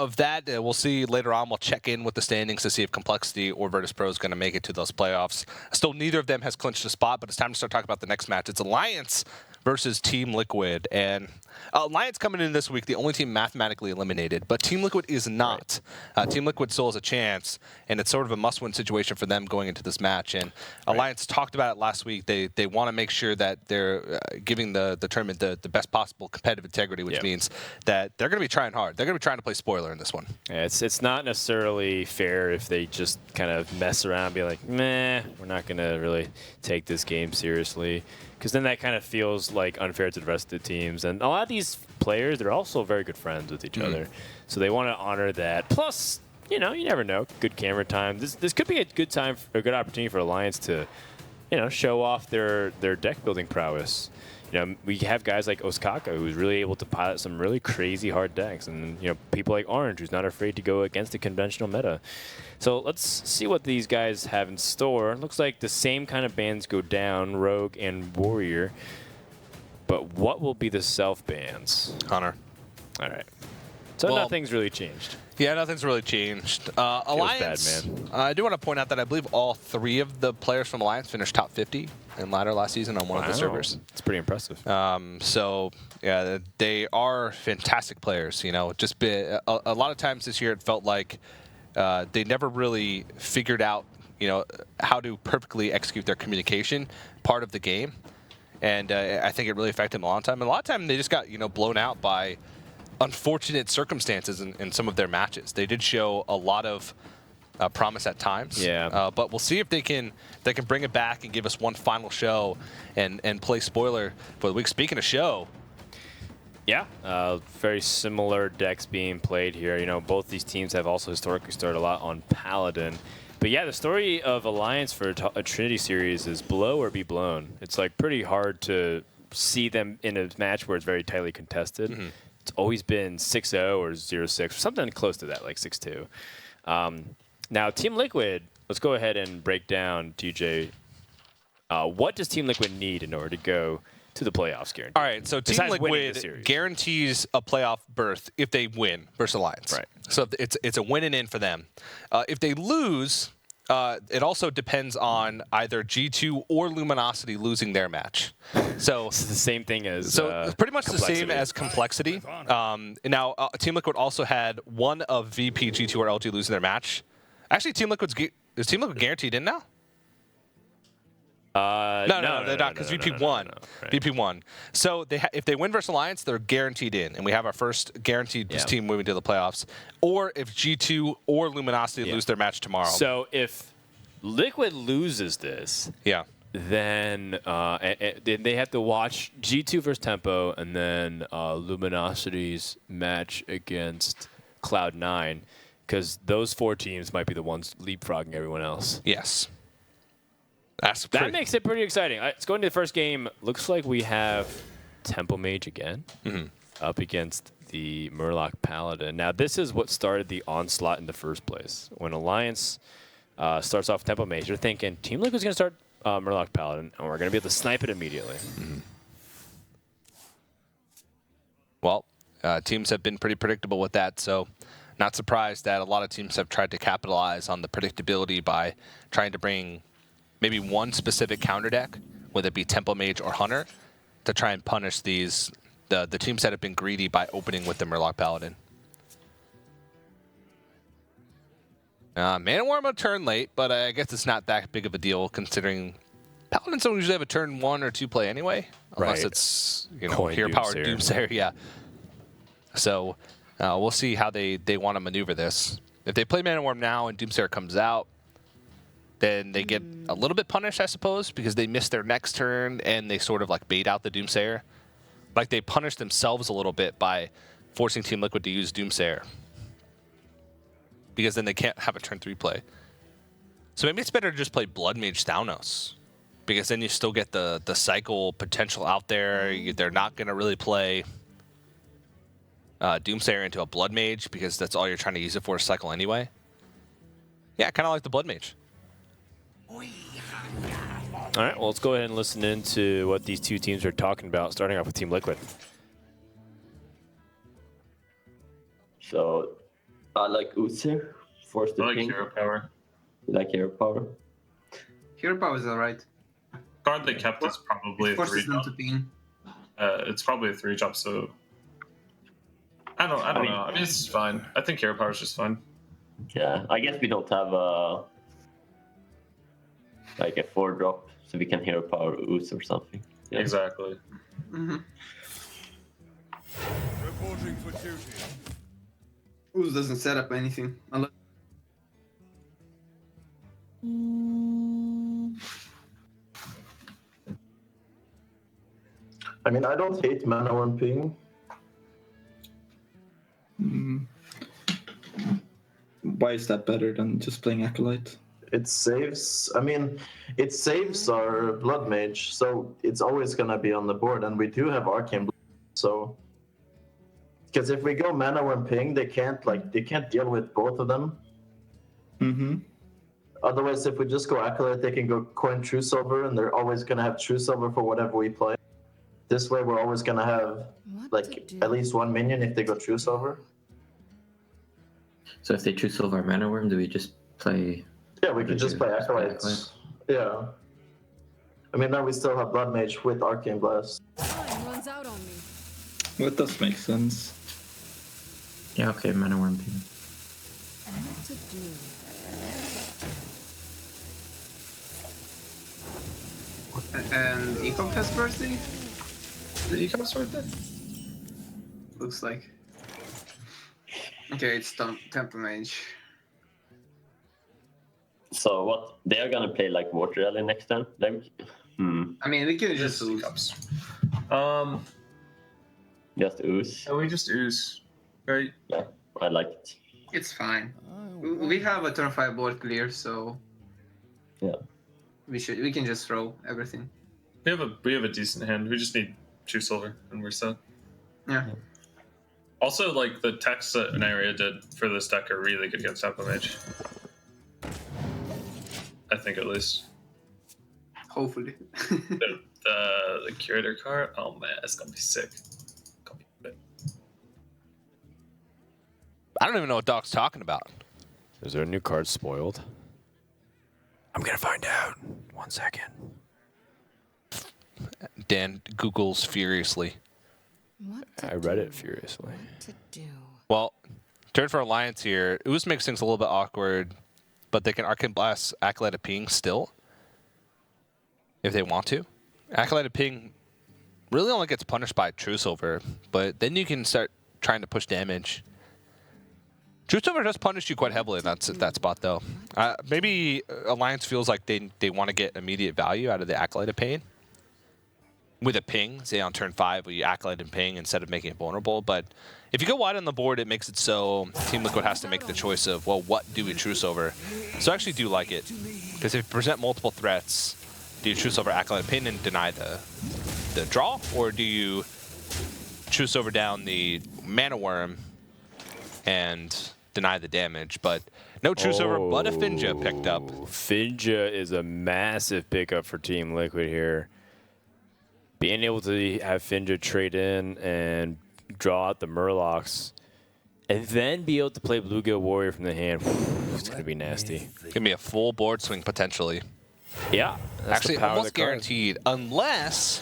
of that, we'll see later on. We'll check in with the standings to see if Complexity or Virtus Pro is going to make it to those playoffs. Still, neither of them has clinched a spot, but it's time to start talking about the next match. It's Alliance versus Team Liquid. And Alliance coming in this week, the only team mathematically eliminated, but Team Liquid is not. Team Liquid still has a chance, and it's sort of a must-win situation for them going into this match. And Alliance talked about it last week. They want to make sure that they're giving the tournament the best possible competitive integrity, which means that they're going to be trying hard. They're going to be trying to play spoiler in this one. Yeah, it's not necessarily fair if they just kind of mess around and be like, meh, we're not going to really take this game seriously. Because then that kind of feels like unfair to the rest of the teams. And a lot of these players, they're also very good friends with each other. So they want to honor that. Plus, you know, you never know. Good camera time. This could be a good time, a good opportunity for Alliance to, you know, show off their deck building prowess. You know, we have guys like Osaka who's really able to pilot some really crazy hard decks, and you know, people like Orange who's not afraid to go against the conventional meta. So let's see what these guys have in store. Looks like the same kind of bans go down, Rogue and Warrior. But what will be the self bans? Hunter. All right. So nothing's really changed. Yeah, nothing's really changed. Alliance, bad, man. I do want to point out that I believe all 3 of the players from Alliance finished top 50 in ladder last season on one of the servers. It's pretty impressive. So, yeah, they are fantastic players. You know, just a lot of times this year it felt like they never really figured out, you know, how to perfectly execute their communication part of the game. And I think it really affected them a lot of time. And a lot of time they just got, you know, blown out by unfortunate circumstances in some of their matches. They did show a lot of promise at times. Yeah. But we'll see if they can bring it back and give us one final show and play spoiler for the week. Speaking of show. Yeah, very similar decks being played here. You know, both these teams have also historically started a lot on Paladin. But yeah, the story of Alliance for a Trinity Series is blow or be blown. It's like pretty hard to see them in a match where it's very tightly contested. It's always been 6-0 or 0-6, or something close to that, like 6-2. Now, Team Liquid, let's go ahead and break down, TJ. What does Team Liquid need in order to go to the playoffs, guaranteed? All right, so Team Liquid guarantees a playoff berth if they win versus Alliance. Right. So it's a win and in for them. If they lose, it also depends on either G2 or Luminosity losing their match. So it's the same thing as pretty much the same as Complexity. Now, Team Liquid also had one of VP, G2, or LG losing their match. Actually, Team Liquid guaranteed in now? No, they're not, because VP won. Right. VP won. So if they win versus Alliance, they're guaranteed in, and we have our first guaranteed team moving to the playoffs. Or if G2 or Luminosity lose their match tomorrow. So if Liquid loses this, then they have to watch G2 versus Tempo, and then Luminosity's match against Cloud9, because those 4 teams might be the ones leapfrogging everyone else. Yes. That makes it pretty exciting. Let's go into the first game. Looks like we have Tempo Mage again up against the Murloc Paladin. Now, this is what started the onslaught in the first place. When Alliance starts off Tempo Mage, they're thinking, Team Liquid's going to start Murloc Paladin, and we're going to be able to snipe it immediately. Well, teams have been pretty predictable with that, so not surprised that a lot of teams have tried to capitalize on the predictability by trying to bring maybe one specific counter deck, whether it be Tempo Mage or Hunter, to try and punish the teams that have been greedy by opening with the Murloc Paladin. Mana Worm a turn late, but I guess it's not that big of a deal considering Paladins don't usually have a turn 1 or 2 play anyway, unless it's hero powered Doomsayer. Yeah. So we'll see how they want to maneuver this. If they play Mana Worm now and Doomsayer comes out, then they get a little bit punished, I suppose, because they miss their next turn and they sort of like bait out the Doomsayer. Like they punish themselves a little bit by forcing Team Liquid to use Doomsayer, because then they can't have a turn 3 play. So maybe it's better to just play Blood Mage Thanos, because then you still get the cycle potential out there. They're not going to really play Doomsayer into a Blood Mage, because that's all you're trying to use it for, cycle anyway. Yeah, kind of like the Blood Mage. All right, well, let's go ahead and listen into what these two teams are talking about, starting off with Team Liquid. So I like Uzi. Force I the like ping. hero power. You like hero power? Hero power is alright. Card they kept is probably It a forces 3 them drop. to ping. It's probably a 3 drop, so I don't know. I mean, it's fine. I think hero power is just fine. Yeah, I guess we don't have like a 4 drop, so we can hero power Uzi or something. Yeah. Exactly. Mm-hmm. Reporting for duty. Ooze doesn't set up anything. Unless I mean, I don't hate mana one ping. Why is that better than just playing Acolyte? It saves. I mean, it saves our blood mage, so it's always gonna be on the board, and we do have arcane blood, so. Because if we go mana one ping, they can't deal with both of them. Mm-hmm. Otherwise, if we just go Acolyte, they can go coin True Silver, and they're always gonna have True Silver for whatever we play. This way, we're always gonna have like at least one minion if they go True Silver. So if they choose Silver Mana Worm, do we just play? Yeah, we could just play Just play Acolytes. Yeah. I mean, now we still have Blood Mage with Arcane Blast. Time runs out on me. Well, it does make sense. Yeah, okay, Mana Worm ping. What to do? and Ecom has birthday? The Ecom's birthday? Looks like. Okay, it's Temple Mage. So what? They are gonna play like Water Rally next time? I mean, we could just Just cups. Um, Just Ooze. we just ooze, right? Yeah, I like it. It's fine. We have a turn 5 board clear, so Yeah. we can just throw everything. We have a decent hand. We just need True Silver, and we're set. Yeah. Also, like the texts that Naria did for this deck are really good against Temple Mage. I think at least. Hopefully. The curator card. Oh man, it's gonna be sick. Gonna be good. I don't even know what Doc's talking about. Is there a new card spoiled? I'm gonna find out. 1 second. Dan Googles furiously. What to I read it furiously. What to do? Well, turn for Alliance here. Ooze makes things a little bit awkward, but they can Arcane Blast Acolyte Ping still, if they want to. Acolyte Ping really only gets punished by True Silver, but then you can start trying to push damage. True Silver does punish you quite heavily in that spot, though. Maybe Alliance feels like they want to get immediate value out of the Acolyte Pain with a ping, say on turn 5, where you Acolyte and ping instead of making it vulnerable. But if you go wide on the board, it makes it so Team Liquid has to make the choice of, well, what do we True Silver? So I actually do like it, because if you present multiple threats, do you True Silver Acolyte Pin and deny the draw, or do you True Silver down the Mana Worm and deny the damage? But no True Silver, but a Finja picked up. Finja is a massive pickup for Team Liquid here. Being able to have Finja trade in and draw out the Murlocs, and then be able to play Bluegill Warrior from the hand, it's going to be nasty. Give me a full board swing potentially. Yeah. That's Actually, the power of almost the card. guaranteed, unless...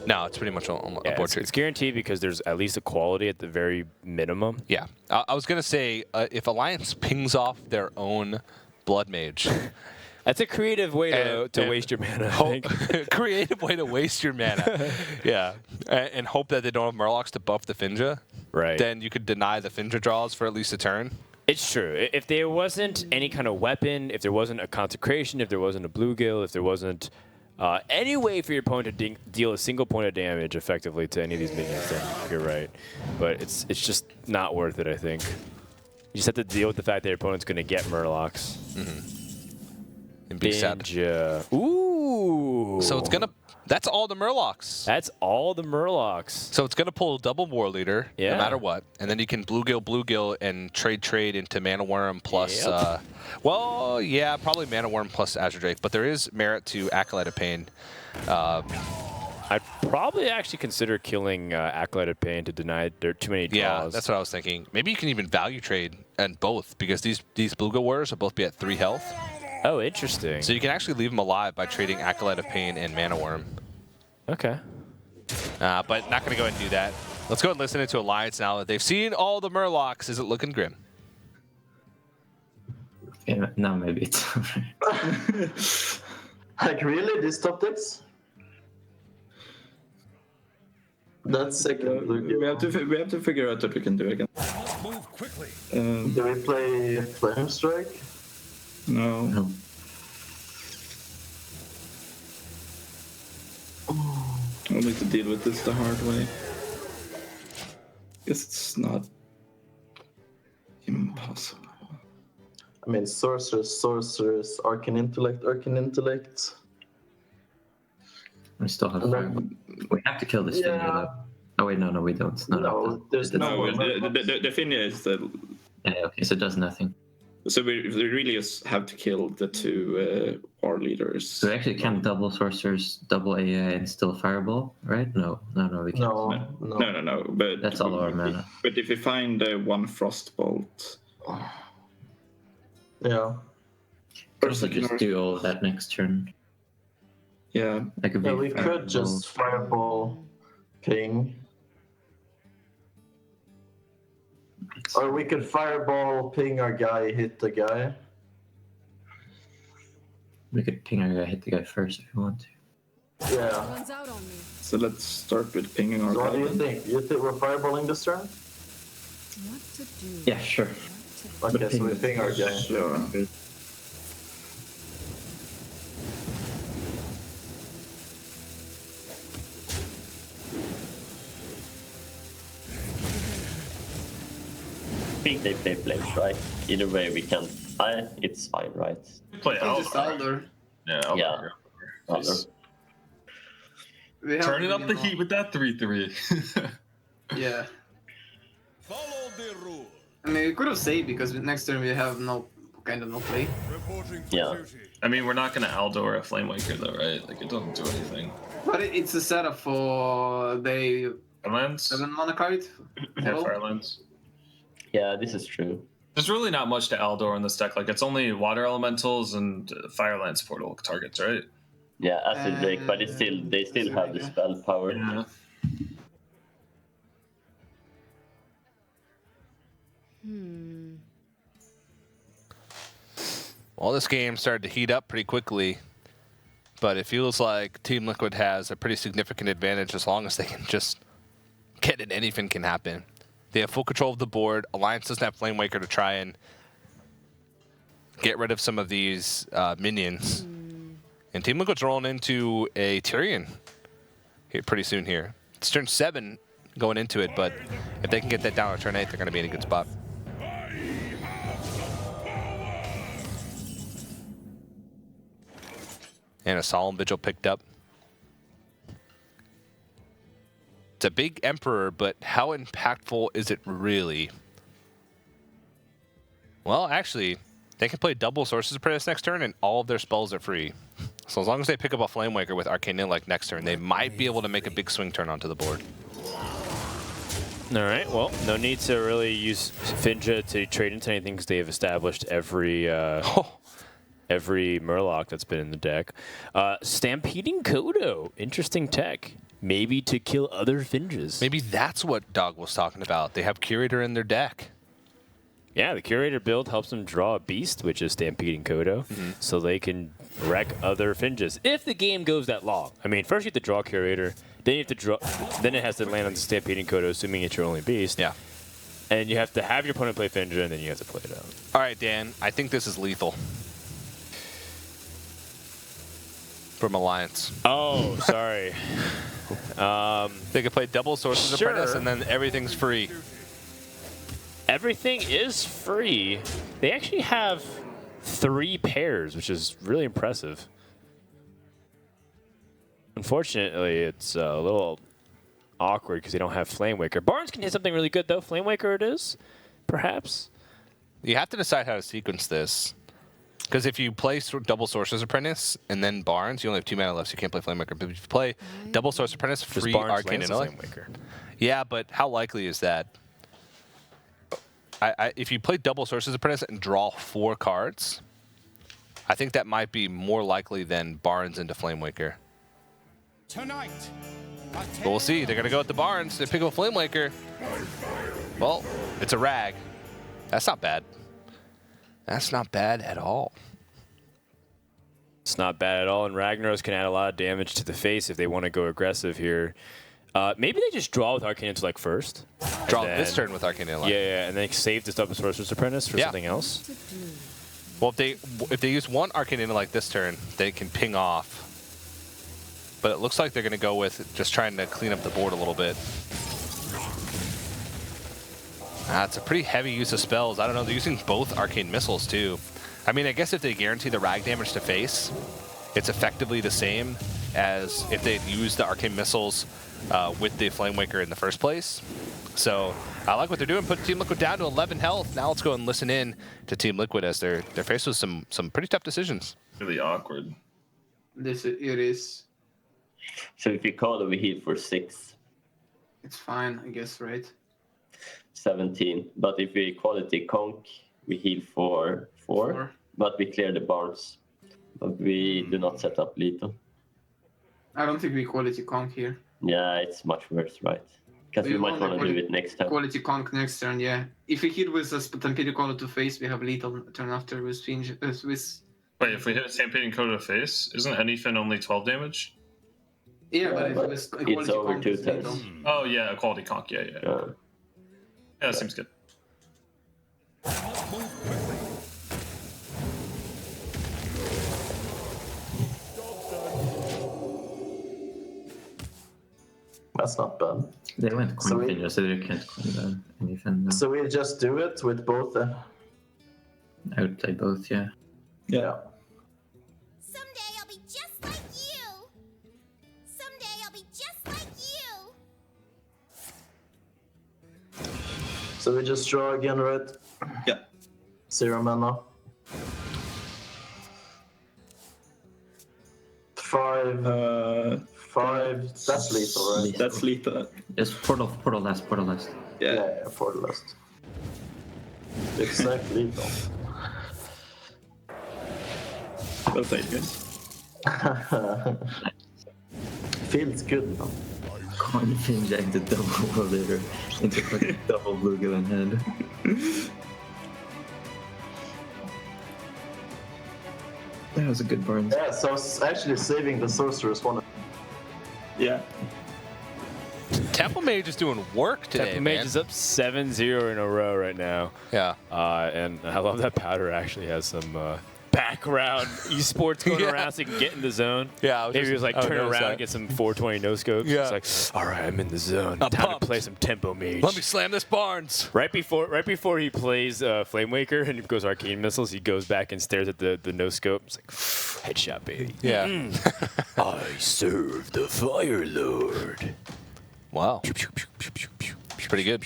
No, it's pretty much a Yeah, board it's trade. guaranteed because there's at least a quality at the very minimum. Yeah, I was gonna say if Alliance pings off their own Blood Mage, That's a creative way to waste your mana, I think. creative way to waste your mana. Yeah, and hope that they don't have Murlocs to buff the Finja. Right. Then you could deny the Finja draws for at least a turn. It's true. If there wasn't any kind of weapon, if there wasn't a consecration, if there wasn't a bluegill, if there wasn't any way for your opponent to deal a single point of damage effectively to any of these minions, then you're right. But it's just not worth it, I think. You just have to deal with the fact that your opponent's going to get Murlocs. And be sad. Finja. Ooh. So it's gonna. That's all the Murlocs. That's all the Murlocs. So it's gonna pull a double War Leader, Yeah. no matter what, and then you can bluegill, and trade into Mana Worm plus. Yep. Well, yeah, probably Mana Worm plus Azure Drake, but there is merit to Acolyte of Pain. I'd probably actually consider killing Acolyte of Pain to deny there are too many draws. Yeah, that's what I was thinking. Maybe you can even value trade and both, because these Bluegill Warriors will both be at 3 health. Oh, interesting. So you can actually leave them alive by trading Acolyte of Pain and Mana Worm. Okay. But not going to go ahead and do that. Let's go and listen into Alliance now that they've seen all the Murlocs. Is it looking grim? Yeah, now maybe it's Like, really? These top decks? That's second. We have to figure out what we can do again. Do we play Flame Strike? No. no. We'll need to deal with this the hard way. Guess it's not impossible. I mean, Sorceress, Arcane Intellect. We still have. And then- We have to kill this Yeah. finger though. Oh wait, no, we don't. No, there's no more. The thing is that Yeah, okay, so it does nothing. so we really just have to kill the two war leaders. So we actually can double sorcerers, double AI, and still fireball, right? No, we can't. No. But That's all our mana. But if we find one frostbolt, Yeah. Also, just do all of that next turn. yeah, That could be. Yeah, we fireball. could just Fireball Ping. Or we could Fireball Ping our guy, hit the guy. We could ping our guy, hit the guy first if you want to. Yeah. Runs out on me. so let's start with pinging our So what guy. do you think? You think we're Fireballing this turn? What to do? Yeah, sure. Okay, so we ping our guy. Sure. I think they play Flame Strike. Either way, we can. It's fine, right? Play Just Eldar. Alder. Yeah, Eldar. Yeah. Please. We have Turning up the really heat with that 3-3. Yeah. I mean, we could have saved because next turn we have no play. Yeah. I mean, we're not going to Aldor a Flamewaker, though, right? Like, it doesn't do anything. But it's a setup for the Firelands? 7 mana card. Yeah, Firelands. Yeah, this is true. There's really not much to Aldor in this deck. Like, it's only Water Elementals and Firelands portal targets, right? Yeah, Acid Drake, but it's still they still have the spell power. Yeah. Well, this game started to heat up pretty quickly, but it feels like Team Liquid has a pretty significant advantage as long as they can just get it. Anything can happen. They have full control of the board. Alliance doesn't have Flamewaker to try and get rid of some of these minions. And Team Liquid's rolling into a Tyrion here pretty soon here. It's turn 7 going into it, but if they can get that down on turn 8, they're going to be in a good spot. And a Solemn Vigil picked up. It's a big Emperor, but how impactful is it really? Well, actually, they can play double Sources of Praise next turn, and all of their spells are free. So as long as they pick up a Flamewaker with Arcane Intellect next turn, they might be able to make a big swing turn onto the board. All right, well, no need to really use Finja to trade into anything because they have established every Murloc that's been in the deck. Stampeding Kodo, interesting tech. Maybe to kill other Finjas. Maybe that's what Dog was talking about. They have Curator in their deck. Yeah, the Curator build helps them draw a beast, which is Stampeding Kodo, so they can wreck other Finjas. If the game goes that long. I mean, first you have to draw Curator, then you have to draw, then it has to land on the Stampeding Kodo, assuming it's your only beast. Yeah. And you have to have your opponent play Finja, and then you have to play it out. All right, Dan, I think this is lethal. From Alliance. Oh, sorry. They could play double Sources Sure. Apprentice, and then everything's free. Everything is free. They actually have 3 pairs, which is really impressive. Unfortunately, it's a little awkward because they don't have Flamewaker. Barnes can hit something really good, though. Flamewaker it is, perhaps. You have to decide how to sequence this. Because if you play double Sorcerer's Apprentice and then Barnes, you only have 2 mana left, so you can't play Flamemaker. But if you play double Sorcerer's Apprentice, Just free Barnes Arcane lands the Intellect. Flamemaker. Yeah, but how likely is that? If you play double Sorcerer's Apprentice and draw 4 cards, I think that might be more likely than Barnes into Flamewaker. Tonight. But we'll see. They're going to go with the Barnes. They pick up a Flamewaker. Well, it's a Rag. That's not bad. That's not bad at all. It's not bad at all, and Ragnaros can add a lot of damage to the face if they want to go aggressive here. Maybe they just draw with Arcane Intellect first. Draw this turn with Arcane Intellect. Yeah, and then save this double Sorcerer's Apprentice for something else. Well, if they use 1 Arcane Intellect this turn, they can ping off. But it looks like they're going to go with just trying to clean up the board a little bit. It's a pretty heavy use of spells. I don't know. They're using both Arcane Missiles, too. I mean, I guess if they guarantee the Rag damage to face, it's effectively the same as if they'd used the Arcane Missiles with the Flamewaker in the first place. So I like what they're doing. Put Team Liquid down to 11 health. Now let's go and listen in to Team Liquid as they're faced with some pretty tough decisions. Really awkward. It is. So if you call it, we heal for 6. It's fine, I guess, right? 17. But if we quality conk, we heal for 4. But we clear the barns. But we do not set up lethal. I don't think we quality conk here. Yeah, it's much worse, right? Because we might want to do it next time. Quality conk next turn, yeah. If we hit with a Stampede Caller to face, we have lethal turn after with Finge. Wait, if we hit Stampede Coda to face, isn't anything only 12 damage? Yeah, but it was it's over 2 turns. Oh, yeah, a quality conk. Yeah, that seems good. That's not bad. They went So coin we- finger, so they can't coin anything. No. So we just do it with both. I would play both, yeah. Yeah. Someday I'll be just like you. Someday I'll be just like you. So we just draw again, right? Yeah. 0 mana. 5. 5. That's lethal, right? That's lethal. Just portal last. Yeah, for the last. Exactly lethal. Well played, guys. Feels good, man. Coin inject the double later into fucking double blue gun head. That was a good Barnes. Yeah, so actually saving the sorcerer's one. Yeah. Temple Mage is doing work today, Temple man. Mage is up 7-0 in a row right now. Yeah. And I love that Powder actually has some background esports going Yeah. around so you can get in the zone. Yeah, I was Maybe just- it was like I turn noticed around, that. get some 420 no scopes. Yeah. It's like, all right, I'm in the zone. I'm Time pumped. to play some Tempo Mage. Let me slam this Barnes. Right before he plays Flamewaker and he goes Arcane Missiles, he goes back and stares at the no scope. It's like, headshot, baby. Yeah. I serve the Fire Lord. Wow. Pretty good.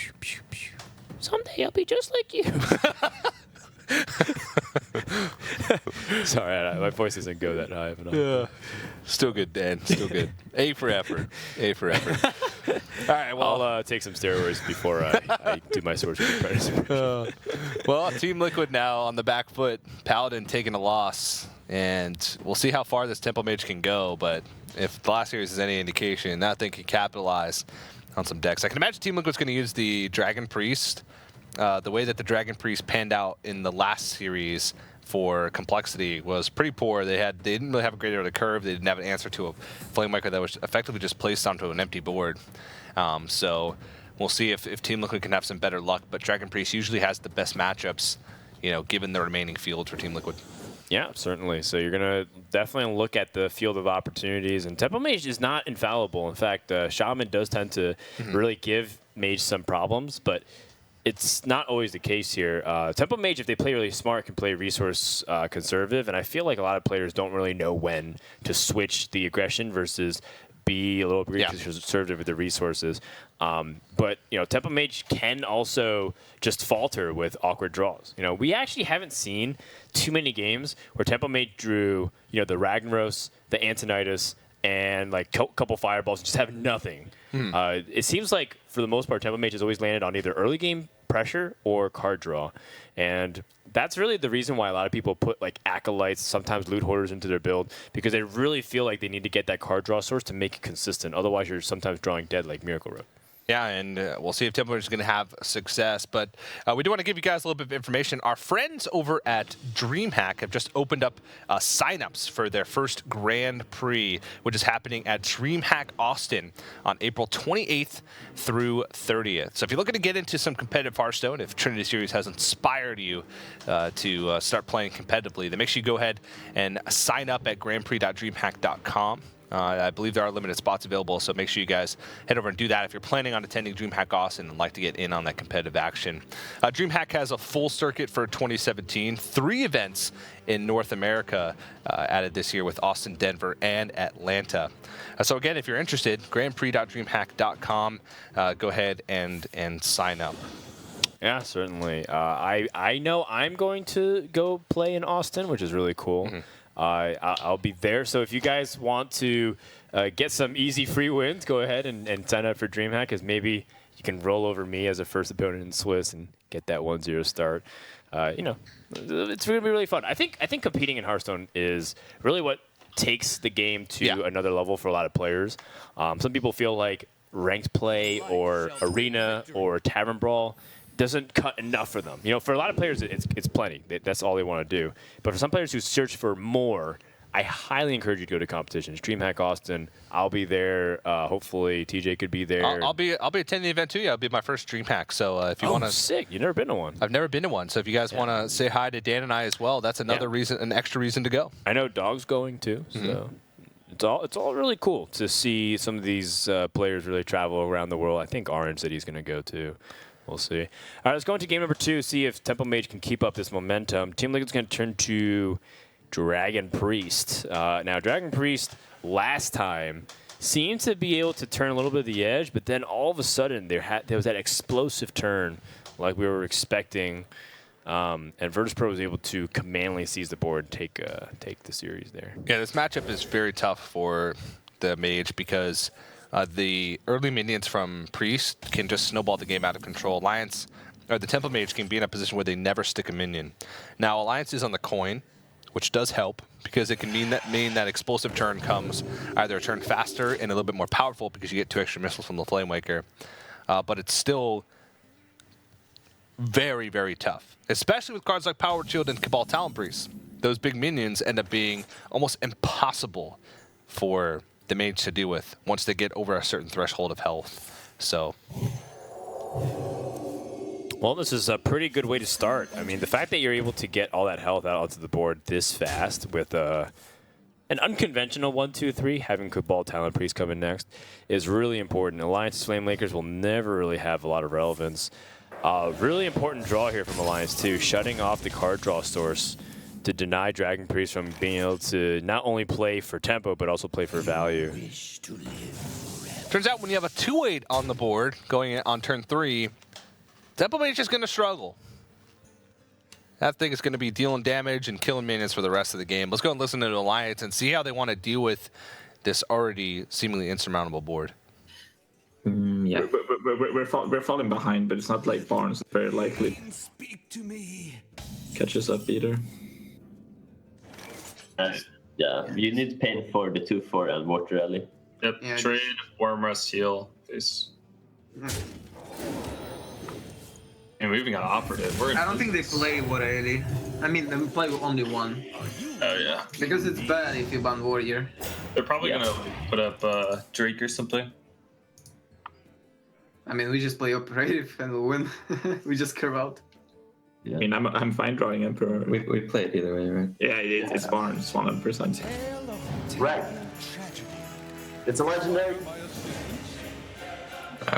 Someday I'll be just like you. Sorry, my voice doesn't go that high. But Yeah. Still good, Dan. Still good. A for effort. A for effort. All right, well, I'll take some steroids before I do my Sorcerer Apprentice. well, Team Liquid now on the back foot. Paladin taking a loss. And we'll see how far this Temple Mage can go. But if the last series is any indication, that thing can capitalize on some decks. I can imagine Team Liquid's going to use the Dragon Priest. The way that the Dragon Priest panned out in the last series for complexity was pretty poor. They didn't really have a great area of the curve. They didn't have an answer to a Flamemaker that was effectively just placed onto an empty board. So we'll see if Team Liquid can have some better luck. But Dragon Priest usually has the best matchups, given the remaining field for Team Liquid. Yeah, certainly. So you're going to definitely look at the field of opportunities. And Temple Mage is not infallible. In fact, Shaman does tend to really give Mage some problems, but it's not always the case here. Temple Mage, if they play really smart, can play resource conservative, and I feel like a lot of players don't really know when to switch the aggression versus be a little bit conservative with the resources. But Tempo Mage can also just falter with awkward draws. We actually haven't seen too many games where Tempo Mage drew the Ragnaros, the Antonitis, and like couple fireballs, and just have nothing. It seems like for the most part, Tempo Mage has always landed on either early game pressure or card draw, and that's really the reason why a lot of people put like acolytes, sometimes loot hoarders into their build, because they really feel like they need to get that card draw source to make it consistent. Otherwise, you're sometimes drawing dead like Miracle Road. Yeah, and we'll see if Tempo Mage is going to have success. But we do want to give you guys a little bit of information. Our friends over at DreamHack have just opened up signups for their first Grand Prix, which is happening at DreamHack Austin on April 28th through 30th. So if you're looking to get into some competitive Hearthstone, if Trinity Series has inspired you to start playing competitively, then make sure you go ahead and sign up at grandprix.dreamhack.com. I believe there are limited spots available, so make sure you guys head over and do that if you're planning on attending DreamHack Austin and like to get in on that competitive action. DreamHack has a full circuit for 2017, 3 events in North America added this year with Austin, Denver, and Atlanta. So again, if you're interested, grandprix.dreamhack.com, go ahead and sign up. Yeah, certainly. I know I'm going to go play in Austin, which is really cool. I'll be there. So if you guys want to get some easy free wins, go ahead and sign up for DreamHack, because maybe you can roll over me as a first opponent in Swiss and get that 1-0 start. It's going to be really fun. I think competing in Hearthstone is really what takes the game to another level for a lot of players. Some people feel like ranked play or arena or tavern brawl doesn't cut enough for them. For a lot of players, it's plenty. That's all they want to do. But for some players who search for more, I highly encourage you to go to competitions. DreamHack Austin, I'll be there. Hopefully, TJ could be there. I'll be attending the event too. Yeah, it'll be my first DreamHack. So if you want to, sick. You've never been to one. I've never been to one. So if you guys want to say hi to Dan and I as well, that's another reason, an extra reason to go. I know Dog's going too. So. It's all really cool to see some of these players really travel around the world. I think Orange said he's going to go too. We'll see. All right, let's go into game number 2, see if Tempo Mage can keep up this momentum. Team Liquid's going to turn to Dragon Priest. Now, Dragon Priest last time seemed to be able to turn a little bit of the edge, but then all of a sudden there was that explosive turn like we were expecting, and Virtus Pro was able to commandingly seize the board and take the series there. Yeah, this matchup is very tough for the Mage because the early minions from Priest can just snowball the game out of control. Alliance, or the Tempo Mage, can be in a position where they never stick a minion. Now, Alliance is on the coin, which does help because it can mean that explosive turn comes either a turn faster and a little bit more powerful because you get 2 extra missiles from the Flame Waker. But it's still very, very tough, especially with cards like Power Shield and Cabal Talon Priest. Those big minions end up being almost impossible for the Mage to deal with once they get over a certain threshold of health. So, well, this is a pretty good way to start. I mean, the fact that you're able to get all that health out onto the board this fast with an unconventional 1-2-3, having Cabal Talon Priest come in next, is really important. Alliance Flame Lakers will never really have a lot of relevance. Really important draw here from Alliance too, shutting off the card draw source to deny Dragon Priest from being able to not only play for tempo, but also play for value. Turns out when you have a 2-8 on the board going on turn 3, Tempo Mage is going to struggle. That thing is going to be dealing damage and killing minions for the rest of the game. Let's go and listen to the Alliance and see how they want to deal with this already seemingly insurmountable board. Yeah. We're falling behind, but it's not like Barnes very likely catches up either. Yeah, you need pain for the 2-4 and Water Rally. Yep, yeah, trade, Worm Rest, heal, face. And we even got Operative. I don't think they play Water Rally. I mean, they play only one. Oh, yeah. Because it's bad if you ban Warrior. They're probably going to put up Drake or something. I mean, we just play Operative and we'll win. We just curve out. Yeah. I mean, I'm fine drawing Emperor. We play it either way, right? Yeah, it's Barnes, 100%. Right. It's a legendary.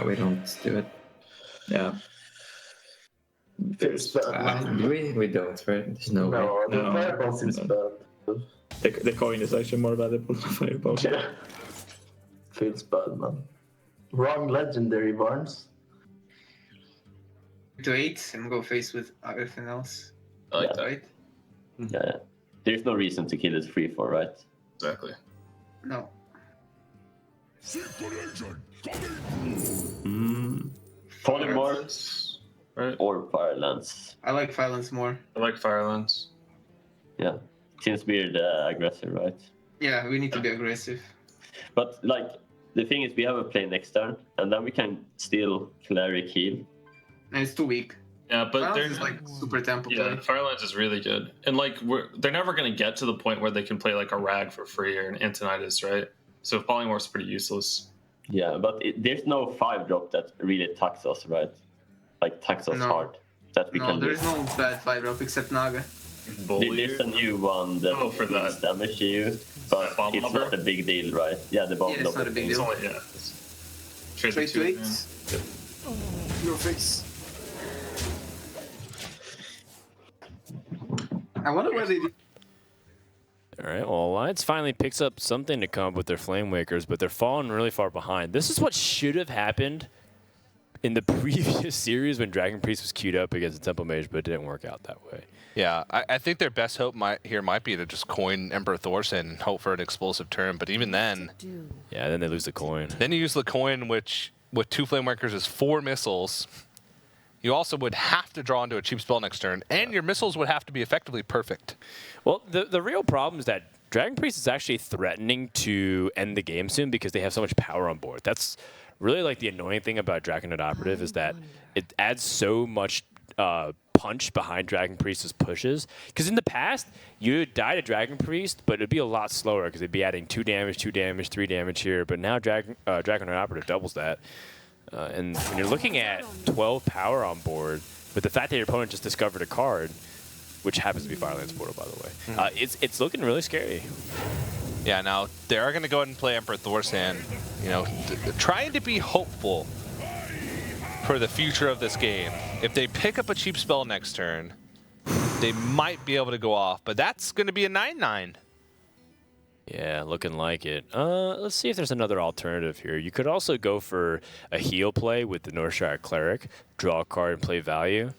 We don't do it. Yeah. We don't, right? There's no way. No, the fireball seems bad. The coin is actually more valuable than fireball. Yeah. Feels bad, man. Wrong legendary, Barnes. To 8 and go face with everything else. I like Yeah. that. Right? Yeah. There's no reason to kill this 3-4, right? Exactly. No. Polymorphs Right. or Firelance. I like violence more. I like Firelands. Yeah. Since we're the aggressor, right? Yeah, we need to be aggressive. But like the thing is, we have a play next turn, and then we can still cleric heal. And it's too weak. Yeah, but Violence they're is like super tempo yeah, play. Firelands is really good, and like they're never going to get to the point where they can play like a Rag for free or an Antonitis, right? So Polymorph's pretty useless. Yeah, but there's no 5-drop that really attacks us, right? Like attacks us No. hard. That we No, can there do. is no bad 5-drop except Naga. There's a new one that Oh, for that. deals damage to you, but Bomb it's Lobber? not a big deal, right? Yeah, the bomb Yeah, it's not a big It's deal. only it's trade Trade the to two, 8. man. Your face. I wonder where they did. All right, well, Alliance finally picks up something to come up with their Flame Wakers, but they're falling really far behind. This is what should have happened in the previous series when Dragon Priest was queued up against the Temple Mage, but it didn't work out that way. Yeah, I think their best hope might be to just coin Emperor Thorson and hope for an explosive turn. But even then, Do. Yeah, then they lose the coin. then you use the coin, which with 2 Flame Workers is 4 missiles. You also would have to draw into a cheap spell next turn, and your missiles would have to be effectively perfect. Well, the real problem is that Dragon Priest is actually threatening to end the game soon because they have so much power on board. That's really like the annoying thing about Dragonet Operative is that it adds so much punch behind Dragon Priest's pushes. Because in the past, you would die to Dragon Priest, but it'd be a lot slower because they'd be adding 2 damage, 2 damage, 3 damage here. But now Dragonet Operative doubles that. And when you're looking at 12 power on board, with the fact that your opponent just discovered a card, which happens to be Firelands Portal, by the way, it's looking really scary. Yeah, now they are going to go ahead and play Emperor Thorsan, you know, trying to be hopeful for the future of this game. If they pick up a cheap spell next turn, they might be able to go off, but that's going to be a 9/9. Yeah, looking like it. Let's see if there's another alternative here. You could also go for a heal play with the Northshire Cleric, draw a card and play value.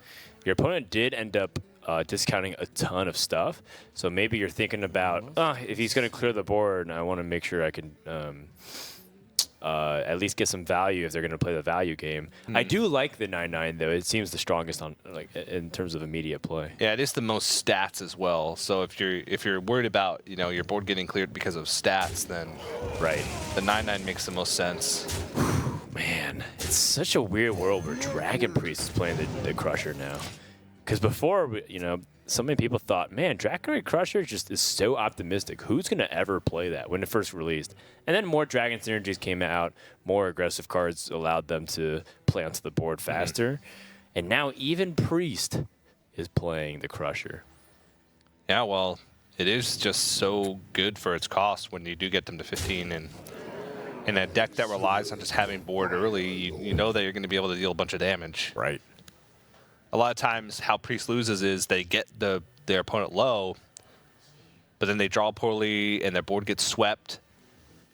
Your opponent did end up discounting a ton of stuff, so maybe you're thinking about, if he's going to clear the board, I want to make sure I can at least get some value if they're going to play the value game. I do like the 9/9 though. It seems the strongest on in terms of immediate play. Yeah, it is the most stats as well. So if you're worried about, you know, your board getting cleared because of stats, then Right. the 9/9 makes the most sense. Man, it's such a weird world where Dragon Priest is playing the Crusher now. Because before, you know, so many people thought, man, Dragon Crusher just is so optimistic. Who's going to ever play that when it first released? And then more Dragon Synergies came out, more aggressive cards allowed them to play onto the board faster. And now even Priest is playing the Crusher. Yeah, well, it is just so good for its cost when you do get them to 15. And in a deck that relies on just having board early, you know that you're going to be able to deal a bunch of damage. Right. A lot of times how Priest loses is they get their opponent low, but then they draw poorly and their board gets swept,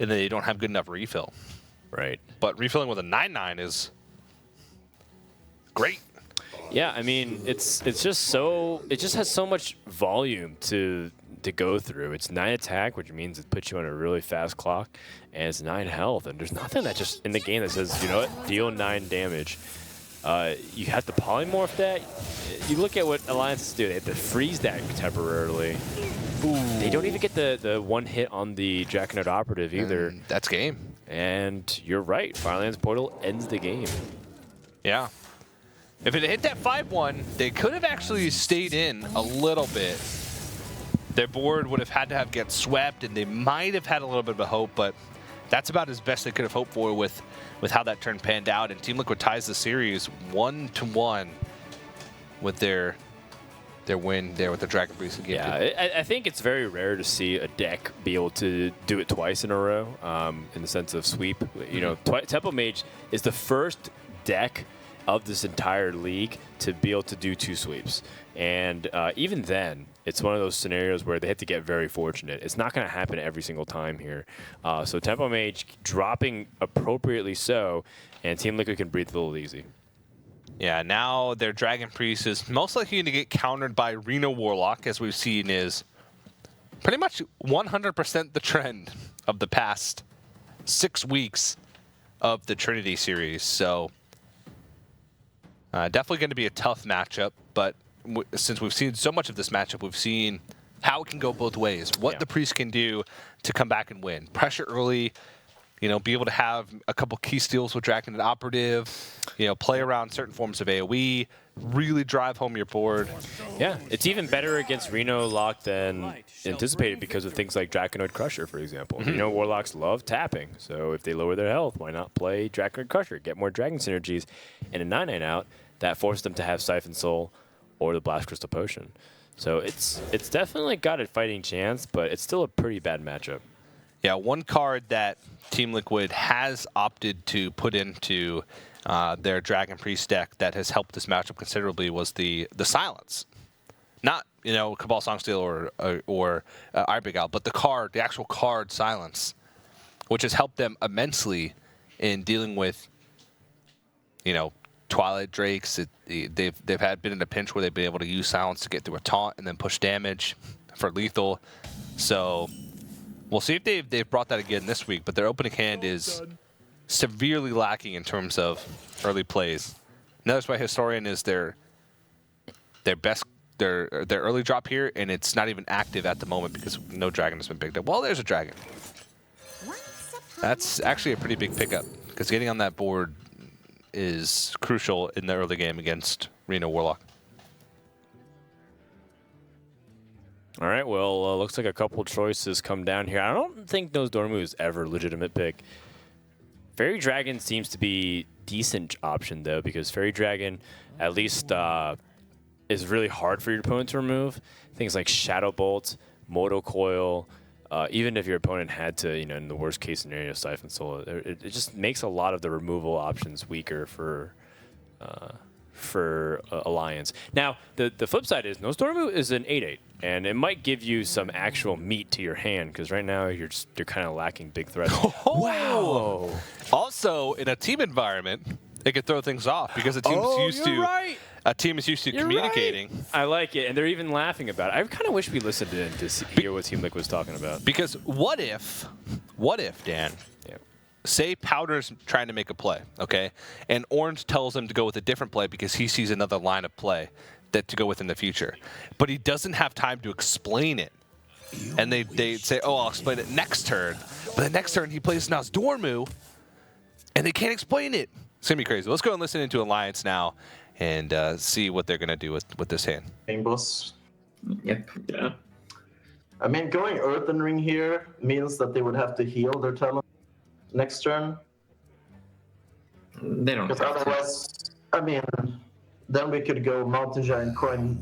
and then they don't have good enough refill. Right. But refilling with a 9/9 is great. Yeah, I mean, it just has so much volume to go through. It's 9 attack, which means it puts you on a really fast clock, and it's 9 health, and there's nothing that just in the game that says, you know what, deal 9 damage. You have to polymorph that. You look at what alliances do. They have to freeze that temporarily. They don't even get the one hit on the Dragonet Operative either. That's game. And you're right. Firelands Portal ends the game. Yeah. If it hit that 5/1, they could have actually stayed in a little bit. Their board would have had to get swept, and they might have had a little bit of a hope, but that's about as best they could have hoped for with how that turn panned out. And Team Liquid ties the series 1-1 with their win there with the Dragon Priest again. Yeah, I think it's very rare to see a deck be able to do it twice in a row in the sense of sweep. You know, Temple Mage is the first deck of this entire league to be able to do 2 sweeps. And even then, it's one of those scenarios where they have to get very fortunate. It's not going to happen every single time here. So Tempo Mage dropping appropriately so, and Team Liquid can breathe a little easy. Yeah, now their Dragon Priest is most likely going to get countered by Reno Warlock, as we've seen is pretty much 100% the trend of the past 6 weeks of the Trinity Series. So definitely going to be a tough matchup, but since we've seen so much of this matchup, we've seen how it can go both ways, what the Priest can do to come back and win. Pressure early, you know, be able to have a couple key steals with Dragon and Operative, you know, play around certain forms of AoE, really drive home your board. Yeah, it's even better against Reno Lock than anticipated because of things like Draconoid Crusher, for example. Reno Warlocks love tapping, so if they lower their health, why not play Draconoid Crusher, get more Dragon synergies, and a 9/9 out, that forced them to have Siphon Soul or the Blast Crystal Potion. So it's definitely got a fighting chance, but it's still a pretty bad matchup. Yeah, one card that Team Liquid has opted to put into their Dragon Priest deck that has helped this matchup considerably was the Silence. Not, you know, Cabal Songsteel or Iron but the actual card Silence, which has helped them immensely in dealing with, you know, Twilight Drakes. They've been in a pinch where they've been able to use Silence to get through a taunt and then push damage for lethal. So we'll see if they've brought that again this week, but their opening hand is severely lacking in terms of early plays. Notice why Historian is their early drop here, and it's not even active at the moment because no dragon has been picked up. Well, there's a dragon. That's actually a pretty big pickup because getting on that board is crucial in the early game against Reno Warlock. All right, well, looks like a couple choices come down here. I don't think those Dormu is ever a legitimate pick. Fairy Dragon seems to be decent option, though, because Fairy Dragon at least is really hard for your opponent to remove. Things like Shadow Bolt, Moto Coil, even if your opponent had to, you know, in the worst case scenario, Siphon Soul, it just makes a lot of the removal options weaker for Alliance. Now, the flip side is Nosdormu is an 8/8, and it might give you some actual meat to your hand because right now you're kind of lacking big threats. Wow! Also, in a team environment, it could throw things off because a team is used to communicating. Right. I like it, and they're even laughing about it. I kind of wish we listened in to hear what Team Liquid was talking about. Because what if, Dan? Yeah. Say Powder's trying to make a play, okay? And Orange tells him to go with a different play because he sees another line of play that to go with in the future. But he doesn't have time to explain it. And they say, oh, I'll explain it next turn. But the next turn, he plays Nosdormu, and they can't explain it. It's going to be crazy. Let's go and listen into Alliance now and see what they're going to do with this hand. Boss. Yep. Yeah. I mean, going Earthen Ring here means that they would have to heal their talent next turn. They don't. Because otherwise, I mean, then we could go Mountain Giant Coin,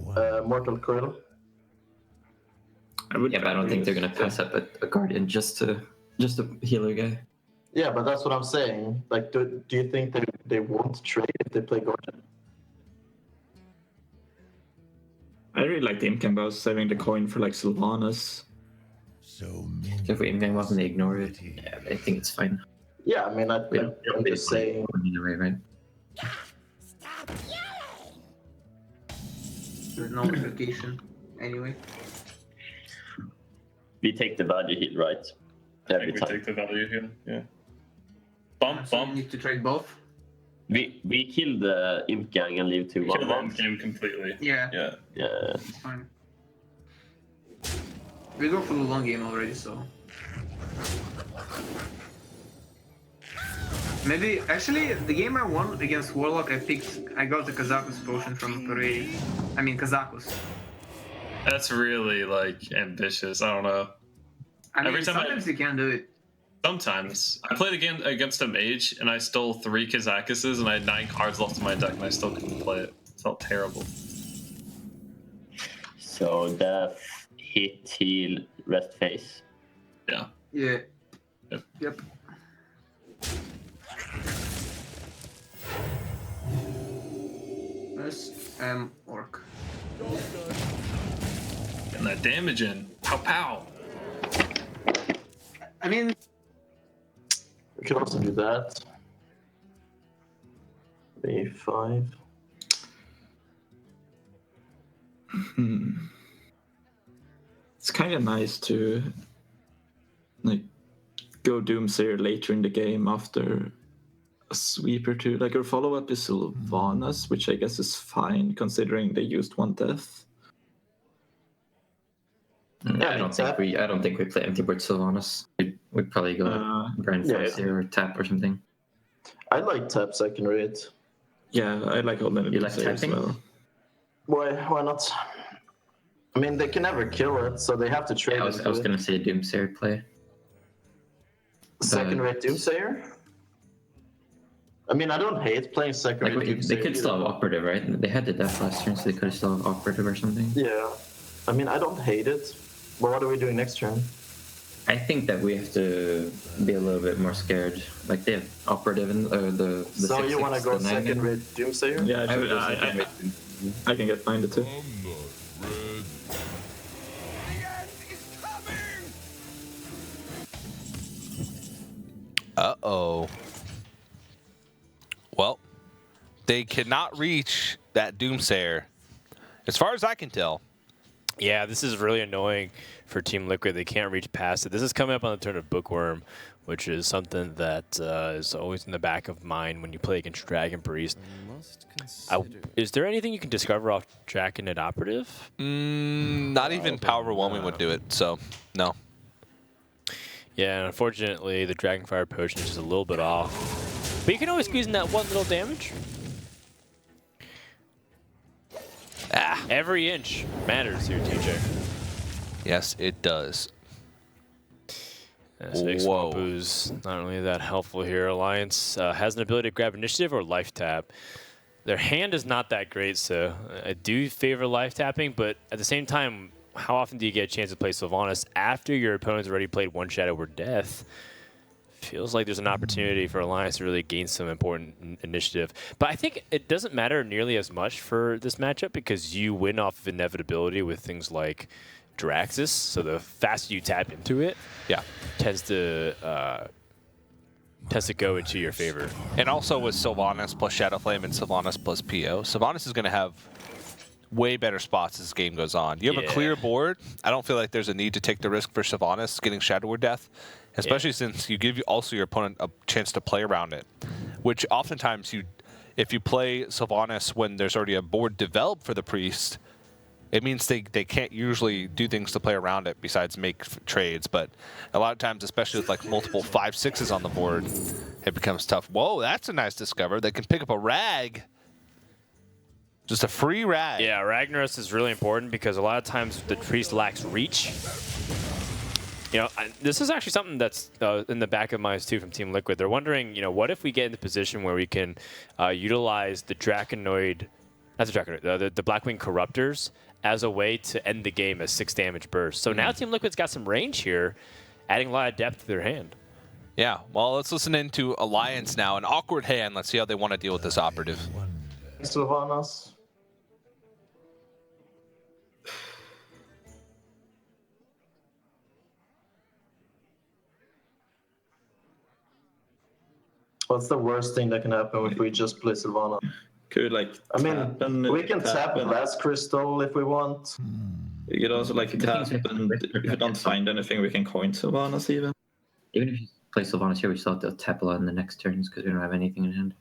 Mortal Coil. Yeah, but I don't think they're gonna pass up a Guardian just to healer guy. Yeah, but that's what I'm saying. Like, do you think they won't trade if they play Guardian? I really like the Imcan saving the coin for like Sylvanas. So if we Imcan wasn't they ignore it, yeah, I think it's fine. Yeah, I mean, I'm just saying. Either way, right? There's no implication anyway. We take the value hit, right? I Every think we time. take the value here. Yeah. Bump, So you bump. need to trade both. We kill the Imp Gang and leave 2 Kill the 1 game completely. Yeah, Yeah. Yeah. it's fine. We go for the long game already, so. Maybe, actually, the game I won against Warlock, I got the Kazakus potion from Parade. I mean, Kazakus. That's really like ambitious. I don't know. I mean, Every time sometimes you can do it. Sometimes I played again against a mage and I stole 3 Kazakuses and I had 9 cards left in my deck and I still couldn't play it. It felt terrible. So death, hit, heal, rest phase. Yeah. Yeah. Yep. Moose, Orc. Getting that damage in. Pow pow. I mean, We could also do that. A5. It's kind of nice to like go Doomsayer later in the game after a sweep or two. Like our follow-up is Sylvanas, which I guess is fine considering they used one death. I don't think we play empty board Sylvanas. We'd probably go Grand Force here or tap or something. I like tap second rate. Yeah, I like holding You like Doomsayer as tapping? well. Why not? I mean, they can never kill it, so they have to trade. I was gonna say Doomsayer play. Second rate Doomsayer? I mean, I don't hate playing second rate Doomsayer. They could still have operative, right? They had the death last turn, so they could have still have operative or something. Yeah. I mean, I don't hate it. But what are we doing next turn? I think that we have to be a little bit more scared. Like they have operative in the So you want to go 6/6, the second 9. rate Doomsayer? Yeah, I can get behind it too. Uh-oh. Well, they cannot reach that Doomsayer, as far as I can tell. Yeah, this is really annoying for Team Liquid. They can't reach past it. This is coming up on the turn of Bookworm, which is something that is always in the back of mind when you play against Dragon Priest. Is there anything you can discover off Dragon and Operative? Not even Power Overwhelming would do it, so no. Yeah, and unfortunately, the Dragonfire Potion is just a little bit off. But you can always squeeze in that one little damage. Every inch matters here, TJ. Yes, it does. Swampu's not really that helpful here. Alliance has an ability to grab initiative or life tap. Their hand is not that great, so I do favor life tapping, but at the same time, how often do you get a chance to play Sylvanas after your opponent's already played one Shadow or Death? Feels like there's an opportunity for Alliance to really gain some important initiative. But I think it doesn't matter nearly as much for this matchup because you win off of inevitability with things like Draxus. So the faster you tap into it, tends to go into your favor. And also with Sylvanas plus Shadowflame and Sylvanas plus PO, Sylvanas is going to have way better spots as this game goes on. You have a clear board. I don't feel like there's a need to take the risk for Sylvanas getting Shadow or Death, especially since you give also your opponent a chance to play around it, which oftentimes if you play Sylvanas when there's already a board developed for the Priest, it means they can't usually do things to play around it besides make trades. But a lot of times, especially with like multiple 5/6s on the board, it becomes tough. Whoa, that's a nice discover. They can pick up a Rag. Just a free Rag. Yeah, Ragnaros is really important because a lot of times the Priest lacks reach. You know, this is actually something that's in the back of minds too from Team Liquid. They're wondering, what if we get in the position where we can utilize the Draconoid, not the Draconoid, the Blackwing Corruptors as a way to end the game as 6 damage bursts. So now Team Liquid's got some range here, adding a lot of depth to their hand. Yeah, well, let's listen into Alliance now. An awkward hand. Let's see how they want to deal with this operative. Sylvanas. What's the worst thing that can happen if we just play Sylvana? Could we can tap Blast Crystal if we want. You could also tap, and if we don't find anything, we can coin Sylvanas even. Even if you play Sylvanas here, we still have to tap a lot in the next turns because we don't have anything in hand.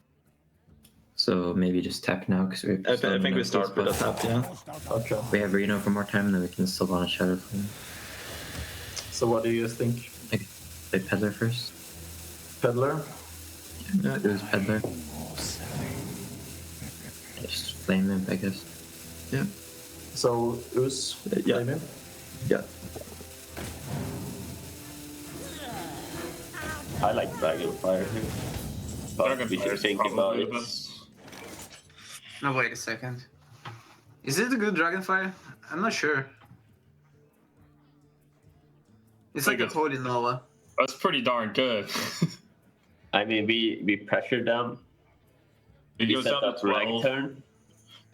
So maybe just tap now because we. I think we start with a tap, yeah. Okay. We have Reno for more time, and then we can Sylvanas Shadow Flame. So what do you guys think? I could play Peddler first. Peddler? Yeah, it was Peddler. Just flame imp, I guess. Yeah. So Us? Yeah. Flame imp? Yeah. I like Dragonfire here. But we should think about it. No, wait a second. Is it a good Dragonfire? I'm not sure. It's like a Holy Nova. That's pretty darn good. I mean, we pressure them. It We goes set down to up rag 12. turn.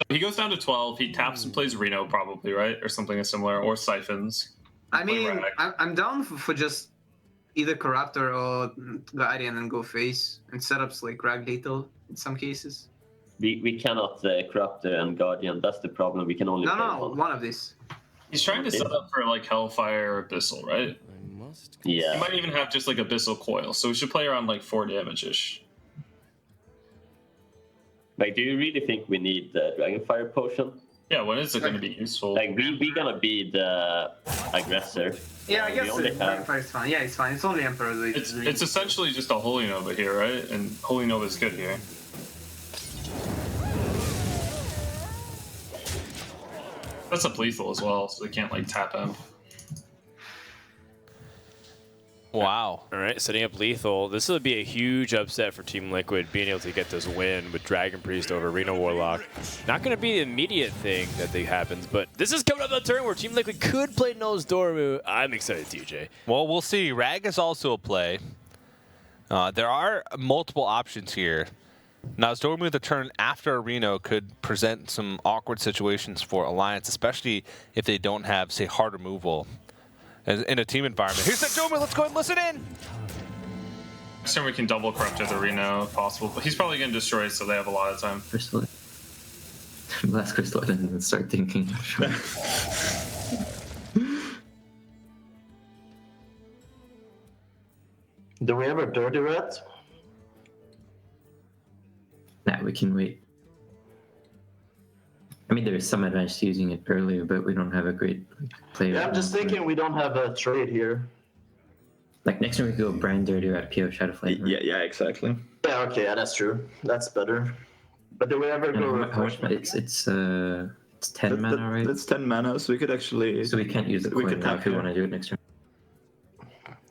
He goes down to 12. He taps and plays Reno probably, right? Or something similar, or Siphons. I Play mean, Rag. I'm down for just either Corruptor or Guardian and go face, and setups like Rag Lethal in some cases. We cannot Corruptor and Guardian. That's the problem. We can only play No, one. one of these. He's trying to set up for like Hellfire or Abyssal, right? Yeah. He might even have just like Abyssal Coil, so we should play around like 4 damage-ish. Like, do you really think we need the Dragonfire potion? Yeah, when is it going to be useful? Like, we gonna be the aggressor. Yeah, I We guess only have- Dragonfire is fine. Yeah, it's fine. It's only Emperor. It's essentially just a Holy Nova here, right? And Holy Nova is good here. That's up lethal as well, so they can't like tap him. Wow. All right, setting up lethal. This would be a huge upset for Team Liquid, being able to get this win with Dragon Priest over Reno Warlock. Not going to be the immediate thing that happens, but this is coming up the turn where Team Liquid could play Nosdormu. I'm excited, TJ. Well, we'll see. Rag is also a play. There are multiple options here. Now, Nosdormu the turn after Reno could present some awkward situations for Alliance, especially if they don't have, say, hard removal in a team environment. Here's Nosdormu. Let's go and listen in. Next turn we can double Corruptor the Reno if possible, but he's probably going to destroy it, so they have a lot of time. Crystal. Last crystal and then start thinking. Do we have a Dirty Rat? Nah, we can wait. I mean, there is some advantage to using it earlier, but we don't have a great player. Yeah, I'm just thinking we don't have a trade here. Like next time we go Brian Dirty at PO Shadowflame. Right? Yeah, exactly. Yeah, okay, yeah, that's true. That's better. But do we ever And go? how much? It's 10 mana, right? That's 10 mana, so we could actually. So we can't use the we coin could now tap if we here. want to do it next turn.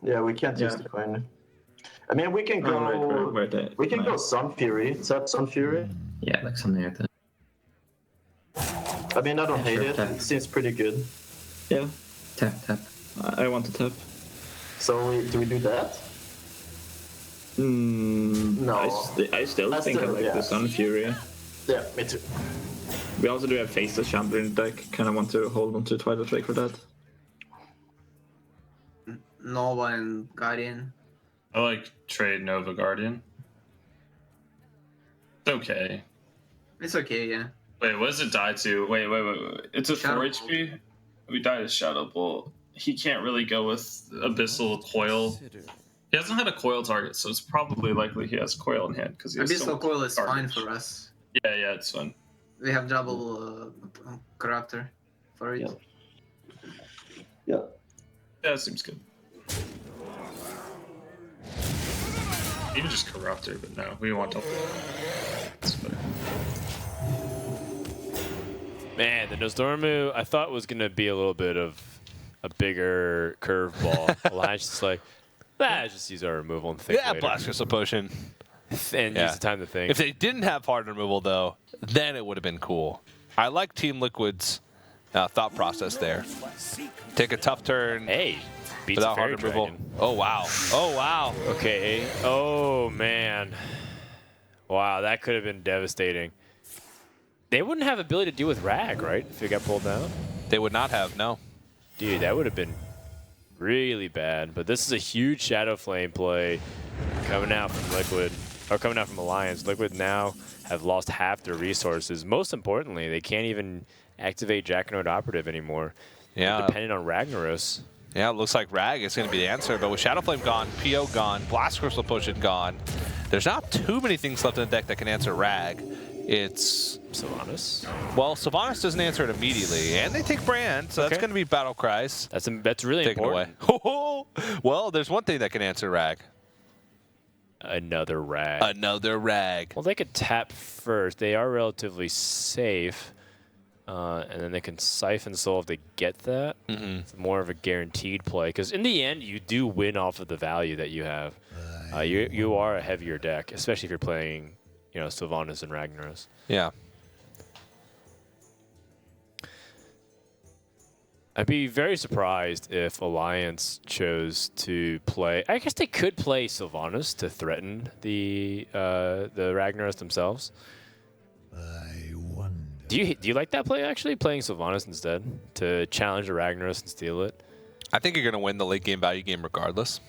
Yeah, we can't use Yeah. the coin. I mean, we can go. Oh, right, We can go Sun Fury. Is that Sun Fury? Yeah, like something like that. I mean, I don't hate Sure, it. tap. It seems pretty good. Yeah, Tap, tap. I want to tap. So do we do that? No. I still I think I still- like yeah. the Sun Fury. Yeah, me too. We also do have Faceless Chandler in the deck. Kind of want to hold on to Twilight Drake for that. Nova and Guardian. I like trade Nova Guardian. It's okay. It's okay, yeah. Wait, what does it die to? Wait. It's a 4 Shadow HP? We die to Shadow Bolt. He can't really go with Abyssal Coil. He hasn't had a Coil target, so it's probably likely he has Coil in hand. Because Abyssal Coil is fine for us. Yeah, it's fine. We have double Corruptor for it. Yeah. Yeah, it seems good. Even just Corruptor, but no, we want to. It's better. Man, the Nosdormu I thought was going to be a little bit of a bigger curveball. Alliance just like, just use our removal and think Yeah, later. Blast Crystal Potion. And Yeah. use the time to think. If they didn't have hard removal, though, then it would have been cool. I like Team Liquid's thought process there. Take a tough turn Hey, beats a without fairy hard removal. dragon. Oh, wow. Oh, wow. Okay. Oh, man. Wow, that could have been devastating. They wouldn't have ability to deal with Rag, right? If it got pulled down? They would not have, no. Dude, that would have been really bad. But this is a huge Shadow Flame play coming out from Liquid, or coming out from Alliance. Liquid now have lost half their resources. Most importantly, they can't even activate Jackknife Operative anymore. Yeah. They're dependent on Ragnaros. Yeah, it looks like Rag is going to be the answer, but with Shadow Flame gone, PO gone, Blast Crystal Potion gone, there's not too many things left in the deck that can answer Rag. It's Sylvanas. Well, Sylvanas doesn't answer it immediately, and they take Brand, so that's Okay. going to be Battle Cries. That's really taken important. away. Well, there's one thing that can answer Rag. Another Rag. Another Rag. Well, they could tap first. They are relatively safe. And then they can Siphon Soul if they get that. Mm-hmm. It's more of a guaranteed play. Because in the end, you do win off of the value that you have. You are a heavier deck, especially if you're playing, Sylvanas and Ragnaros. Yeah. I'd be very surprised if Alliance chose to play. I guess they could play Sylvanas to threaten the Ragnaros themselves. I wonder. Do you like that play actually? Playing Sylvanas instead to challenge the Ragnaros and steal it? I think you're going to win the late game value game regardless.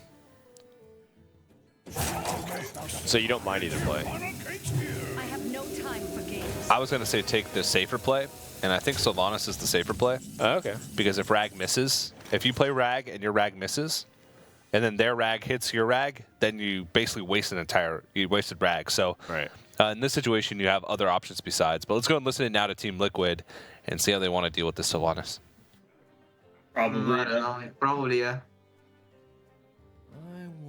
So you don't mind either play? I have no time for games. I was going to say take the safer play, and I think Sylvanas is the safer play. Oh, okay. Because if Rag misses, if you play Rag and your Rag misses, and then their Rag hits your Rag, then you basically you wasted Rag. So Right. in this situation, you have other options besides. But let's go and listen in now to Team Liquid and see how they want to deal with this Sylvanas. Probably. I don't know. Probably, yeah.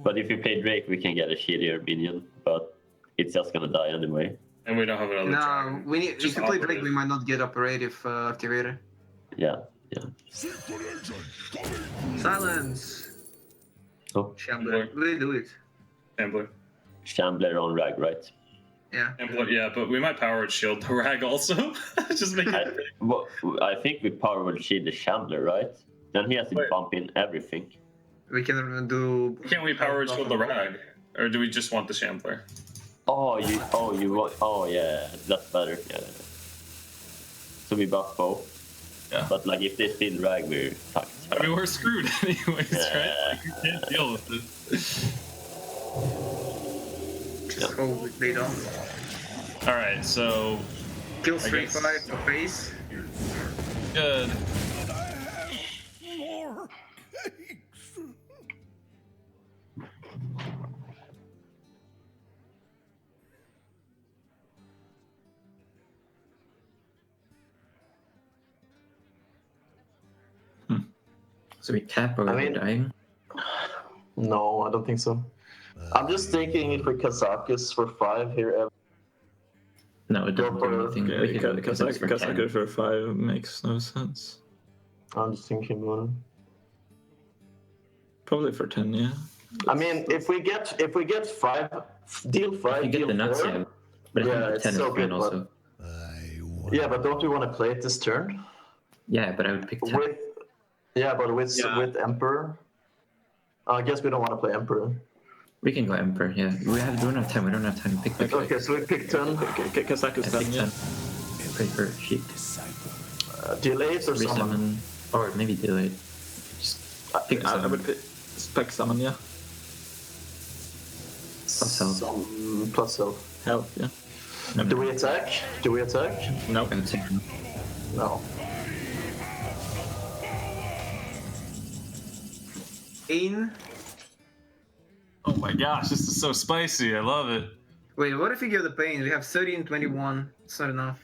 But if you play Drake, we can get a shittier minion, but it's just gonna die anyway. And we don't have another No, dragon. we need. Just If you play Drake, operative. we might not get operative activator. Yeah. Silence. Oh, Shambler. Really do it. Shambler. Shambler on Rag, right? Yeah. Yeah, but we might power shield the Rag also. Just make it. I think we power will shield the Shambler, right? Then he has to Wait. bump in everything. We can do. Can't we power shield the Rag? Or do we just want the Shambler? Yeah, that's better. Yeah. So we buff both. Yeah. But like if they steal Rag, we're fucked. I mean, we're screwed anyways, Yeah. right? Like, we can't deal with this. Just hope they don't. All right, so Kill I Street guess- 5 for face. good. So we tap or I we're mean- dying. No, I don't think so. I'm just thinking if we Kazakis for 5 here. No, it doesn't do Go for- anything. Yeah, We can go for 10. Kazaku for 5 makes no sense. I'm just thinking about it. Probably for 10, yeah. I mean, if we get 5, deal 5, You get deal the nuts, 4. yeah. But I Yeah, think it's 10 so is fine good, also. Yeah, but don't we want to play it this turn? Yeah, but I would pick 10. With Emperor. I guess we don't want to play Emperor. We can go Emperor, yeah. We don't have time. We don't have time to pick the Okay, so we pick 10. Kazaku's I 10, pick yeah. 10. Pray for sheep. Deal 8 or summon. Resummon. Or maybe delay. Pick I summon. would pick summon, yeah. Plus health. Plus health. Health, yeah. Do we attack? No. I would say no. No. In. Oh my gosh, this is so spicy. I love it. Wait, what if we give the pain? We have 30 and 21. It's not enough.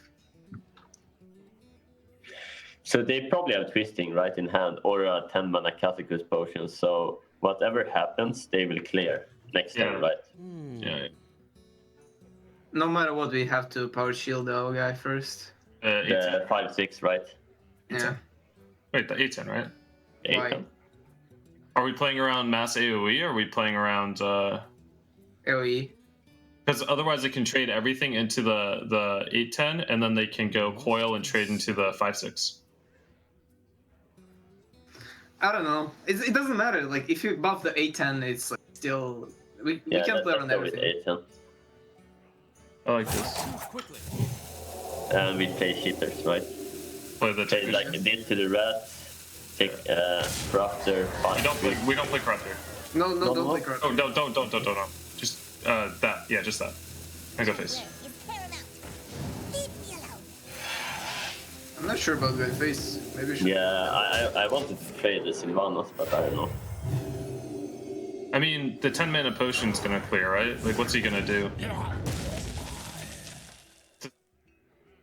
So they probably have Twisting right in hand or a 10 mana Kazakus potion. So whatever happens, they will clear next turn, right? Yeah. No matter what, we have to power shield the guy first. The 5/6, right? Yeah. Wait, the 8-10, right? Yeah, Why? you can. Are we playing around mass AoE or are we playing around AoE. because otherwise they can trade everything into the 8-10 and then they can go coil and trade into the 5/6. I don't know. It doesn't matter. Like, if you buff the 8-10, it's like still. We can't play around everything. 8-10. I like this. And we play cheaters, right? Play the Play like a did to the rat. Take Corruptor. we don't play Corruptor. No, No, don't no. play Corrupt. Oh, don't. Just that. Yeah, just that. I go face. Is paramount. Leave me alone. I'm not sure about going face. Maybe we should. Yeah, I wanted to play the Sylvanas, but I don't know. I mean, the 10 mana potion's gonna clear, right? Like, what's he gonna do?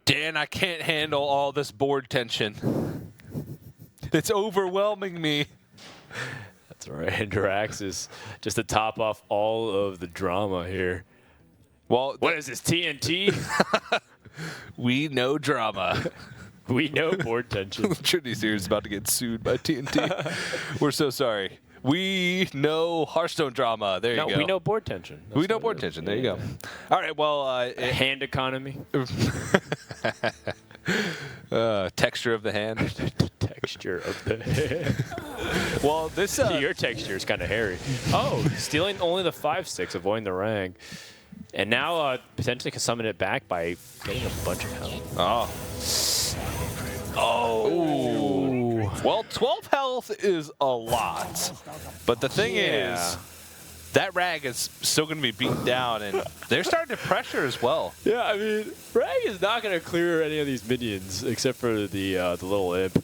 Dan, I can't handle all this board tension. It's overwhelming me. That's right. Drax is just to top off all of the drama here. Well, What is this, TNT? we know drama. We know board tension. Trinity Series is about to get sued by TNT. We're so sorry. We know Hearthstone drama. There you No, go. we know board tension. We That's know what board it is. tension. There you go. All right. Well, Hand economy. texture of the hand. Texture of the hand. Well, this Your texture is kind of hairy. Oh, stealing only the 5/6, avoiding the rag. And now potentially can summon it back by getting a bunch of health. Oh, Oh. Well, 12 health is a lot. But the thing is, that Rag is still going to be beaten down, and they're starting to pressure as well. Yeah, I mean, Rag is not going to clear any of these minions except for the little imp.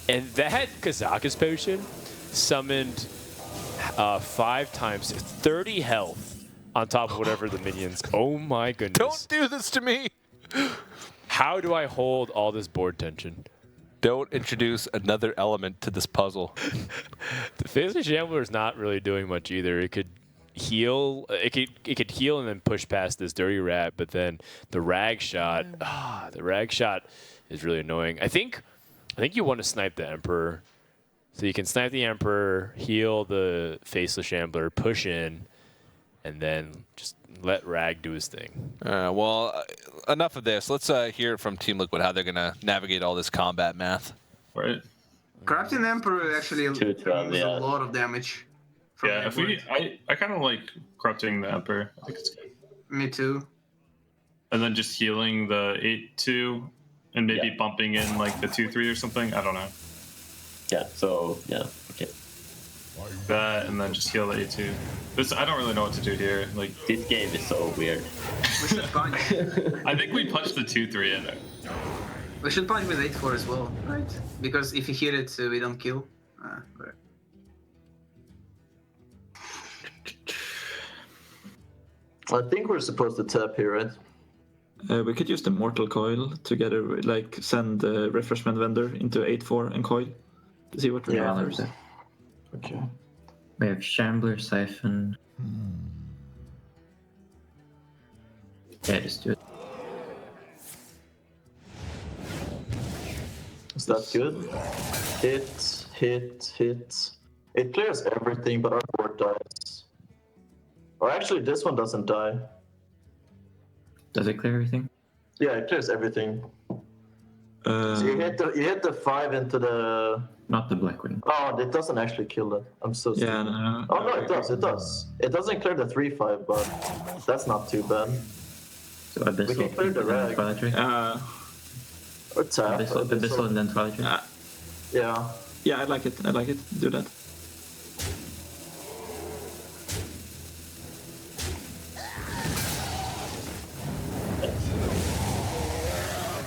And that Kazakus potion summoned 5 times 30 health on top of whatever the minions. Oh my goodness. Don't do this to me. How do I hold all this board tension? Don't introduce another element to this puzzle. The Faceless Shambler is not really doing much either. It could heal. It could heal and then push past this dirty rat, but then the rag shot. The rag shot is really annoying. I think you want to snipe the Emperor, so you can snipe the Emperor, heal the Faceless Shambler, push in, and then just let Rag do his thing. Well, enough of this. Let's hear it from Team Liquid how they're gonna navigate all this combat math. Right. Corrupting Emperor actually removes a lot of damage. Yeah, I kind of like corrupting the Emperor. I think it's good. Me too. And then just healing the 8-2 and maybe bumping in like the 2-3 or something. I don't know. Yeah. So okay. That and then just heal the 8-2. I don't really know what to do here. Like this game is so weird. We should punch. I think we punched the 2-3 in there. We should punch with 8-4 as well, right? Because if you hit it, we don't kill. Right. I think we're supposed to tap here, right? We could use the Mortal Coil together, like send the Refreshment Vendor into 8-4 and Coil to see what happens. Okay. We have Shambler, Siphon. Yeah, just do it. Is that good? Hit. It clears everything, but our board dies. Or actually, this one doesn't die. Does it clear everything? Yeah, it clears everything. So you hit the 5 into the... Not the black one. Oh, it doesn't actually kill it. I'm so stupid. Yeah, no. Oh, no, it does. It doesn't clear the 3-5, but that's not too bad. So Abyssal, We can clear the rag. Twilight Ray? Or tap. Abyssal and then Twilight Ray? Yeah. Yeah, I like it. Do that.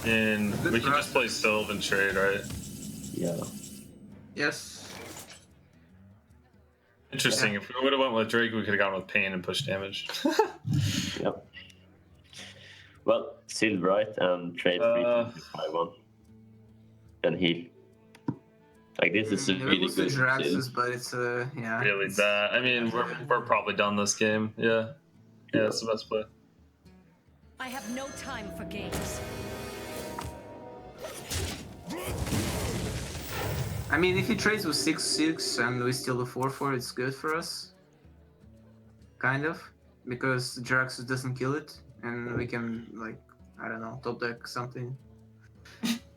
And we can just play Sylve and trade, right? Yeah. Yes. Interesting. If we would have went with Drake, we could have gone with Pain and push damage. Yep. Well, Sylve, right? And trade 3-5-1. And heal. Like, this is a really good Draxus, but it's yeah. Really bad. I mean, we're probably done this game. Yeah. Yeah, that's the best play. I have no time for games. I mean, if he trades with 6-6 and we steal the 4-4, it's good for us. Kind of. Because Draxus doesn't kill it, and we can, like, I don't know, top deck something.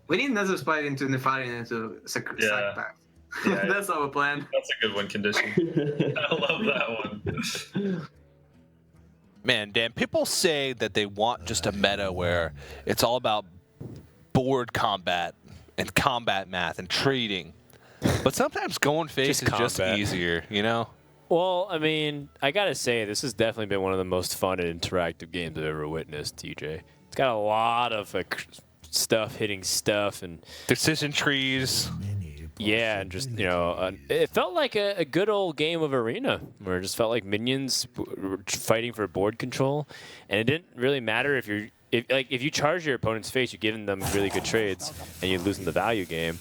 We need Nether Spite into Nefarian into Sack Pact. Yeah, that's our plan. That's a good win condition. I love that one. Man, Dan, people say that they want just a meta where it's all about board combat and combat math and trading. But sometimes going face is just easier, you know? Well, I mean, I gotta say, this has definitely been one of the most fun and interactive games I've ever witnessed, TJ. It's got a lot of stuff hitting stuff and decision trees. Yeah, and just, you know, it felt like a good old game of Arena, where it just felt like minions were fighting for board control, and it didn't really matter if you charge your opponent's face, you're giving them really good trades, and you're losing the value game.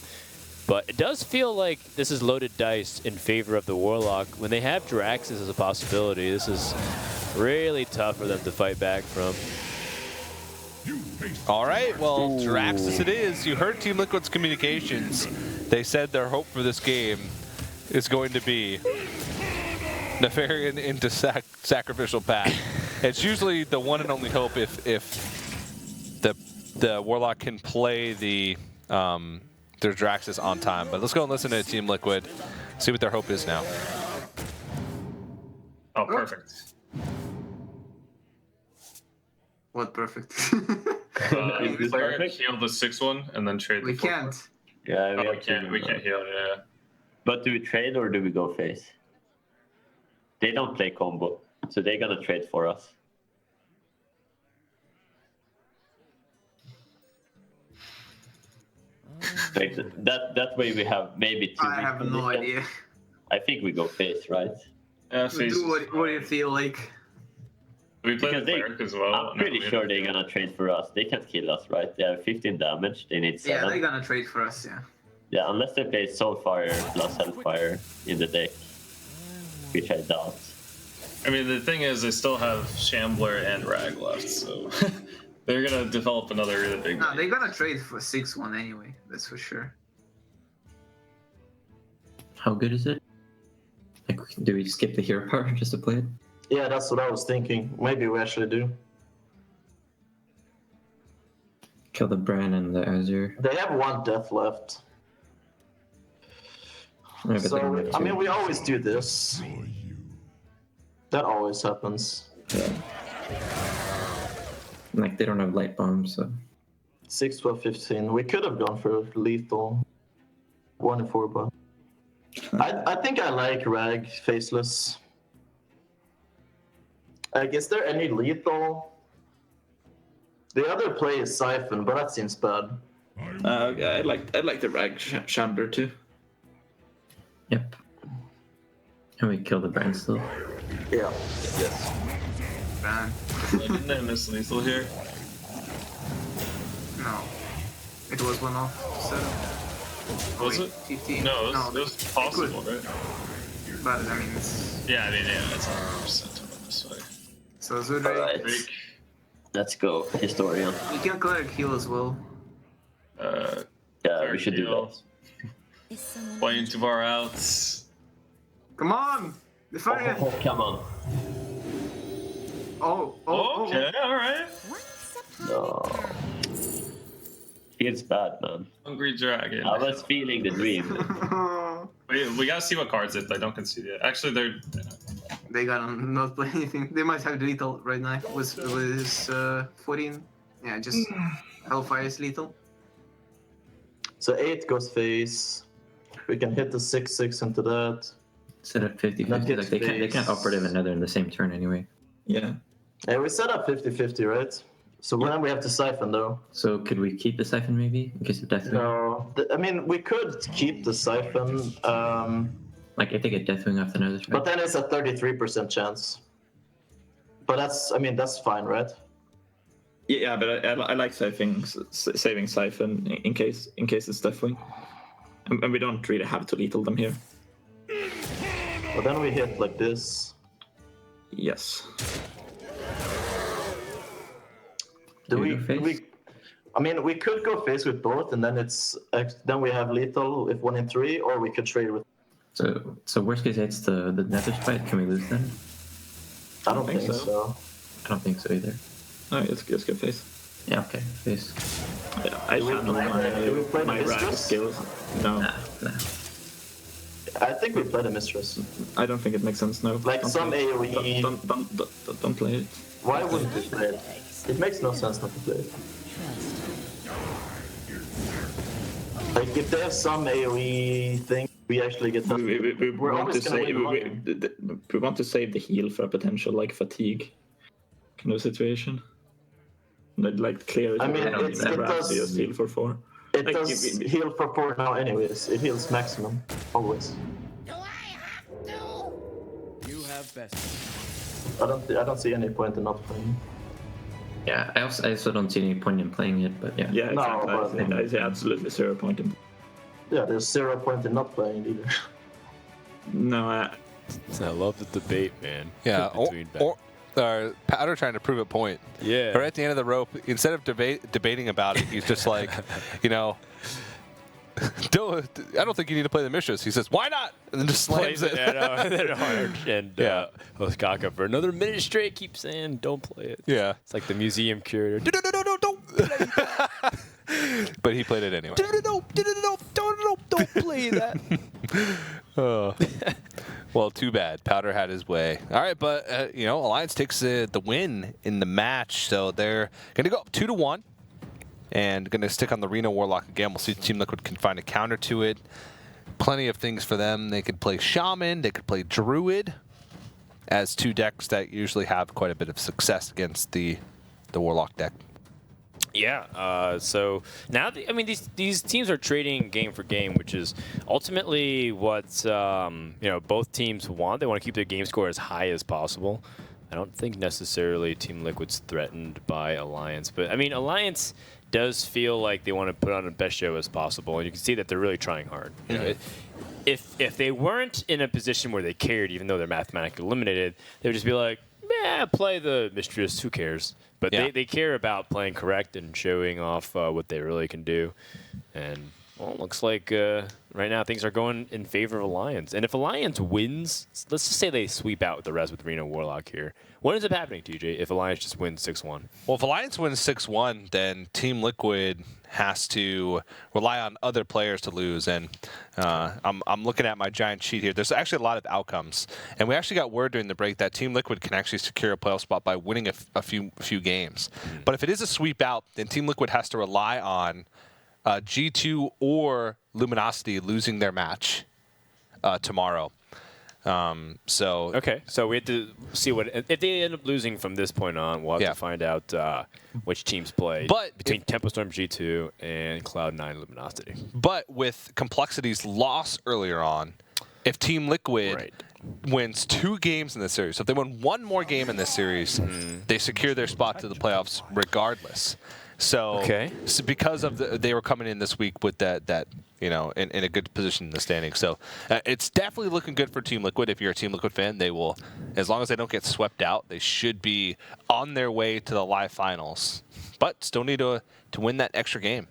But it does feel like this is loaded dice in favor of the Warlock. When they have Draxus as a possibility, this is really tough for them to fight back from. All right, well, Draxus it is. You heard Team Liquid's communications. They said their hope for this game is going to be Nefarian into Sacrificial Pact. It's usually the one and only hope if the Warlock can play their Draxus on time. But let's go and listen to Team Liquid, see what their hope is now. Oh, perfect. What perfect? Is this perfect? Heal the 6-1 and then trade We the 4-1. can't. Yeah, Oh, we we have can't. to, We can't heal. Yeah. But do we trade or do we go face? They don't play combo, so they're gonna trade for us. Like that way we have maybe 2 I have no reconditions. idea. I think we go face, right? Face Do is what you fine. feel like. We play the Because they, cleric as well. I'm pretty No, we sure don't. they're gonna trade for us. They can't kill us, right? They have 15 damage. They need 7. Yeah, they're gonna trade for us. Yeah. Yeah, unless they play Soulfire plus Hellfire in the deck, which I doubt. I mean, the thing is, they still have Shambler and Rag left, so they're gonna develop another really big. No, they're gonna trade for 6-1 anyway. That's for sure. How good is it? Like, do we skip the hero part just to play it? Yeah, that's what I was thinking. Maybe we actually do. Kill the Bran and the Azure. They have 1 death left. Yeah, but they don't So, have I two. mean, we always do this. That always happens. Like, they don't have light bombs, so 6, 12, 15. We could have gone for lethal. 1 and 4, but I think I like Rag faceless. Like, is there any lethal? The other play is Siphon, but that seems bad. I like the Rag Shambler too. yep. And we kill the Bran still. Yeah. Yes. Man, Didn't they miss lethal here? no. It was 1 off. So. Was wait, it? 15. No, it was they possible, could. right? But I mean, it's Yeah, I mean, yeah, it's 100% this way. so Zudre. Alright. Drake, Let's go, Historian. We can cleric heal as well. Yeah, we should do heal. that. Is someone Playing to our outs. Come on! The fire! Oh, come on. Okay, alright. once upon No. a time? Feels bad, man. Hungry Dragon. I was feeling the dream. We gotta see what cards they play. Don't concede yet. Actually, they're They gotta not play anything. They might have lethal right now. Was 14? Yeah, just Hellfire is lethal. So 8 goes face. We can hit the 6/6 into that. Set up 50-50. That Like, gets they can't face. operative another in the same turn anyway. Yeah. Yeah, we set up 50/50, right? So then we have to Siphon, though. So could we keep the Siphon maybe in case of Deathwing? No, I mean, we could keep the Siphon, Like, if they get Deathwing off the nose, but then it's a 33% chance. But that's fine, right? Yeah, but I like saving Siphon in case it's Deathwing. And we don't really have to lethal them here. But then we hit like this. Yes. Do You we? go face? We could go face with both, and then then we have lethal if 1 in 3, or we could trade with. So worst case, it's the Nether Spite. Can we lose then? I don't think so. I don't think so either. No, let's go face. Yeah, okay, face. Yeah, I Do we handle play my the Rag Mistress? skills. No, Nah. I think we play the Mistress. I don't think it makes sense. No. Like Don't some play it. AoE. Don't play it. Why wouldn't we play it? It makes no sense not to play it. Like if they have some AoE thing, we actually get that. We We're want to always gonna save. win We want to save the heal for a potential like fatigue kind of situation. Like clear it. I mean, and it never does- actually just heal for 4. It Like, does heal for 4 now, anyways. It heals maximum always. Do I have to? You have best. I don't see any point in not playing. Yeah, I also don't see any point in playing it, but yeah. Yeah, No, exactly. but- I see absolutely 0 point in. Yeah, there's 0 point in not playing either. No, I love the debate, man. Yeah, Between Powder trying to prove a point. yeah. Or at the end of the rope, instead of debating about it, he's just like, I don't think you need to play the Mistress. He says, why not? And then just slams Plays it. it and then hard. And Yeah. Hoskaka for another minute straight keeps saying, don't play it. Yeah. It's like the museum curator. No, don't play it. But he played it anyway. Don't play that. Oh. Well, too bad. Powder had his way. All right, but, Alliance takes the win in the match. So they're going to go up 2-1. and going to stick on the Reno Warlock again. We'll see if Team Liquid can find a counter to it. Plenty of things for them. They could play Shaman, they could play Druid as two decks that usually have quite a bit of success against the Warlock deck. Yeah. So now, these teams are trading game for game, which is ultimately what both teams want. They want to keep their game score as high as possible. I don't think necessarily Team Liquid's threatened by Alliance, but I mean, Alliance does feel like they want to put on the best show as possible, and you can see that they're really trying hard. You know, if they weren't in a position where they cared, even though they're mathematically eliminated, they would just be like, play the Mistress, who cares? But they care about playing correct and showing off what they really can do. And, well, it looks like right now things are going in favor of Alliance. And if Alliance wins, let's just say they sweep out the rest with Reno Warlock here. What ends up happening, TJ, if Alliance just wins 6-1? Well, if Alliance wins 6-1, then Team Liquid has to rely on other players to lose. And I'm looking at my giant sheet here. There's actually a lot of outcomes. And we actually got word during the break that Team Liquid can actually secure a playoff spot by winning a few games. But if it is a sweep out, then Team Liquid has to rely on G2 or Luminosity losing their match tomorrow. Okay, so we have to see what if they end up losing from this point on. We'll have to find out which teams play between Tempo Storm G2 and Cloud9 Luminosity. But with Complexity's loss earlier on, if Team Liquid wins 2 games in this series, so if they win 1 more game in this series, they secure their spot to the playoffs regardless. So, so because of they were coming in this week with that in a good position in the standings. So it's definitely looking good for Team Liquid. If you're a Team Liquid fan, they will, as long as they don't get swept out, they should be on their way to the live finals. But still need to win that extra game.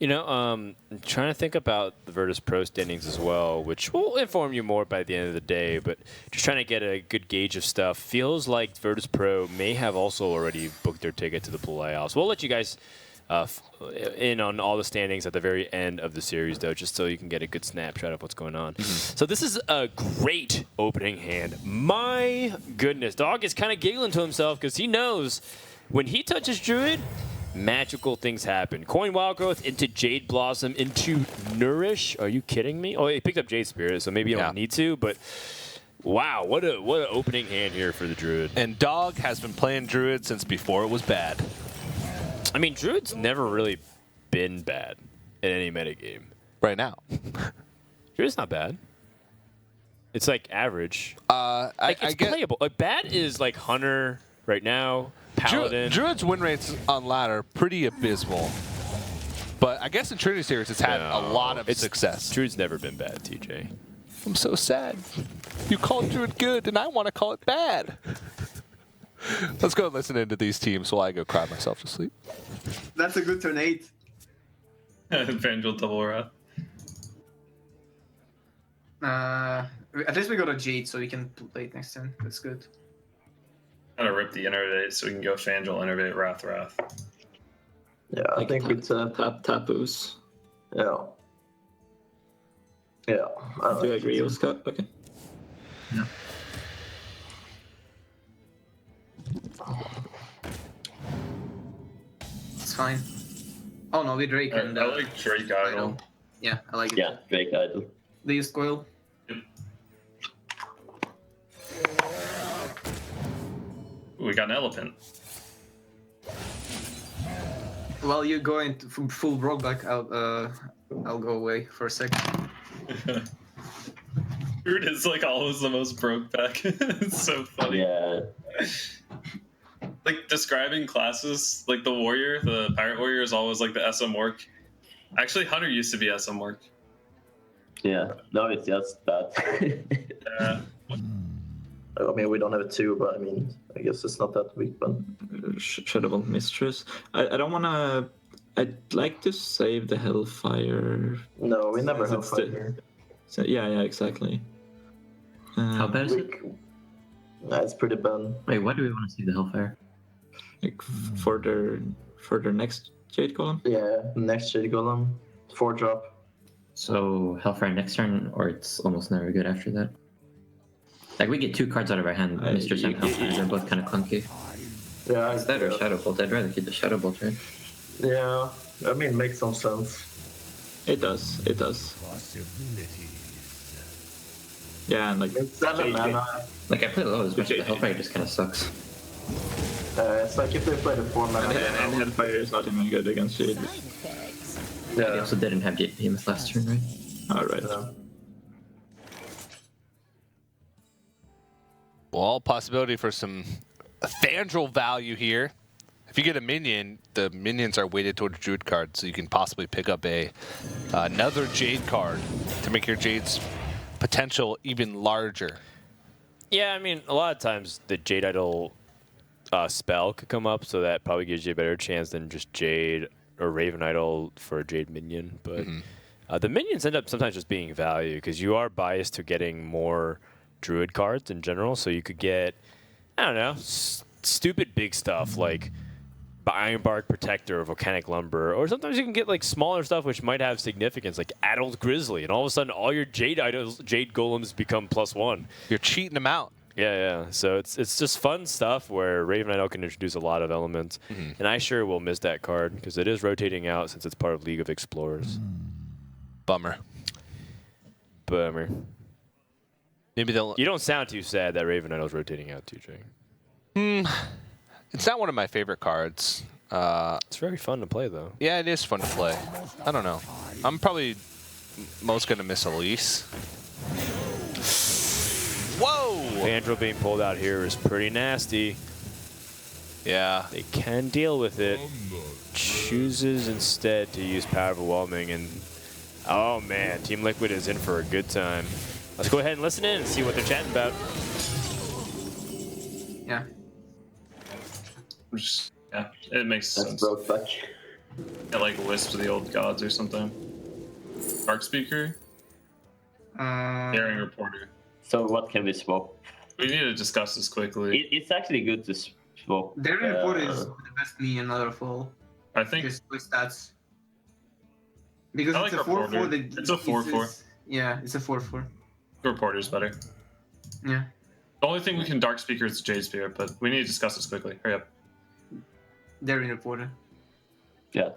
I'm trying to think about the Virtus Pro standings as well, which will inform you more by the end of the day, but just trying to get a good gauge of stuff. Feels like Virtus Pro may have also already booked their ticket to the playoffs. We'll let you guys in on all the standings at the very end of the series, though, just so you can get a good snapshot of what's going on. So this is a great opening hand. My goodness, Dog is kind of giggling to himself because he knows when he touches Druid, magical things happen. Coin Wild Growth into Jade Blossom into Nourish. Are you kidding me? Oh, he picked up Jade Spirit, so maybe you don't need to, but wow, what an opening hand here for the Druid. And Dog has been playing Druid since before it was bad. I mean, Druid's never really been bad in any metagame. Right now. Druid's not bad. It's like average. It's playable. Like bad is like Hunter right now. Paladin. Druid's win rates on ladder pretty abysmal, but I guess in Trinity Series it's had a lot of success. Druid's never been bad, TJ. I'm so sad. You called Druid good, and I want to call it bad. Let's go listen into these teams while I go cry myself to sleep. That's a good turn 8. Evangel double wrath. At least we got a Jade, so we can play it next turn. That's good. Gotta rip the Innervate so we can go Fangel, Innervate, Wrath. Yeah, I think we Tapus. Yeah. Yeah. Do you agree, Oscar? Okay. Yeah. It's fine. Oh no, we Drake and I like Drake Idol. Yeah, I like it. Yeah, Drake Idol. They use Coil. We got an elephant. While you're going from full rollback, I'll go away for a second. Druid is like always the most broke back. It's so funny. Yeah. Like describing classes, like the warrior, the pirate warrior is always like the SM orc. Actually, Hunter used to be SM orc. Yeah. No, it's just bad. Yeah. I mean, we don't have a 2, but I mean, I guess it's not that weak, but... Shadowbolt Mistress. I don't want to... I'd like to save the Hellfire. No, we never have It's Hellfire. So, yeah, exactly. How bad is it? Nah, it's pretty bad. Wait, why do we want to see the Hellfire? Like for their next Jade Golem? Yeah, next Jade Golem. 4-drop. So Hellfire next turn, or it's almost never good after that? Like we get 2 cards out of our hand, Mistress and Hellfire. They're both kind of clunky. Yeah, Is that or Shadow Bolt? I'd rather keep the Shadow Bolt, right? Yeah, I mean, makes some sense. It does. It does. Yeah, and like It's 7 mana. Like I play low as much, Okay. the Hellfire just kind of sucks. It's like if they played a 4 mana. and Hellfire is not even good against Jade. They Yeah. also didn't have Jade Behemoth last turn, right? All right. Yeah. Well, possibility for some Thandrel value here. If you get a minion, the minions are weighted towards Druid cards, so you can possibly pick up another Jade card to make your Jade's potential even larger. Yeah, I mean, a lot of times the Jade Idol spell could come up, so that probably gives you a better chance than just Jade or Raven Idol for a Jade minion. But the minions end up sometimes just being value because you are biased to getting more Druid cards in general. So you could get, I don't know, stupid big stuff like Ironbark Protector or Volcanic Lumber, or sometimes you can get like smaller stuff which might have significance, like Addled Grizzly, and all of a sudden all your Jade Golems become +1. You're cheating them out. Yeah. So it's just fun stuff where Raven Idol can introduce a lot of elements, and I sure will miss that card because it is rotating out since it's part of League of Explorers. Bummer. Maybe they'll. You don't sound too sad that Raven Idol's rotating out, TJ. It's not one of my favorite cards. It's very fun to play, though. Yeah, it is fun to play. I don't know. I'm probably most going to miss Elise. Whoa! Thandrel being pulled out here is pretty nasty. Yeah. They can deal with it. Chooses instead to use Power Overwhelming, and oh man, Team Liquid is in for a good time. Let's go ahead and listen in and see what they're chatting about. Yeah. Yeah, it makes That's sense. broke back. Get like Wisp of the Old Gods or something. Dark Speaker, Daring Reporter. So what can we swap? We need to discuss this quickly. It's actually good to swap. Daring Reporter is the best minion out of all. I think Just with stats. Because I it's like a 4/4. Reporter. That It's a 4/4. Yeah, it's a 4/4. Reporter's better. Yeah. The only thing we can Dark Speaker is Jade Spirit, but we need to discuss this quickly. Hurry up. Daring Reporter. Yeah.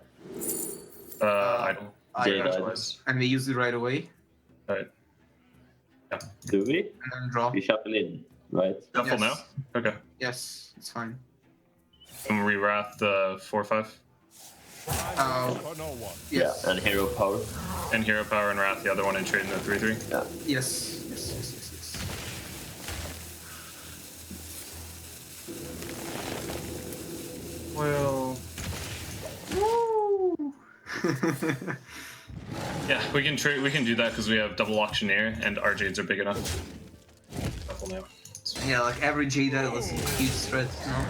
Idol. Jade Idol. Idol. And we use it right away. Alright. Do we? And then draw. We shuffle in, right? Shuffle Yes. now? Okay. Yes, it's fine. And we wrath the 4/5. Yes. Yeah. And hero power. And Hero Power and Wrath, the other one, and trade in the 3/3. Yes. Well. Woo! Yeah, we can trade. We can do that because we have double auctioneer and our Jades are big enough. Shuffle now. Yeah, like every Jade Idol is a huge threat, no?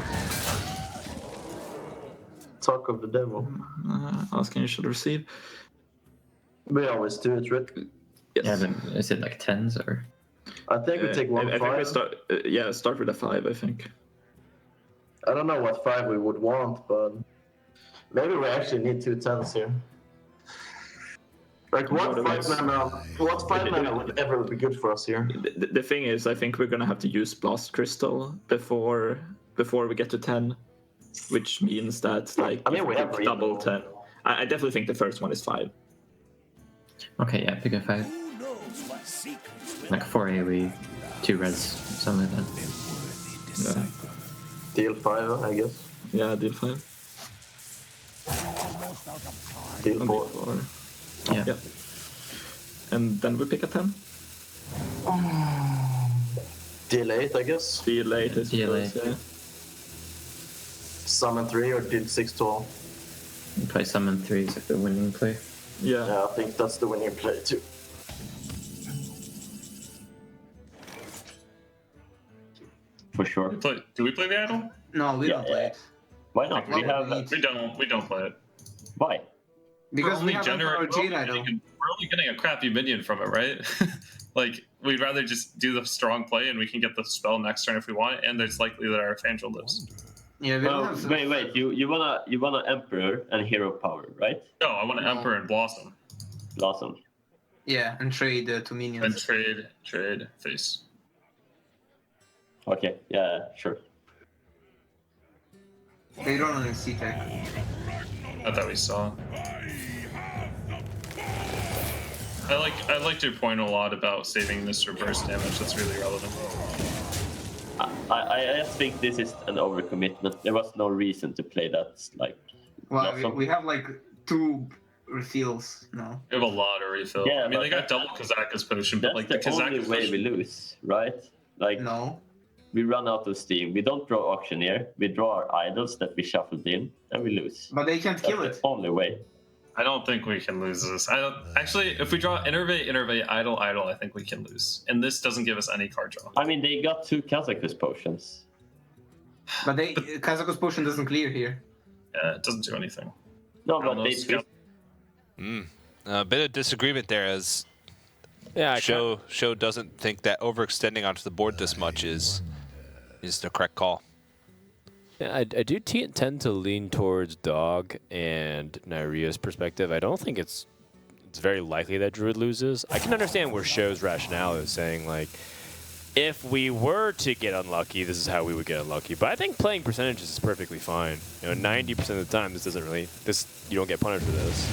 Talk of the devil. Asking you should receive. We always do it, right? Yes. Yeah, then is it like 10s or? I think we take one I think we 5. start with a 5. I think. I don't know what 5 we would want, but maybe we actually need 2 10s here. Like what 5 mana? What 5 mana would ever be good for us here? The thing is, I think we're gonna have to use Blast Crystal before we get to 10, which means that like I mean, if we have pick double Reaper. 10. I definitely think the first one is 5. Okay, yeah, pick a 5. Like 4 AoE, 2 reds, something like that. Yeah, Deal 5, I guess. yeah, deal 5. Deal 4. Or, Yeah. yeah. And then we pick a 10. Deal 8, I guess. Deal 8 is Deal 8. yeah. Summon 3 or deal 6 to all. And play summon 3 is like the winning play. Yeah. Yeah, I think that's the winning play too. For sure. Do we play the Idol? No, we don't play it. Why not? We have. We don't play it. Why? Because we're we have our Jade we're Idol. only getting a crappy minion from it, right? Like we'd rather just do the strong play and we can get the spell next turn if we want, and it's likely that our Fangel lives. Yeah, we don't have... Wait. You wanna Emperor and hero power, right? No, I want to Emperor and Blossom Blossom. Yeah, and trade 2 and minions. trade face. Okay. Yeah. Sure. They run on C-Tech. I thought we saw. I liked your point a lot about saving this reverse damage. That's really relevant. I just think this is an overcommitment. There was no reason to play that. Like, Well, we have like 2 refills now. We have a lot of refill. Yeah, I mean, but they got double Kazaka's potion, but that's like the only Kazaka's way we potion. lose, right? Like, No. we run out of steam. We don't draw auctioneer. We draw our idols that we shuffled in, and we lose. But they can't kill That's it. the only way. I don't think we can lose this. I don't actually. If we draw innervate, idle, I think we can lose. And this doesn't give us any card draw. I mean, they got 2 Kazakus potions. But Kazako's potion doesn't clear here. Yeah, it doesn't do anything. No, I don't but know, they Scout- A bit of disagreement there, as Show doesn't think that overextending onto the board this much is the correct call. Yeah, I do tend to lean towards Dog and Nyria's perspective. I don't think it's very likely that Druid loses. I can understand where Show's rationale is saying, like, if we were to get unlucky, this is how we would get unlucky. But I think playing percentages is perfectly fine. 90% of the time, you don't get punished for this.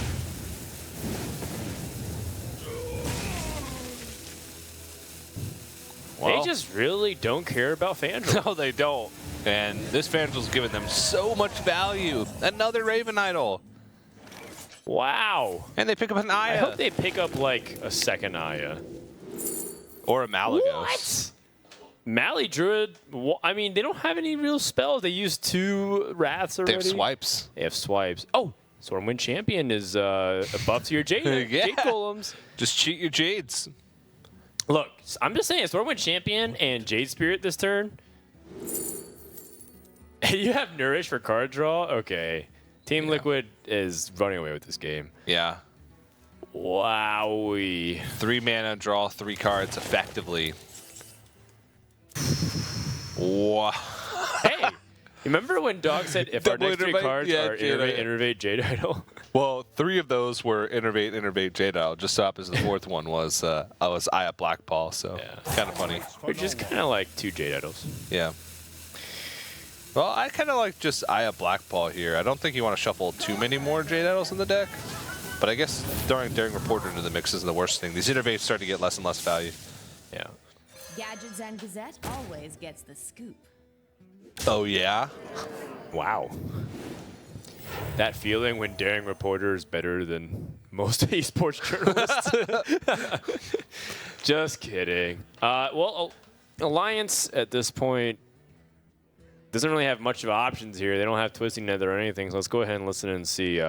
Well, They just really don't care about Fandral. no, they don't. And this Vandal's given them so much value. Another Raven Idol. Wow. And they pick up an I Aya. hope they pick up, like, a second Aya. Or a Malagos. What? Mali Druid, I mean, they don't have any real spells. They use 2 Wraths already. They have swipes. They have swipes. Oh, Stormwind Champion is a buff to your Jade, Yeah. Jade Golems. Just cheat your Jades. Look, I'm just saying, Stormwind Champion and Jade Spirit this turn. And you have Nourish for card draw? Okay. Team Liquid is running away with this game. Yeah. Wowie. 3 mana, draw 3 cards effectively. Wow. Hey, remember when Dog said if our Double next 3 Innervate? cards Yeah, are Jade Idol. Innervate, Jade Idol? Well, 3 of those were Innervate, Jade Idol. Just so happens the 4th one was Aya Blackball, so kind of funny. Which is kind of like 2 Jade Idols. Yeah. Well, I kind of like just Aya Blackball here. I don't think you want to shuffle too many more Jade Idols in the deck. But I guess throwing Daring Reporter into the mix isn't the worst thing. These Innervates start to get less and less value. Yeah. Gadgets and Gazette always gets the scoop. Oh, yeah? Wow. That feeling when Daring Reporter is better than most esports journalists. Just kidding. Well, Alliance at this point doesn't really have much of options here. They don't have Twisting Nether or anything, so let's go ahead and listen and see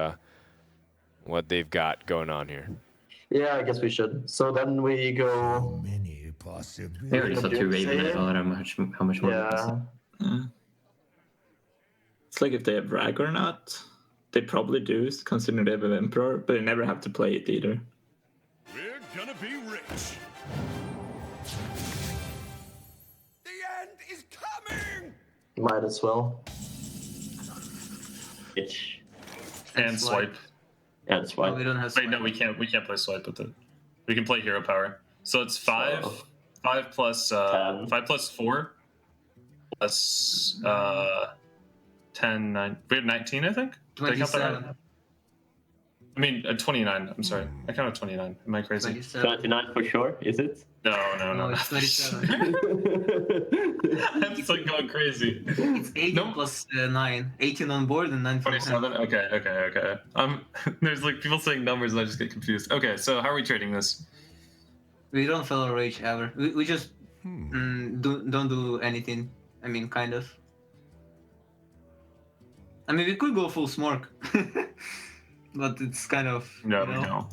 what they've got going on here. Yeah, I guess we should. So then we go. They already saw 2 Raven Idol at how much more? Yeah. It's like if they have Rag or not. They probably do, considering they have an Emperor, but they never have to play it either. We're gonna be rich. The end is coming. Might as well. Itch. And swipe. And swipe. No, we don't have Wait, no, swipe. we can't. We can't play swipe with it. We can play hero power. So it's 5, So, 5 plus 10. 5 plus 4 plus 10, 9. We have 19, I think. Did I count that right? 27. I mean 29. I'm sorry. I counted 29. Am I crazy? 27. 29 for sure, is it? No. No, it's 27. I'm just like going crazy. It's 18 plus 9. 18 on board and 9 for 27. Okay. There's like people saying numbers and I just get confused. Okay, so how are we trading this? We don't follow rage ever. We just don't do anything. I mean, kind of. I mean, we could go full smork. But it's kind of. No, you know, no.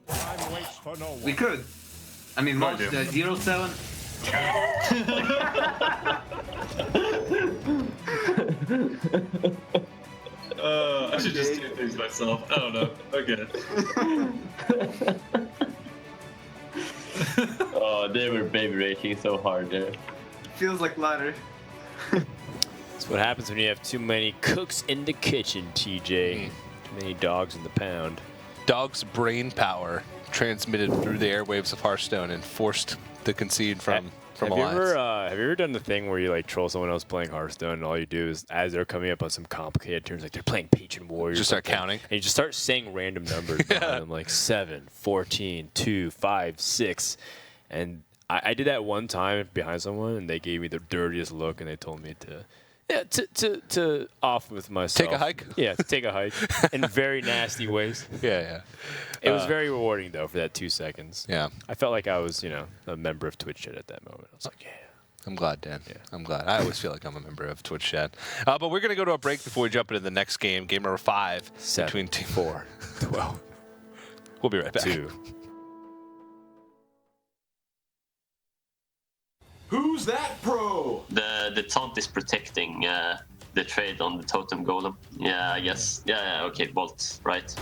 Time waits for no We one. could. I mean, Go most on, dude. 0-7. I should just do things myself. I don't know. Okay. Oh, they were baby racing so hard there. Feels like ladder. That's what happens when you have too many cooks in the kitchen, TJ. Too many dogs in the pound. Dog's brain power transmitted through the airwaves of Hearthstone and forced the concede from Alliance. Have you ever done the thing where you like troll someone else playing Hearthstone and all you do is as they're coming up on some complicated turns, like they're playing Patron Warriors, Just start counting, and you just start saying random numbers behind them, like 7, 14, 2, 5, 6, and I did that one time behind someone and they gave me the dirtiest look and they told me to off with myself. Take a hike? Yeah, to take a hike in very nasty ways. Yeah. It was very rewarding though for that 2 seconds. Yeah. I felt like I was, a member of Twitch Chat at that moment. I was like, yeah. I'm glad, Dan. Yeah. I'm glad. I always feel like I'm a member of Twitch Chat. But we're going to go to a break before we jump into the next game number 5 7, between Team 4, 12. We'll be right back. 2. Who's that pro? The taunt is protecting the trade on the totem golem. Yeah, I guess. Yeah, okay, Bolt, right.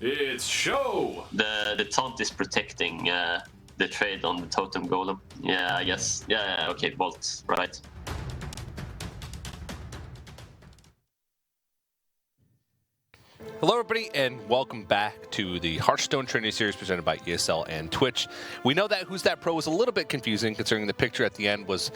It's show. The taunt is protecting the trade on the totem golem. Yeah, I guess. Yeah, okay, bolt, right. Hello, everybody, and welcome back to the Hearthstone Trinity Series presented by ESL and Twitch. We know that Who's That Pro was a little bit confusing, considering the picture at the end was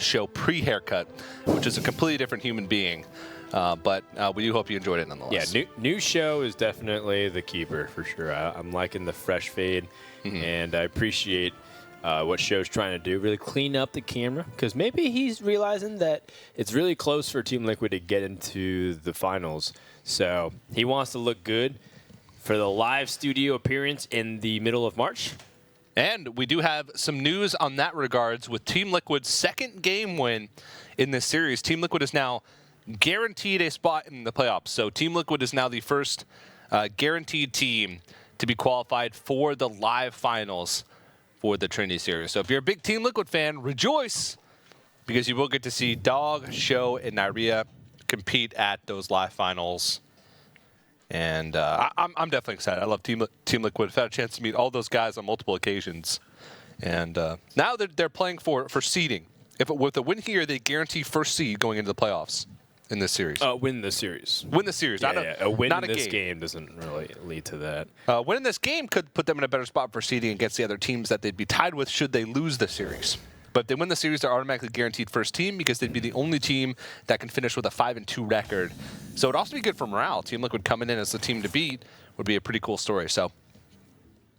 Show pre-haircut, which is a completely different human being. But we do hope you enjoyed it nonetheless. Yeah, new Show is definitely the keeper for sure. I'm liking the fresh fade, and I appreciate what Show's trying to do, really clean up the camera, because maybe he's realizing that it's really close for Team Liquid to get into the finals. So he wants to look good for the live studio appearance in the middle of March. And we do have some news on that regards with Team Liquid's second game win in this series. Team Liquid is now guaranteed a spot in the playoffs. So Team Liquid is now the first guaranteed team to be qualified for the live finals for the Trinity Series. So if you're a big Team Liquid fan, rejoice, because you will get to see Dog, Show, and Nyria compete at those live finals. And I'm definitely excited. I love Team Liquid. I've had a chance to meet all those guys on multiple occasions. And now they're playing for seeding. With a win here, they guarantee first seed going into the playoffs in this series. Win the series. Win the series. Yeah, a win not in a this game doesn't really lead to that. Winning this game could put them in a better spot for seeding against the other teams that they'd be tied with should they lose the series. But if they win the series, they're automatically guaranteed first team because they'd be the only team that can finish with a 5-2 record. So it'd also be good for morale. Team Liquid coming in as the team to beat would be a pretty cool story. So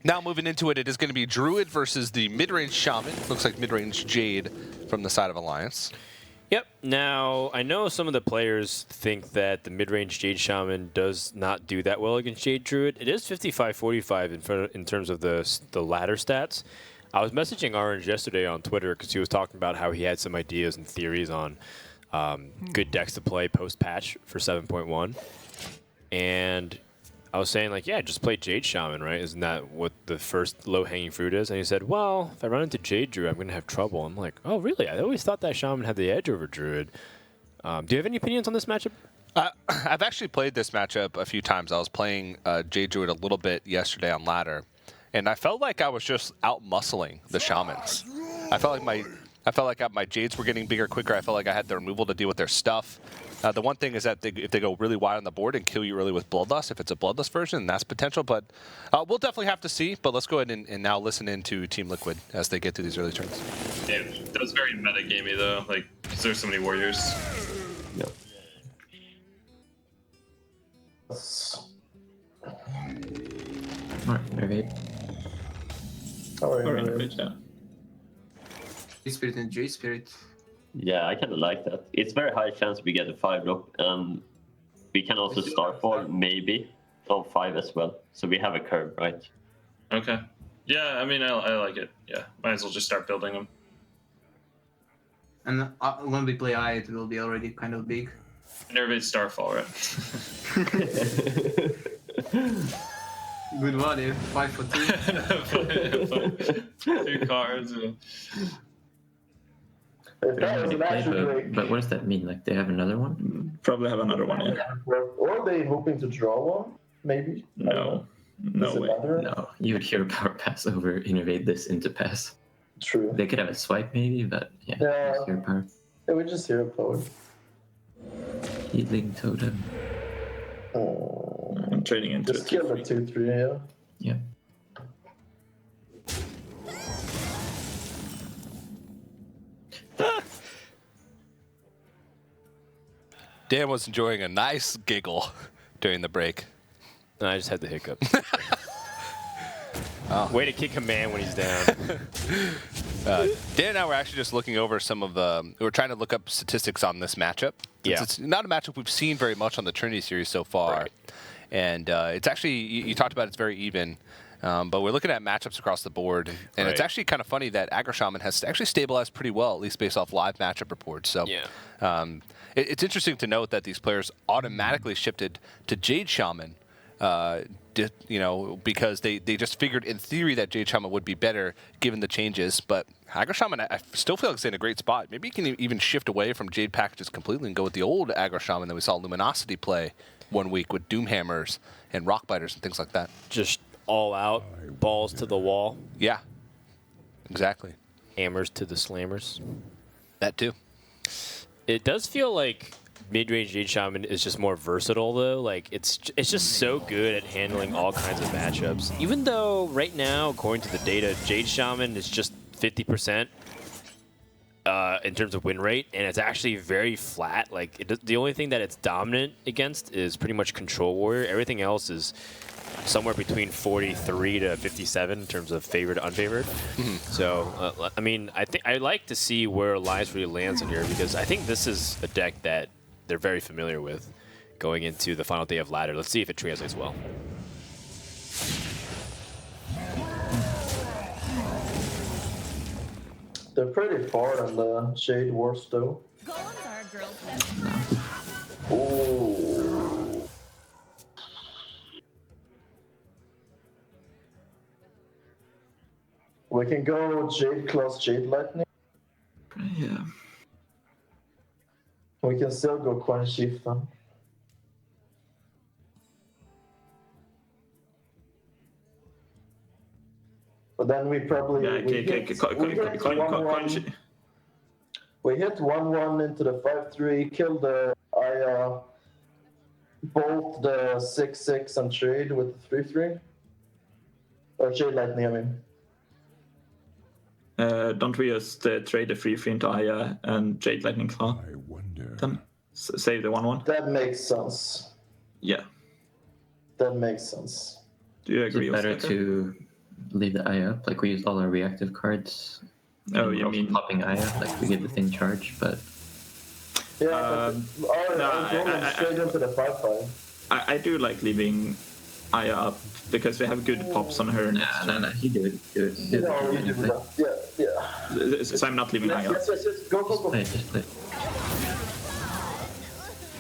now moving into it, it is going to be Druid versus the mid-range Shaman. Looks like mid-range Jade from the side of Alliance. Yep. Now, I know some of the players think that the mid-range Jade Shaman does not do that well against Jade Druid. It is 55-45 in terms of the ladder stats. I was messaging Orange yesterday on Twitter because he was talking about how he had some ideas and theories on good decks to play post-patch for 7.1. And I was saying, like, yeah, just play Jade Shaman, right? Isn't that what the first low-hanging fruit is? And he said, well, if I run into Jade Druid, I'm going to have trouble. I'm like, oh, really? I always thought that Shaman had the edge over Druid. Do you have any opinions on this matchup? I've actually played this matchup a few times. I was playing Jade Druid a little bit yesterday on ladder, and I felt like I was just out-muscling the Shamans. I felt like my Jades were getting bigger quicker. I felt like I had the removal to deal with their stuff. The one thing is that if they go really wide on the board and kill you early with Bloodlust, if it's a Bloodlust version, that's potential. But we'll definitely have to see. But let's go ahead and now listen into Team Liquid as they get through these early turns. Yeah, that was very meta-gamey, though, like, because there's so many warriors. Yep. Alright, Nervate. Alright, yeah. J-Spirit and J-Spirit. Yeah, I kind of like that. It's very high chance we get a 5-drop, and we can also Starfall maybe on 5 as well. So we have a curve, right? Okay. Yeah, I mean, I like it. Yeah, might as well just start building them. And when we play I, it will be already kind of big. Nervate Starfall, right? Good one, 5 for 2. 2 cards. But what does that mean? Like, they have another one? Probably have another one, yeah. Or are they hoping to draw one? Maybe? No. No way. No, you would hear Power Pass over Innovate this into Pass. True. They could have a swipe maybe, but yeah, Yeah. Hero Power. Yeah, we just hero power. Healing Totem. I'm trading into Just kill the 2-3, yeah. Yeah. Dan was enjoying a nice giggle during the break. No, I just had the hiccup. Way to kick a man when he's down. Dan and I were actually just looking over some of the... We were trying to look up statistics on this matchup. Yeah. It's not a matchup we've seen very much on the Trinity Series so far. Right. And it's actually... You talked about it's very even. But we're looking at matchups across the board. And it's actually kind of funny that Aggro Shaman has actually stabilized pretty well, at least based off live matchup reports. So Yeah. it's interesting to note that these players automatically shifted to Jade Shaman because they just figured in theory that Jade Shaman would be better given the changes. But Aggro Shaman, I still feel like it's in a great spot. Maybe you can even shift away from Jade packages completely and go with the old Aggro Shaman that we saw Luminosity play one week with Doom Hammers and Rock Biters and things like that. Just all out, balls to the wall. Yeah, exactly. Hammers to the slammers. That too. It does feel like mid-range Jade Shaman is just more versatile, though. Like, it's just so good at handling all kinds of matchups. Even though right now, according to the data, Jade Shaman is just 50% in terms of win rate, and it's actually very flat. Like, the only thing that it's dominant against is pretty much Control Warrior. Everything else is somewhere between 43 to 57 in terms of favored, unfavored. Mm-hmm. So, I mean, I like to see where Alliance really lands in here, because I think this is a deck that they're very familiar with going into the final day of ladder. Let's see if it translates well. They're pretty far on the Shade Wars though. Golems are a girl's best friend. Oh. We can go Jade Class Jade Lightning. Yeah. We can still go Coin Shift then. But then we probably we hit 1-1. We hit 1-1 into the 5-3, killed the Aya, bolt the 6-6 and trade with the 3-3. Or Jade Lightning, I mean. Don't we just trade the 3-3 into Aya and Jade Lightning Claw? I wonder. Then save the 1-1? That makes sense. Yeah. That makes sense. Do you Is agree it with better that? to leave the Eye up? Like, we used all our reactive cards. Oh, and you we're also mean- popping Eye up? Like, we get the thing charge, but... Yeah, No, our going straight into the 5-5. I do like leaving Aya up because we have good pops on her. No, you do it. Do it. Do No, we it. do that. Yeah. So I'm not leaving Aya up. Yes. Go. Just play.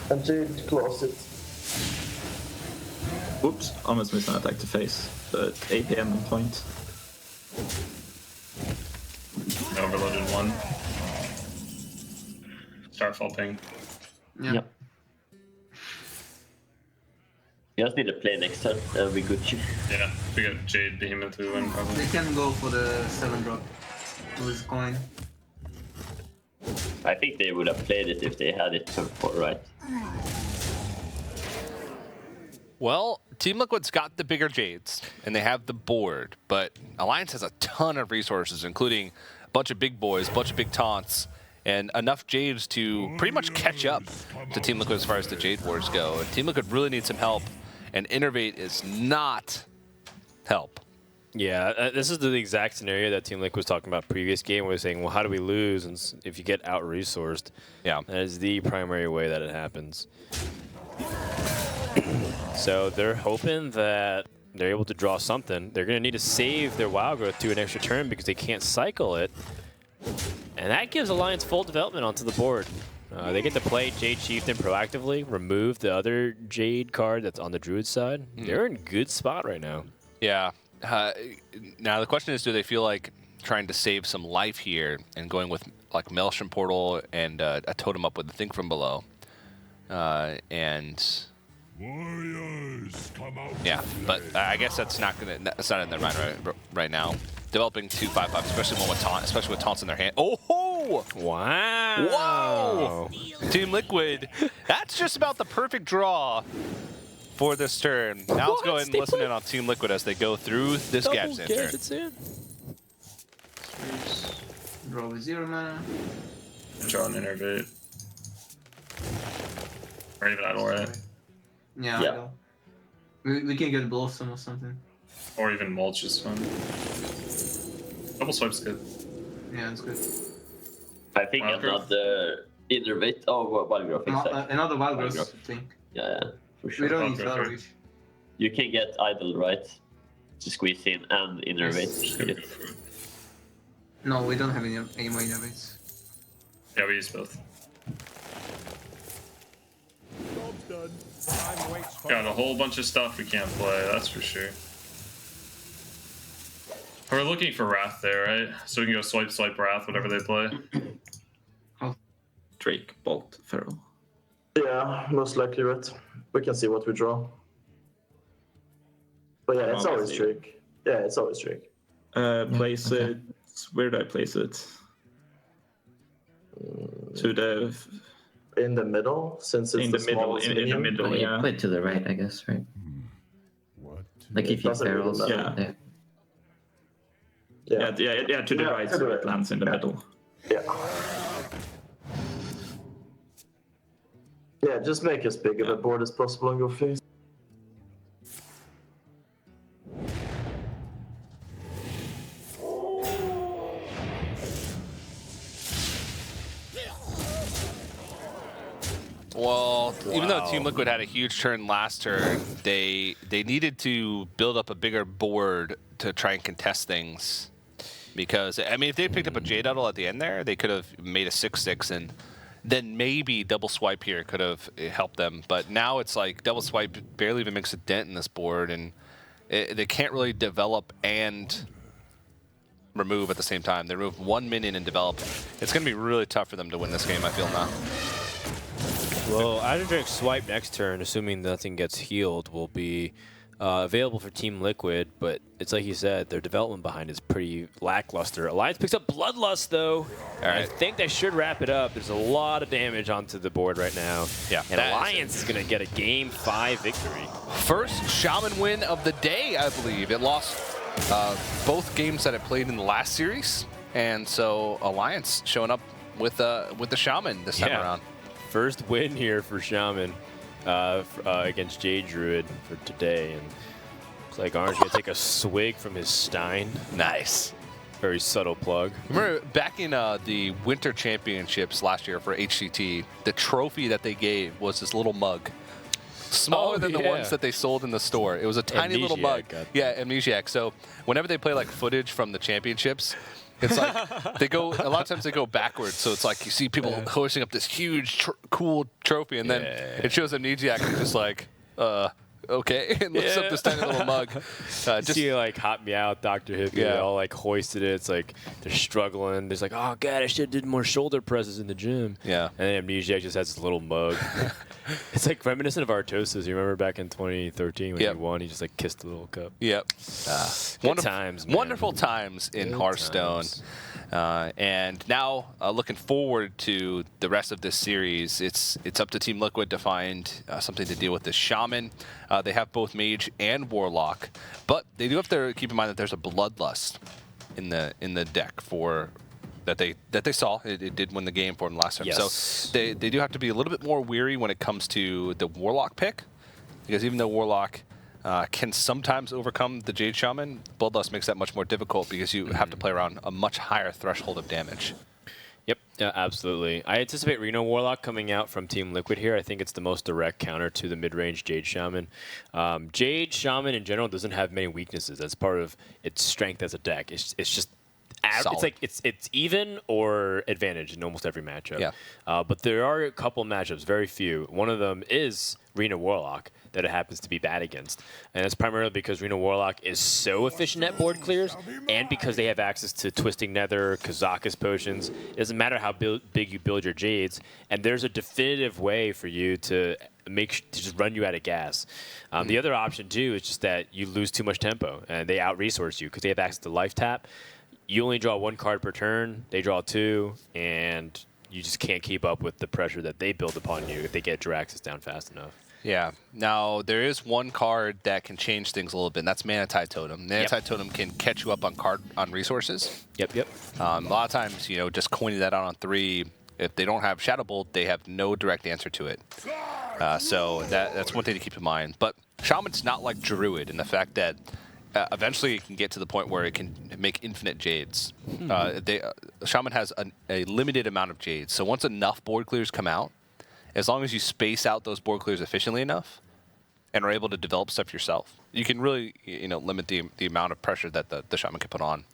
And Jade close it. Whoops, almost missed an attack to face. But APM on point. Overloaded one. Starfall ping. Yeah. Yep. You just need to play next turn, and we Gucci. Yeah, we got Jade Behemoth to win probably. They can go for the 7-drop with coin. I think they would have played it if they had it turn 4, right? Well, Team Liquid's got the bigger Jades, and they have the board, but Alliance has a ton of resources, including a bunch of big boys, a bunch of big taunts, and enough Jades to pretty much catch up to Team Liquid as far as the Jade Wars go. And Team Liquid really needs some help, and Innervate is not help. Yeah, this is the exact scenario that Team Liquid was talking about previous game, where they're saying, well, how do we lose? And if you get out-resourced, yeah, that is the primary way that it happens. So they're hoping that they're able to draw something. They're going to need to save their Wild Growth to an extra turn because they can't cycle it. And that gives Alliance full development onto the board. They get to play Jade Chieftain proactively, remove the other Jade card that's on the Druid side. They're in a good spot right now. Yeah. Now the question is, do they feel like trying to save some life here and going with like Maelstrom Portal and a Totem Up with the Think from Below? Warriors, come out. Yeah, but I guess that's not in their mind right now. Developing 2/5/5, especially one with taunt, especially with taunts in their hand. Oh! Wow! Whoa! Team Liquid, that's just about the perfect draw for this turn. Now let's go ahead and listen in on Team Liquid as they go through this Gadgetzan turn. Draw with 0 mana. Draw an Innervate. Or even Idle Ray. Yeah, Yeah. I know. We can get Blossom or something. Or even Mulch is fun. Double Swipe's good. Yeah, it's good. I think Wild Growth? another Innervate. Oh, Wild Growth, exactly. Another Wild Wild Growth, Growth. I think. Yeah, for We sure. don't Wild need Growth, Flower right? Reach. You can get Idle, right? To squeeze in and Innervate. Just gonna go for it. No, we don't have any more innovates. Yeah, we use both. Got a whole bunch of stuff we can't play, that's for sure. We're looking for Wrath there, right? So we can go swipe, Wrath, whatever they play. Drake, Bolt, Feral. Yeah, most likely right. We can see what we draw. But yeah, it's always Drake. Yeah, it's always Drake. Place it. Where do I place it? To the. In the middle, since it's in the middle. In the middle, yeah. Put it to the right, I guess, right? Like if you ferals, yeah. Yeah, to the right, so it lands in the middle. Yeah. Yeah, just make as big of a board as possible on your face. Well, even though Team Liquid had a huge turn last turn, they needed to build up a bigger board to try and contest things. Because, I mean, if they picked up a Jade Idol at the end there, they could have made a 6-6, and then maybe double swipe here could have helped them. But now it's like double swipe barely even makes a dent in this board, and they can't really develop and remove at the same time. They remove 1 minion and develop. It's going to be really tough for them to win this game, I feel now. Well, Iron Drake swipe next turn, assuming nothing gets healed, will be available for Team Liquid, but it's like you said, their development behind is pretty lackluster. Alliance picks up Bloodlust, though. All right. I think they should wrap it up. There's a lot of damage onto the board right now. Yeah, and Alliance is going to get a Game 5 victory. First Shaman win of the day, I believe. It lost both games that it played in the last series, and so Alliance showing up with the Shaman this time around. First win here for Shaman against Jade Druid for today. And looks like Orange going to take a swig from his Stein. Nice. Very subtle plug. Remember back in the Winter Championships last year for HCT, the trophy that they gave was this little mug. Smaller than the ones that they sold in the store. It was a tiny little mug. Yeah, Amnesiac. So whenever they play like footage from the championships, it's like they go, a lot of times they go backwards. So it's like you see people hoisting up this huge, cool trophy, and then it shows Amnesiac and just like, okay, and lifts up this tiny little mug. Just see like Hot Meow, Dr. Hippie, they all like hoisted it. It's like they're struggling. There's like, oh god, I should have did more shoulder presses in the gym. Yeah. And then Amnesiac just has this little mug. It's like reminiscent of Artosis. You remember back in 2013 when he won, he just like kissed the little cup. Yep. Times, man. Wonderful times in Hearthstone. And now looking forward to the rest of this series. It's up to Team Liquid to find something to deal with this Shaman. They have both Mage and Warlock, but they do have to keep in mind that there's a Bloodlust in the deck for that they saw. It did win the game for them last time. Yes. So they do have to be a little bit more weary when it comes to the Warlock pick, because even though Warlock can sometimes overcome the Jade Shaman, Bloodlust makes that much more difficult because you have to play around a much higher threshold of damage. Yep, absolutely. I anticipate Reno Warlock coming out from Team Liquid here. I think it's the most direct counter to the mid-range Jade Shaman. Jade Shaman in general doesn't have many weaknesses. That's part of its strength as a deck. It's just it's like it's even or advantage in almost every matchup. Yeah. But there are a couple matchups, very few. One of them is Reno Warlock that it happens to be bad against. And that's primarily because Reno Warlock is so efficient at board clears, and because they have access to Twisting Nether, Kazakus potions. It doesn't matter how big you build your Jades, and there's a definitive way for you to just run you out of gas. The other option, too, is just that you lose too much tempo, and they out-resource you because they have access to Life Tap. You only draw 1 card per turn, they draw 2, and you just can't keep up with the pressure that they build upon you if they get Jiraxis down fast enough. Yeah. Now, there is one card that can change things a little bit, and that's Mana Tide Totem. Mana Tide Totem can catch you up on resources. Yep. A lot of times, just coining that out on 3, if they don't have Shadow Bolt, they have no direct answer to it. So that's one thing to keep in mind. But Shaman's not like Druid in the fact that eventually it can get to the point where it can make infinite Jades. Shaman has a limited amount of Jades. So once enough board clears come out, as long as you space out those board clears efficiently enough and are able to develop stuff yourself, you can really limit the amount of pressure that the Shaman can put on.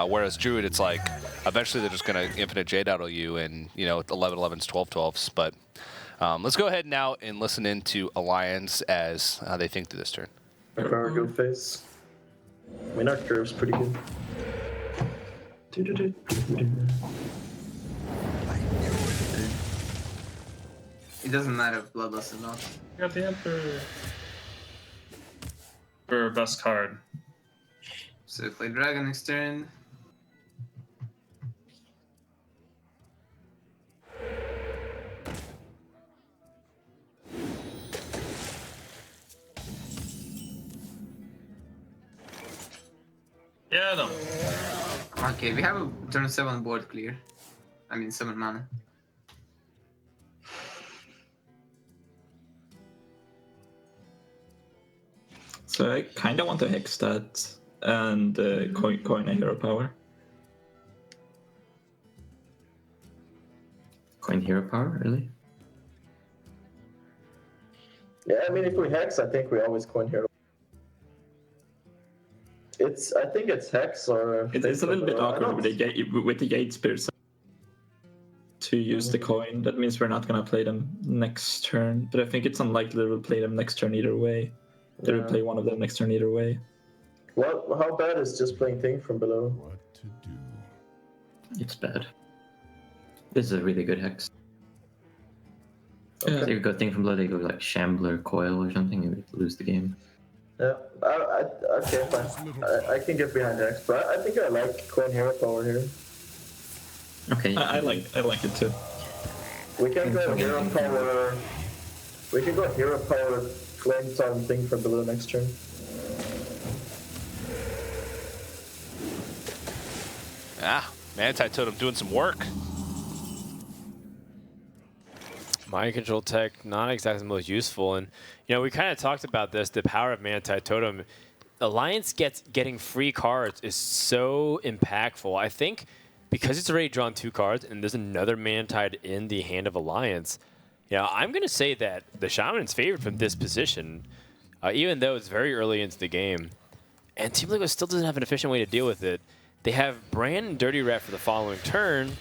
Whereas Druid, it's like eventually they're just going to infinite Jade out of you and 11-11s, 12-12s. But Let's go ahead now and listen into Alliance as they think through this turn. Our cargo phase. I mean, our curve's pretty good. It doesn't matter if Bloodlust or not. You got the Emperor. For best card. So play Dragon next turn. Yeah, no. Okay, we have a turn 7 board clear. I mean 7 mana. So I kind of want to hex that and coin a hero power. Coin hero power, really? Yeah, I mean, if we hex, I think we always coin hero. I think it's hex or. It's a little bit awkward with the gate spears to use the coin. That means we're not gonna play them next turn. But I think it's unlikely that we'll play them next turn either way. They will play one of them next turn either way. Well, how bad is just playing Thing from below? What to do? It's bad. This is a really good hex. Okay. So you go Thing from below, they go like Shambler, Coil or something, and we lose the game. Yeah, okay, fine. I can get behind hex, but I think I like coin hero power here. Okay. I like it too. We can go hero power. We can go hero power. Flame time Thing from below next turn. Manti Totem doing some work. Mind control tech, not exactly the most useful. And, you know, we kind of talked about this, the power of Manti Totem. Alliance getting free cards is so impactful. I think because it's already drawn 2 cards and there's another Mantide in the hand of Alliance, yeah, I'm going to say that the Shaman's favored from this position, even though it's very early into the game. And Team Liquid still doesn't have an efficient way to deal with it. They have Brand and Dirty Rat for the following turn,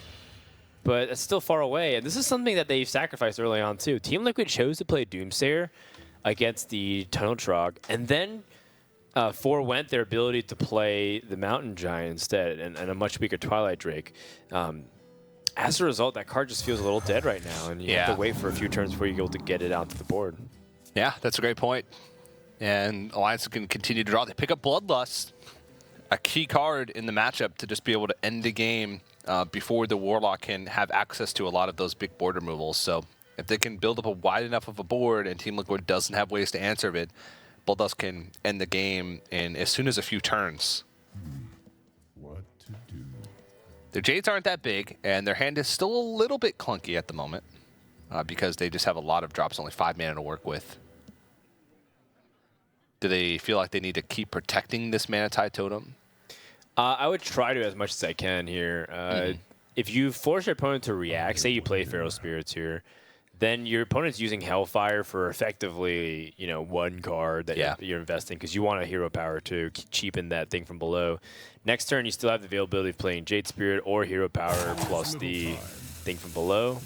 but it's still far away. And this is something that they've sacrificed early on, too. Team Liquid chose to play Doomsayer against the Tunnel Trog, and then forewent their ability to play the Mountain Giant instead, and a much weaker Twilight Drake. As a result, that card just feels a little dead right now, and you have to wait for a few turns before you're able to get it onto the board. Yeah, that's a great point. And Alliance can continue to draw. They pick up Bloodlust, a key card in the matchup to just be able to end the game before the Warlock can have access to a lot of those big board removals. So if they can build up a wide enough of a board and Team Liquid doesn't have ways to answer it, Bloodlust can end the game in as soon as a few turns. What to do? Their Jades aren't that big, and their hand is still a little bit clunky at the moment because they just have a lot of drops, only 5 mana to work with. Do they feel like they need to keep protecting this Manti Totem? I would try to as much as I can here. If you force your opponent to react, say you play Feral Spirits here, then your opponent's using Hellfire for effectively, you know, 1 card that you're investing because you want a hero power to cheapen that Thing from below. Next turn, you still have the availability of playing Jade Spirit or hero power plus the Thing from below.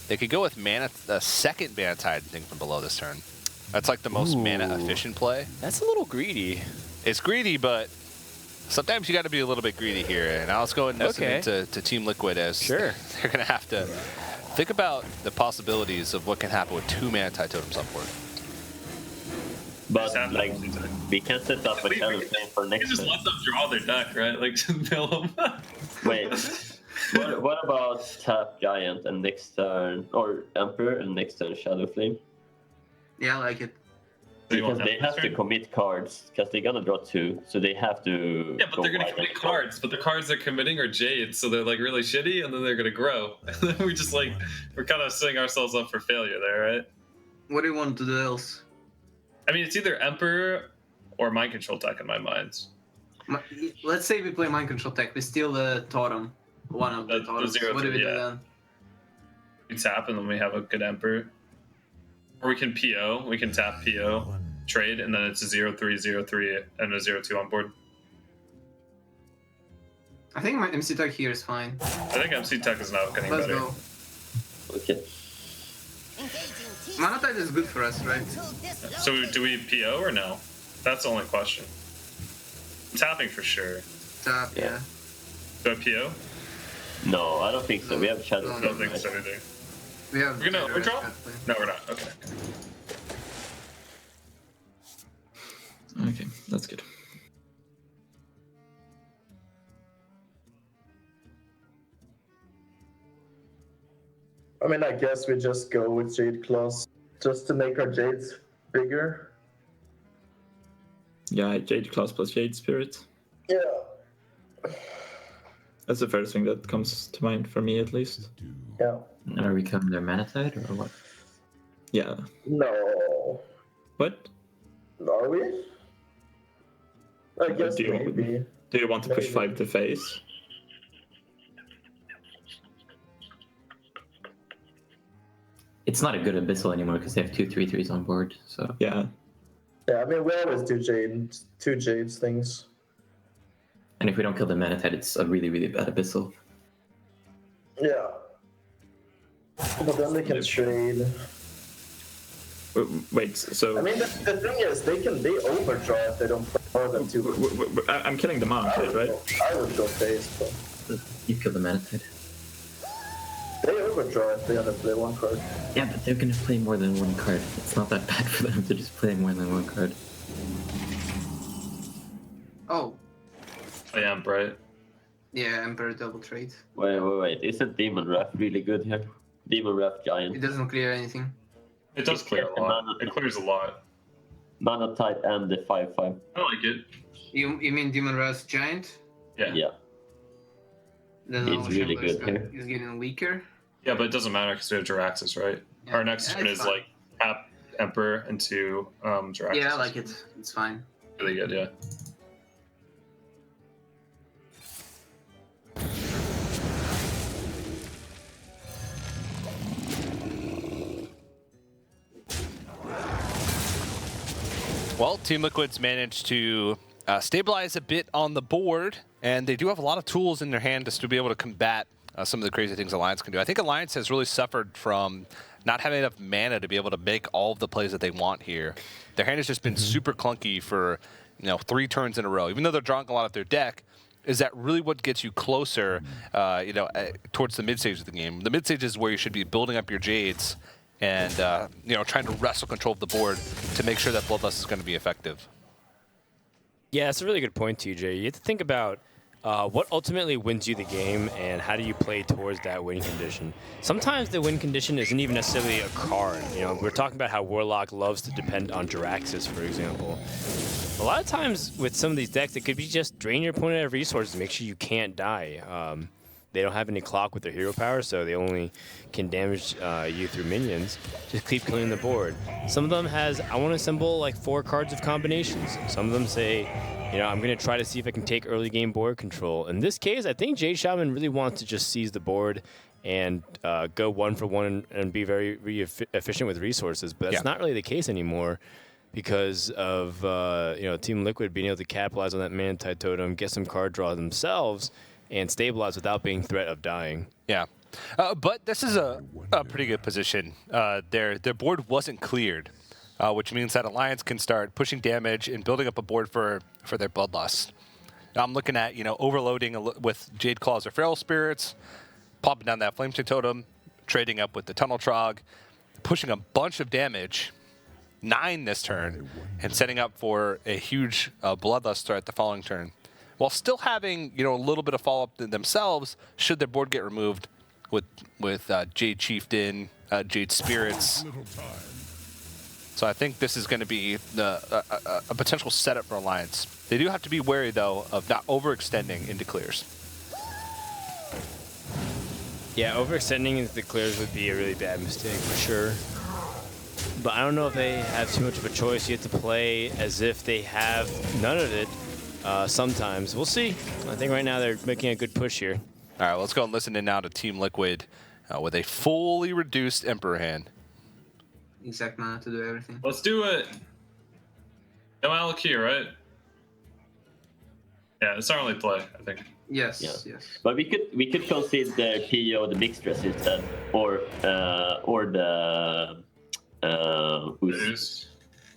They could go with a second Manti Thing from below this turn. That's like the most mana efficient play. That's a little greedy. It's greedy, but sometimes you got to be a little bit greedy here. And now let's go ahead and listen to Team Liquid as they're going to have to think about the possibilities of what can happen with 2 Manti Totems on board. But like, we can set up a Shadow Flame for next just turn. let them draw their deck, right? Like, just mill them. Wait, what about tap Giant and next turn, or Emperor and next turn Shadow Flame? Yeah, I like it. Because they have to commit cards, because they're gonna draw 2, so they have to. Yeah, but they're gonna commit cards. But the cards they're committing are Jades, so they're like really shitty, and then they're gonna grow. And then we just like we're kind of setting ourselves up for failure there, right? What do you want to do else? I mean, it's either Emperor or Mind Control Tech in my mind. Let's say we play Mind Control Tech. We steal the Totem. One of the Totems. What do we do then? We tap, and then we have a good Emperor. Or we can PO. We can tap PO, trade, and then it's a 0-3, and a 0-2 on board. I think my MC Tech here is fine. I think MC Tech is now getting Let's better. go. Okay. Mana Tide is good for us, right? So do we PO or no? That's the only question. Tapping for sure. Tap, yeah. Do I PO? No, I don't think so. We have Shadow. I don't think so either. We have. We're gonna overdraw? No, we're not. Okay. Okay, that's good. I mean, I guess we just go with Jade Claws just to make our Jades bigger. Yeah, Jade Claws plus Jade Spirit. Yeah. That's the first thing that comes to mind for me, at least. Yeah. Are we killing their Mana Tide or what? Yeah. No. What? Are we? I guess do you, maybe. Do you want to push Maybe. 5 to face? It's not a good Abyssal anymore because they have 2 3/3s on board. So Yeah. Yeah, I mean, we always do two Jades things. and if we don't kill the Mana Tide, it's a really really bad Abyssal. Yeah. But then they can trade. Wait, so I mean, the thing is, they overdraw if they don't play more than two. I'm killing the Mana Tide, right? I would go face, but You kill the Mana Tide. they overdraw if they only play one card. Yeah, but they're gonna play more than one card. It's not that bad for them to just play more than one card. Oh, I am right. yeah, Emperor double trade. Wait. Isn't Demon Wrath really good here? Demon Wrath Giant. It doesn't clear anything. It does clear a lot. It clears a lot. Mana Tide and the 5/5. I like it. You mean Demon Wrath Giant? Yeah. Yeah. Then It's our really Shambler good is getting weaker. Yeah, but it doesn't matter because we have Jiraxis, right? Yeah. Our next Yeah, turn it's is fine. like tap Emperor into Jiraxis. Yeah, I like it. It's fine. Really good, yeah. Well, Team Liquid's managed to stabilize a bit on the board, and they do have a lot of tools in their hand just to be able to combat some of the crazy things Alliance can do. I think Alliance has really suffered from not having enough mana to be able to make all of the plays that they want here. Their hand has just been super clunky for 3 turns in a row. Even though they're drawing a lot of their deck, is that really what gets you closer towards the mid-stage of the game? The mid-stage is where you should be building up your Jades and trying to wrestle control of the board to make sure that Bloodlust is going to be effective. Yeah, it's a really good point, TJ. You have to think about what ultimately wins you the game and how do you play towards that win condition. Sometimes the win condition isn't even necessarily a card. We're talking about how Warlock loves to depend on Jiraxis, for example. A lot of times with some of these decks, it could be just drain your opponent of resources to make sure you can't die. They don't have any clock with their hero power, so they only can damage you through minions. Just keep killing the board. Some of them has, I want to assemble like 4 cards of combinations. Some of them say, I'm going to try to see if I can take early game board control. In this case, I think Jade Shaman really wants to just seize the board and go 1 for 1 and be very efficient with resources. But that's not really the case anymore because of Team Liquid being able to capitalize on that Mana Tide totem, get some card draw themselves, and stabilize without being threat of dying. Yeah. But this is a pretty good position. Their board wasn't cleared, which means that Alliance can start pushing damage and building up a board for their Bloodlust. Now I'm looking at, overloading with Jade Claws or Feral Spirits, popping down that Flamesting Totem, trading up with the Tunnel Trog, pushing a bunch of damage, 9 this turn, and setting up for a huge Bloodlust threat the following turn, while still having a little bit of follow-up themselves should their board get removed with Jade Chieftain, Jade Spirits. So I think this is going to be a potential setup for Alliance. They do have to be wary, though, of not overextending into clears. Yeah, overextending into the clears would be a really bad mistake for sure. But I don't know if they have too much of a choice. You have to play as if they have none of it. Sometimes. We'll see. I think right now they're making a good push here. All right, let's go and listen in now to Team Liquid with a fully reduced Emperor hand. Exact mana to do everything. Let's do it. No Alakir, right? Yeah, it's our only play, I think. Yes, Yeah. yes. But we could consider PO the mixed dress instead, or the Who's...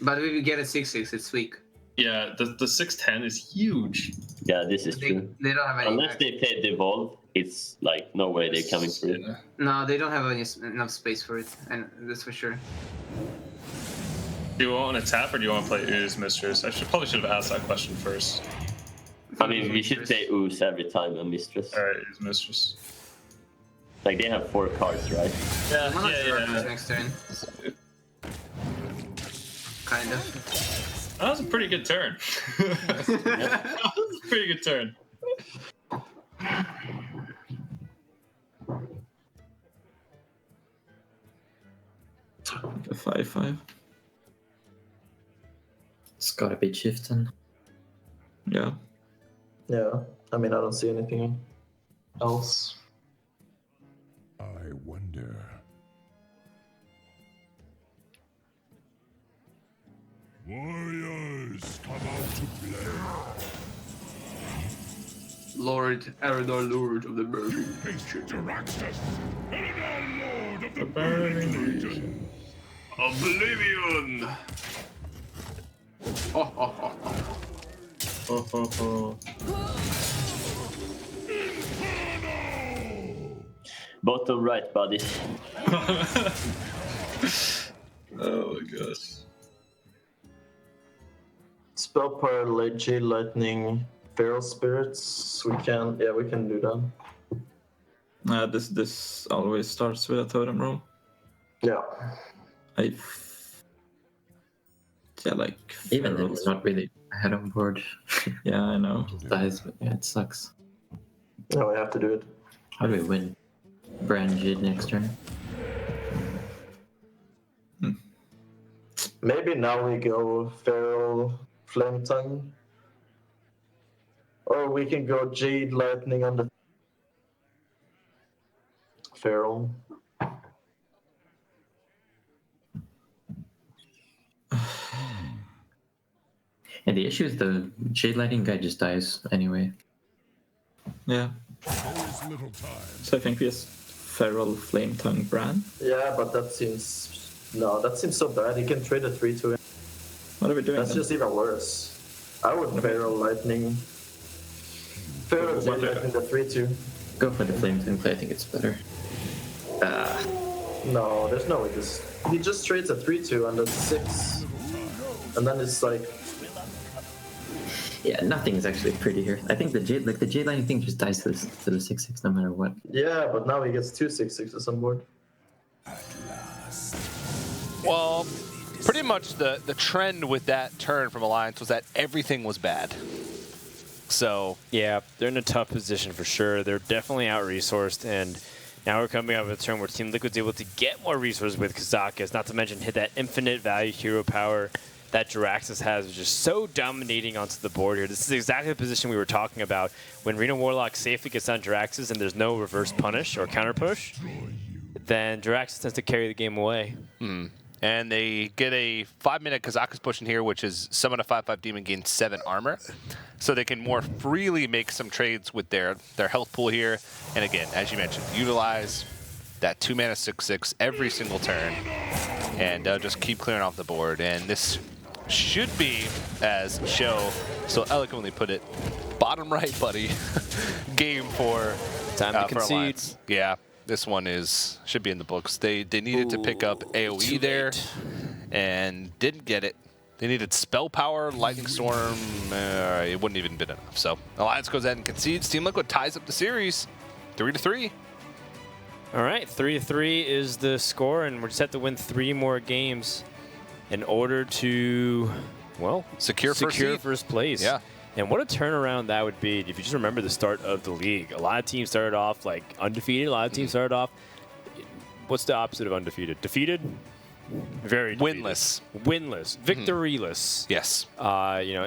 But we get a 6-6, it's weak. Yeah, the 610 is huge. Yeah, this is true. They don't have any. Unless they play Devolve, it's like no way they're coming through. Yeah. No, they don't have enough space for it, and that's for sure. Do you want to tap or do you want to play Ooze Mistress? Probably should have asked that question first. I mean, we should play Ooze every time and Mistress. All right, Ooze Mistress. Like they have 4 cards, right? Yeah. Next turn. Kind of. That was a pretty good turn. That was a pretty good turn. A 5/5. It's gotta be Chieftain. Yeah. Yeah. I mean, I don't see anything else. I wonder. Warriors, come out to play. Lord, Eridor, Lord of the Burning. Ancient Araxus, Eridor, Lord of the Burning Region. Oblivion! Oh, oh, oh, oh. Oh, oh, oh. Bottom right, buddy. Oh my gosh. Spell power, Jade Lightning, Feral Spirits. We can do that. This always starts with a totem roll. Yeah. Even then, we're not really ahead on board. Yeah, I know. Dies, but yeah, it sucks. No, we have to do it. How do we win? Brand Jid next turn. Maybe now we go Feral Flame Tongue. Or we can go Jade Lightning on the Feral. And the issue is the Jade Lightning guy just dies anyway. Yeah. There is little time. So I think we just Feral Flame Tongue Bran. Yeah, but that seems so bad. He can trade a 3-2. What are we doing? That's then? just even worse. I would Feral Lightning. Feral Jade Lightning the 3-2. Go for the Flame Tongue play, I think it's better. No, there's no way this. He just trades a 3-2 and a 6. And then it's like. Yeah, nothing is actually pretty here. I think the Jade Lightning thing just dies to the 6/6 no matter what. Yeah, but now he gets 2 6/6s on board. Well, pretty much the trend with that turn from Alliance was that everything was bad. So yeah, they're in a tough position for sure. They're definitely out-resourced, and now we're coming up with a turn where Team Liquid's able to get more resources with Kazakus, not to mention hit that infinite value hero power that Jiraxis has, which is so dominating onto the board here. This is exactly the position we were talking about. When Reno Warlock safely gets on Jiraxis and there's no reverse punish or counter push, then Jiraxis tends to carry the game away. And they get a 5-minute Kazakus push in here, which is summon a 5/5 demon, gain 7 armor. So they can more freely make some trades with their health pool here. And again, as you mentioned, utilize that 2-mana 6/6 every single turn and just keep clearing off the board. And this should be, as Show so eloquently put it, bottom right, buddy, game for time to for concede. Alliance. Yeah. This one should be in the books. They needed to pick up AoE there and didn't get it. They needed spell power, lightning storm. It wouldn't even been enough. So Alliance goes ahead and concedes. Team Liquid ties up the series, 3-3. All right, 3-3 is the score, and we just have to win 3 more games in order to, well, secure first place. Yeah. And what a turnaround that would be if you just remember the start of the league. A lot of teams started off like undefeated. A lot of teams started off, what's the opposite of undefeated? Defeated? Very defeated. Winless, victoryless. Yes. You know,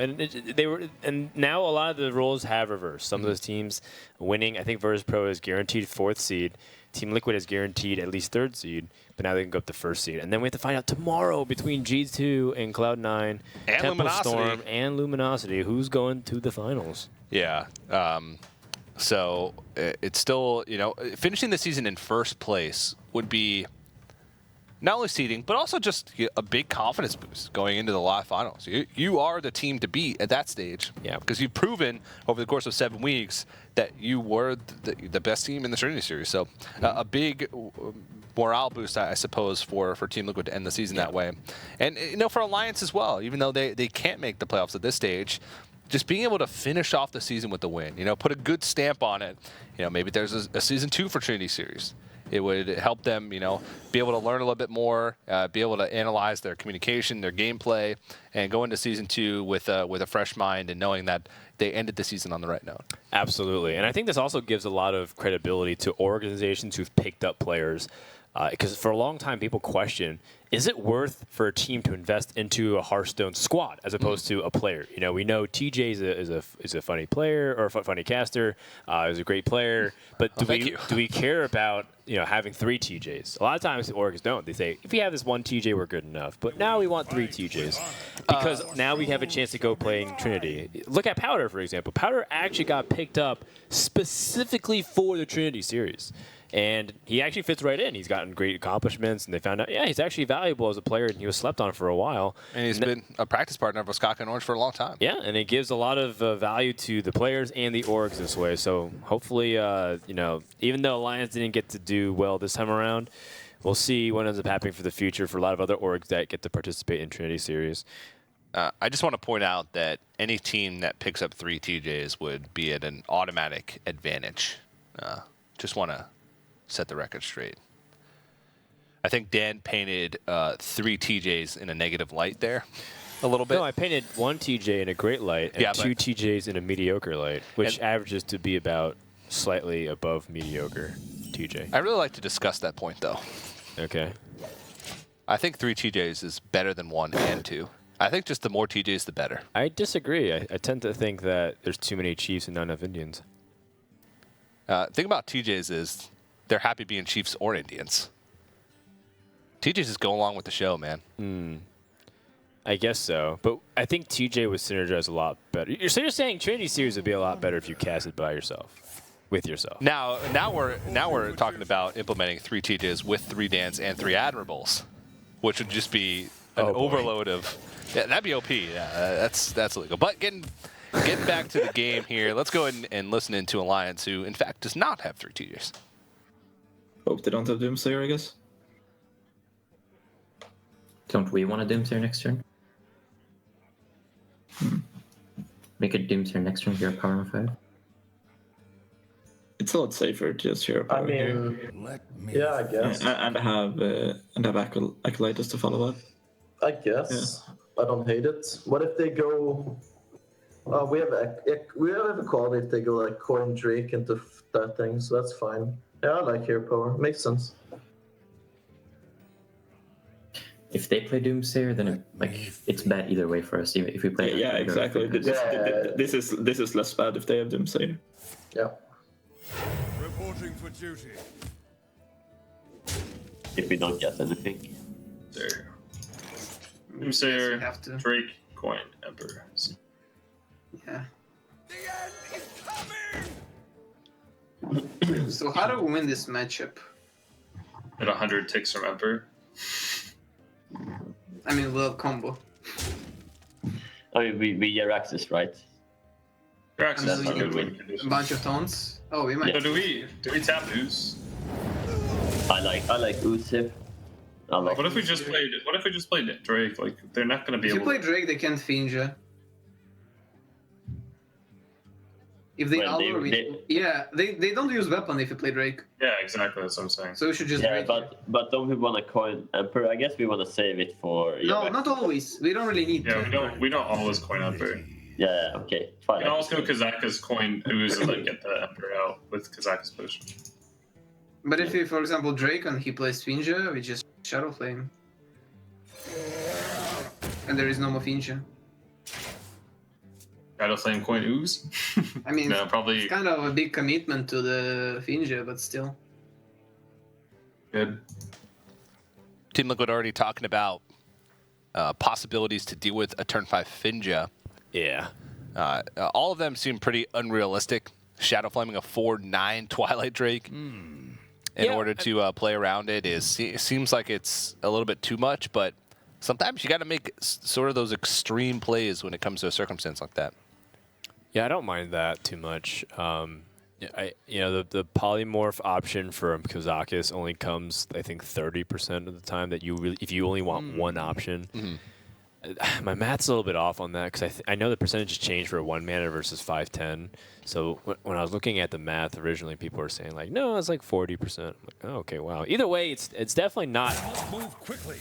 and now a lot of the roles have reversed. Some of those teams winning. I think Virtus Pro is guaranteed 4th seed. Team Liquid is guaranteed at least 3rd seed, but now they can go up to 1st seed. And then we have to find out tomorrow between G2 and Cloud9, And Temple Luminosity. Storm, and Luminosity, who's going to the finals. Yeah. So it's still, finishing the season in 1st place would be not only seeding, but also just a big confidence boost going into the live finals. You are the team to beat at that stage. Yeah. Because you've proven over the course of 7 weeks that you were the best team in the Trinity Series. So a big morale boost, I suppose, for Team Liquid to end the season that way. And, for Alliance as well, even though they can't make the playoffs at this stage, just being able to finish off the season with the win, put a good stamp on it. Maybe there's a season 2 for Trinity Series. It would help them, be able to learn a little bit more, be able to analyze their communication, their gameplay, and go into season 2 with a fresh mind and knowing that they ended the season on the right note. Absolutely. And I think this also gives a lot of credibility to organizations who've picked up players. Because for a long time, people question, is it worth for a team to invest into a Hearthstone squad as opposed to a player? We know TJ is a funny player or a funny caster. He's a great player. But do we care about having 3 TJs? A lot of times the orgs don't. They say, if we have this 1 TJ, we're good enough. But now we want 3 TJs because now we have a chance to go playing Trinity. Look at Powder, for example. Powder actually got picked up specifically for the Trinity Series. And he actually fits right in. He's gotten great accomplishments, and they found out, he's actually valuable as a player, and he was slept on for a while. And he's been a practice partner of Skaka and Orange for a long time. Yeah, and it gives a lot of value to the players and the orgs this way. So hopefully, even though Alliance didn't get to do well this time around, we'll see what ends up happening for the future for a lot of other orgs that get to participate in Trinity Series. I just want to point out that any team that picks up 3 TJs would be at an automatic advantage. Just want to set the record straight. I think Dan painted 3 TJs in a negative light there a little bit. No, I painted 1 TJ in a great light and 2 TJs in a mediocre light, which averages to be about slightly above mediocre TJ. I really like to discuss that point, though. Okay. I think 3 TJs is better than 1 and 2. I think just the more TJs, the better. I disagree. I tend to think that there's too many Chiefs and not enough Indians. Thing about TJs is they're happy being Chiefs or Indians. TJs just go along with the show, man. I guess so. But I think TJ would synergize a lot better. So you're saying Trinity Series would be a lot better if you cast it by yourself, with yourself. Now we're talking about implementing 3 TJs with 3 Dans and 3 Admirables, which would just be an overload of. Yeah, that'd be OP. Yeah, that's illegal. But getting back to the game here, let's go ahead and listen into Alliance, who in fact does not have 3 TJs. Hope they don't have Doomsayer, I guess. Don't we want a Doomsayer next turn? Make a Doomsayer next turn here, Power 5. It's a lot safer to just hero power here. Yeah, I guess. And have Acolytus to follow up. I guess. Yeah. I don't hate it. What if they go... we have a call if they go like Coin Drake into that thing, so that's fine. Yeah, I like hero power. Makes sense. If they play Doomsayer, then it's bad either way for us. Even if we play, yeah, exactly. This is less bad if they have Doomsayer. Yeah. Reporting for duty. If we don't get anything. There. Doomsayer, Drake, Coin, Emperor. Yeah. The end is coming. So how do we win this matchup? At 100 ticks from Emperor. I mean, little combo. I mean, we get access, right? Access That's is a good win. A bunch of taunts. Oh, we might. So do we tap Ooze? I like Ooze here. What if we just played Drake? Like they're not going to be If able. you play Drake, they can't Finja. If they they don't use weapon if you play Drake. Yeah, exactly. That's what I'm saying. So we should just Drake but don't we want to coin Emperor? I guess we want to save it for. No, not always. We don't really need. Yeah, we don't always coin Emperor. Yeah, okay, fine. You can also go Kazaka's coin Ooze and then get the Emperor out with Kazaka's potion. But if you, for example, Drake and he plays Finja, we just Shadow Flame. And there is no more Finja. Shadow Flame coin Ooze? I mean, no, probably... it's kind of a big commitment to the Finja, but still. Good. Team Liquid already talking about possibilities to deal with a turn 5 Finja. Yeah. All of them seem pretty unrealistic. Shadow Flaming a 4/9 Twilight Drake. in order to play around it seems like it's a little bit too much, but sometimes you got to make sort of those extreme plays when it comes to a circumstance like that. Yeah, I don't mind that too much. The polymorph option for Kazakis only comes, I think, 30% of the time that if you only want one option. My math's a little bit off on that because I know the percentages change for 1 mana versus 5/10. So when I was looking at the math originally, people were saying like, no, it's like 40%. I'm like, oh, okay, wow. Either way, it's definitely not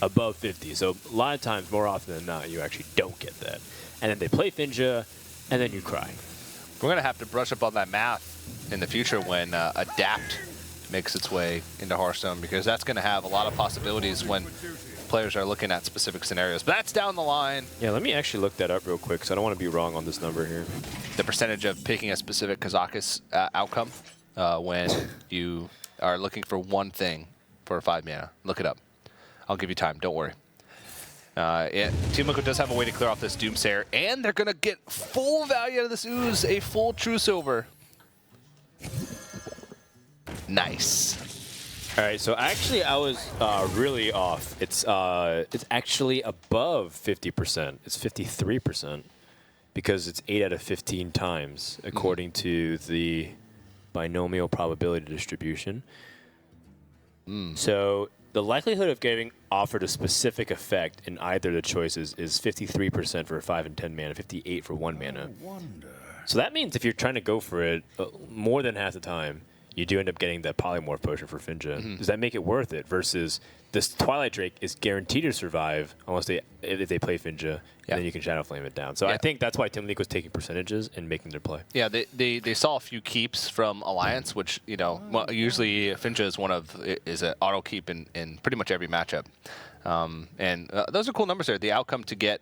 above 50. So a lot of times, more often than not, you actually don't get that. And then they play Finja, and then you cry. We're going to have to brush up on that math in the future when Adapt makes its way into Hearthstone, because that's going to have a lot of possibilities when players are looking at specific scenarios. But that's down the line. Yeah, let me actually look that up real quick, because I don't want to be wrong on this number here. The percentage of picking a specific Kazakis outcome when you are looking for one thing for a 5 mana. Look it up. I'll give you time. Don't worry. Team Liquid does have a way to clear off this Doomsayer, and they're going to get full value out of this Ooze, a full True Silver. Nice. All right, so actually I was really off. It's actually above 50%. It's 53% because it's 8 out of 15 times according to the binomial probability distribution. So the likelihood of getting offered a specific effect in either of the choices is 53% for 5 and 10 mana, 58 for 1 mana. So that means if you're trying to go for it more than half the time, you do end up getting that polymorph potion for Finja. Does that make it worth it? Versus this Twilight Drake is guaranteed to survive unless if they play Finja, and then you can Shadow Flame it down. So I think that's why Team Liquid was taking percentages and making their play. Yeah, they saw a few keeps from Alliance, which usually Finja is an auto keep in pretty much every matchup, and those are cool numbers there. The outcome to get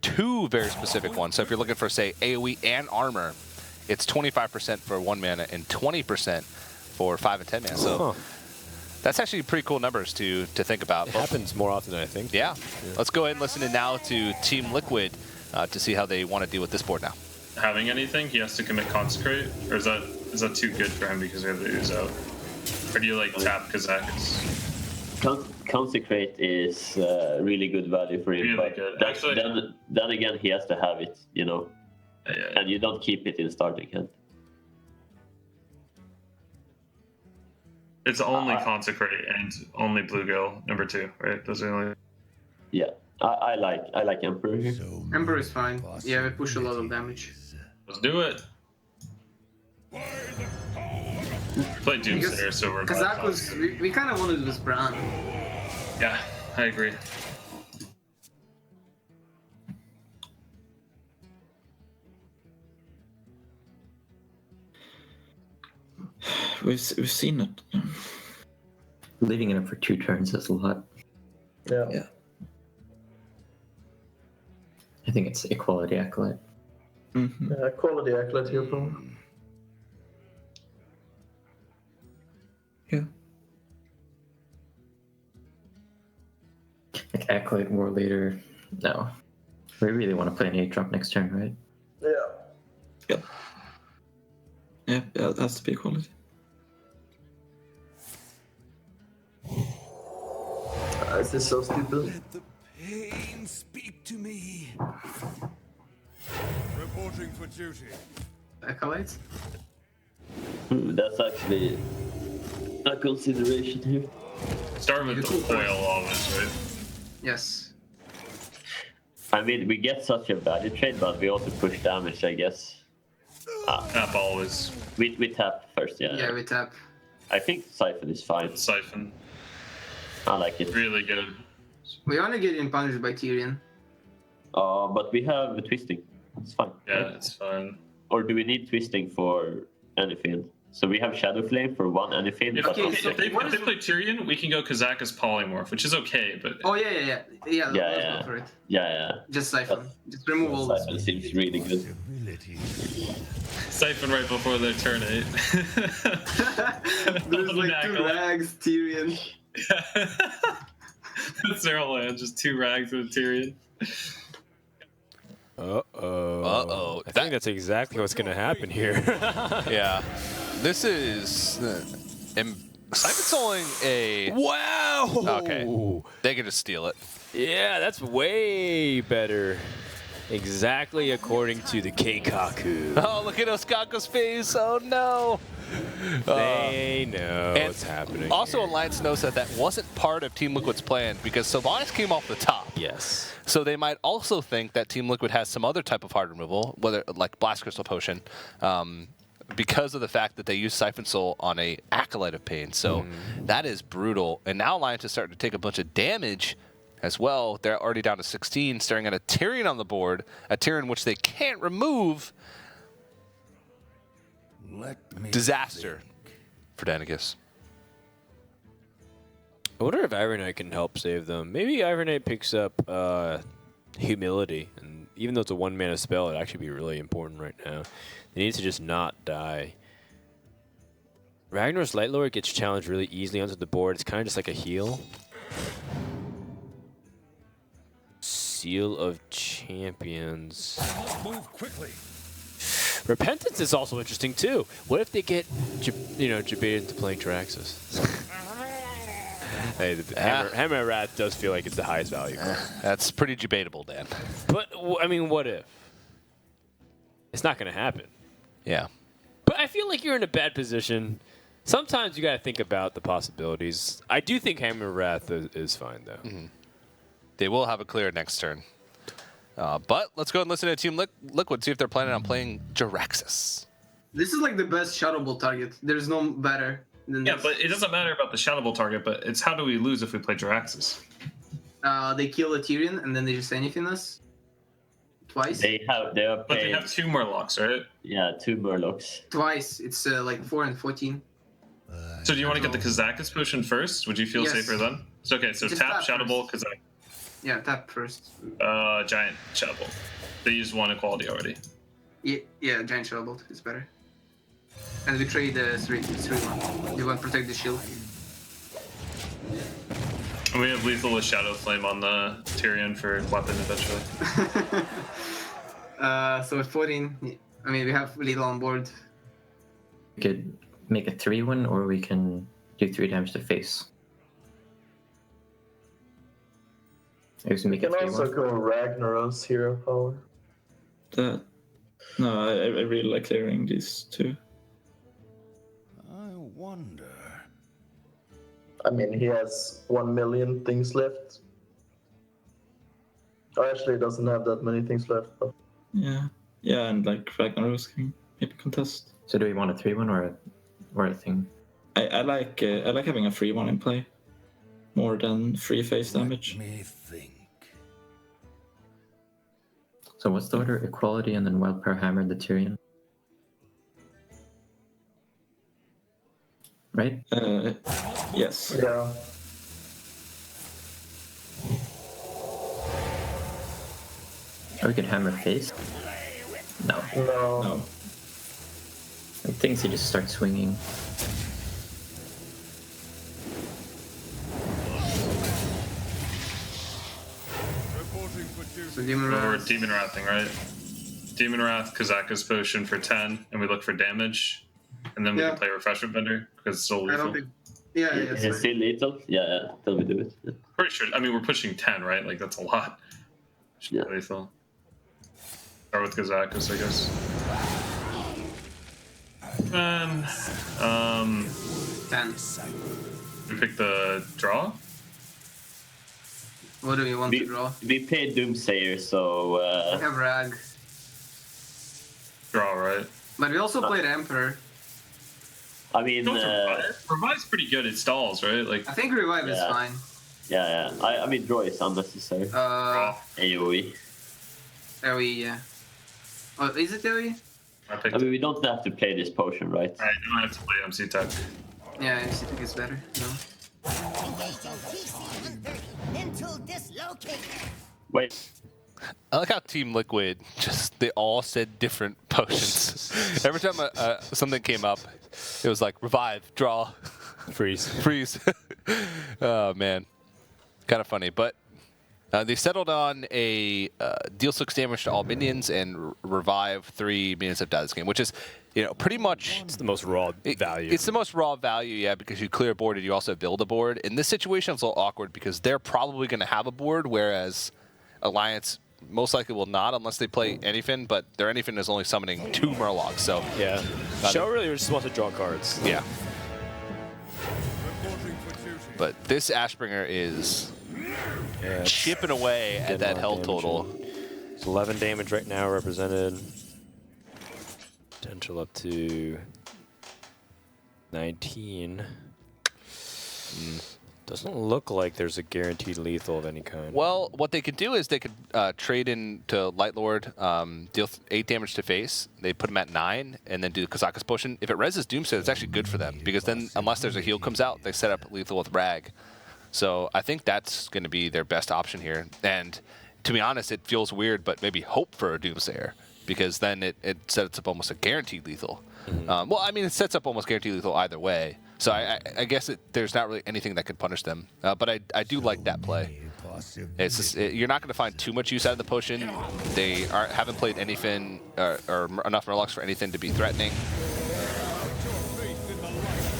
two very specific ones. So if you're looking for, say, AOE and armor, it's 25% for 1 mana and 20% for 5 and 10 mana. So that's actually pretty cool numbers to think about. It happens more often than I think. Yeah. Let's go ahead and listen in now to Team Liquid to see how they want to deal with this board now. Having anything, he has to commit Consecrate, or is that too good for him because we have the Ooze out? Or do you tap Kazakis? Consecrate is really good value for him. Really but good. Then again, he has to have it, and you don't keep it in starting hand. It's only Consecrate and only Bluegill, number 2, right? Those are only... Yeah, I like Emperor here. Emperor is fine. Yeah, we push a lot of damage. Let's do it. Play Doomsayer, so we're... Kazakos, we kind of wanted to do this Bran. Yeah, I agree. We've seen it. Leaving it up for 2 turns is a lot. Yeah. I think it's Equality Acolyte. Quality Acolyte here, bro. Yeah. Like Acolyte, War Leader. No. We really want to play an 8-drop next turn, right? Yeah. Yeah, it has to be Equality. This is so stupid. Let the pain speak to me. Reporting for duty. Acolyte? That's actually a consideration here. Start with the foil always, right? Yes. I mean, we get such a value trade, but we also push damage, I guess. Tap always. We tap first, yeah. Yeah, we tap. I think Siphon is fine. Siphon. I like it. Really good. We only get punished by Tyrion. But we have Twisting. It's fine. Yeah, it's fine. Or do we need Twisting for any field? So we have Shadow Flame for one any field. If they play Tyrion, we can go Kazakis Polymorph, which is okay, but... Oh, yeah. Let's go for it. Yeah. Just Siphon. Just remove all this. Siphon seems really good. Siphon right before their turn 8. There's like 2 rags, Tyrion. That's their whole land, just 2 rags with Tyrion. I think that's exactly what's going to happen here. Yeah. This is... And Siphon Souling a... Wow! Okay. They can just steal it. Yeah, that's way better. Exactly according to the Keikaku. Oh, look at Oskaka's face. Oh, no. They know and what's happening. Also, here. Alliance knows that wasn't part of Team Liquid's plan because Sylvanas came off the top. Yes. So they might also think that Team Liquid has some other type of hard removal, whether like Blast Crystal Potion, because of the fact that they use Siphon Soul on a Acolyte of Pain. So that is brutal. And now Alliance is starting to take a bunch of damage as well. They're already down to 16, staring at a Tyrion on the board, a Tyrion which they can't remove. Disaster for Danegas. I wonder if Iron Knight can help save them. Maybe Iron Knight picks up Humility, and even though it's a 1-mana spell, it'd actually be really important right now. They need to just not die. Ragnar's Lightlord gets challenged really easily onto the board. It's kind of just like a heal. Seal of Champions. Move quickly. Repentance is also interesting too. What if they get, jebaited into playing Jaraxxus? Hey, the Hammer Wrath does feel like it's the highest value card. That's pretty debatable, Dan. But I mean, what if? It's not going to happen. Yeah. But I feel like you're in a bad position. Sometimes you got to think about the possibilities. I do think Hammer Wrath is fine though. They will have a clear next turn. But let's go and listen to Team Liquid, see if they're planning on playing Jaraxxus. This is like the best Shadow Ball target. There's no better than Yeah, this. but it doesn't matter about the Shadow Ball target, but it's how do we lose if we play Jaraxxus? They kill a Tyrion and then they just anything us twice. They have But they paid, have 2 Murlocs, right? yeah, 2 Murlocs. Twice. It's like 4 and 14. So do you want to get the Kazakus potion first? Would you feel Yes. safer then? So, okay, so Just tap tap Shadow first. Ball, Kazak. Yeah, tap first. Giant Shadow Ball. They used 1 equality already. Yeah, Giant Shadow Bolt is better. And we trade the 3-1. You want to protect the shield. And we have lethal with Shadow Flame on the Tyrion for weapon eventually. So at 14, I mean, we have Lethal on board. We could make a 3-1, or we can do 3 damage to face. I guess we We make it can also 3-1. go Ragnaros hero power. No, I really like clearing these two. I wonder. I mean, he has 1 million things left. Oh, actually, he doesn't have that many things left. But... Yeah, and like Ragnaros can maybe contest. So do we want a 3-1 or a thing? I like having a free one in play, more than free face damage. Let me think. So what's the order? Equality and then Wildpower Hammer, the Tyrion. Right? Yes. Yeah. Or we could Hammer face? No. No. I think he just starts swinging. So Demon We're Wrath. Demon Wrathing, right? Demon Wrath, Kazakus Potion for 10, and we look for damage. And then we Yeah. can play Refreshment Bender, because it's still I lethal. don't think. Yeah, Is it sorry. still lethal? Yeah, then we do it. Yeah. Pretty sure. I mean, we're pushing 10, right? Like, that's a lot. Should be Yeah. lethal. Start with Kazakus, I guess. And, 10. we pick the draw. What do we want to draw? We paid Doomsayer, so We have Rag. Draw, right? But we also played Emperor. I mean, Revive's pretty good. It stalls, right? Like, I think Revive is Yeah. fine. yeah. I mean, draw is unnecessary. AOE. AoE, yeah. Oh, is it AoE? I picked I mean, we don't have to play this potion, right? Alright, I have to play MC Tech. Yeah, I think it's better. No. Until dislocated. Wait. I like how Team Liquid they all said different potions. Every time something came up, it was like revive, draw, Freeze. freeze. Oh man, kind of funny. But they settled on a deal 6 damage to all minions and revive 3 minions that die this game, which is pretty much. It's the most raw value. It's the most raw value, yeah, because you clear a board and you also build a board. In this situation, it's a little awkward because they're probably going to have a board, whereas Alliance most likely will not unless they play anything, but their anything is only summoning 2 Murlocs, so... Yeah. Show really just wants to draw cards. Yeah. But this Ashbringer is chipping away at that health total. It's 11 damage right now represented. Potential up to 19. Doesn't look like there's a guaranteed lethal of any kind. Well, what they could do is they could trade into Light Lord, deal 8 damage to face. They put him at 9, and then do Kazaka's Potion. If it reses Doomsayer, it's actually good for them, because then, unless there's a heal comes out, they set up lethal with Rag. So I think that's going to be their best option here. And to be honest, it feels weird, but maybe hope for a Doomsayer, because then it sets up almost a guaranteed lethal. Well, I mean, it sets up almost guaranteed lethal either way. So I guess there's not really anything that could punish them. But I do like that play. It's just, you're not going to find too much use out of the potion. They haven't played anything or enough Murlocs for anything to be threatening.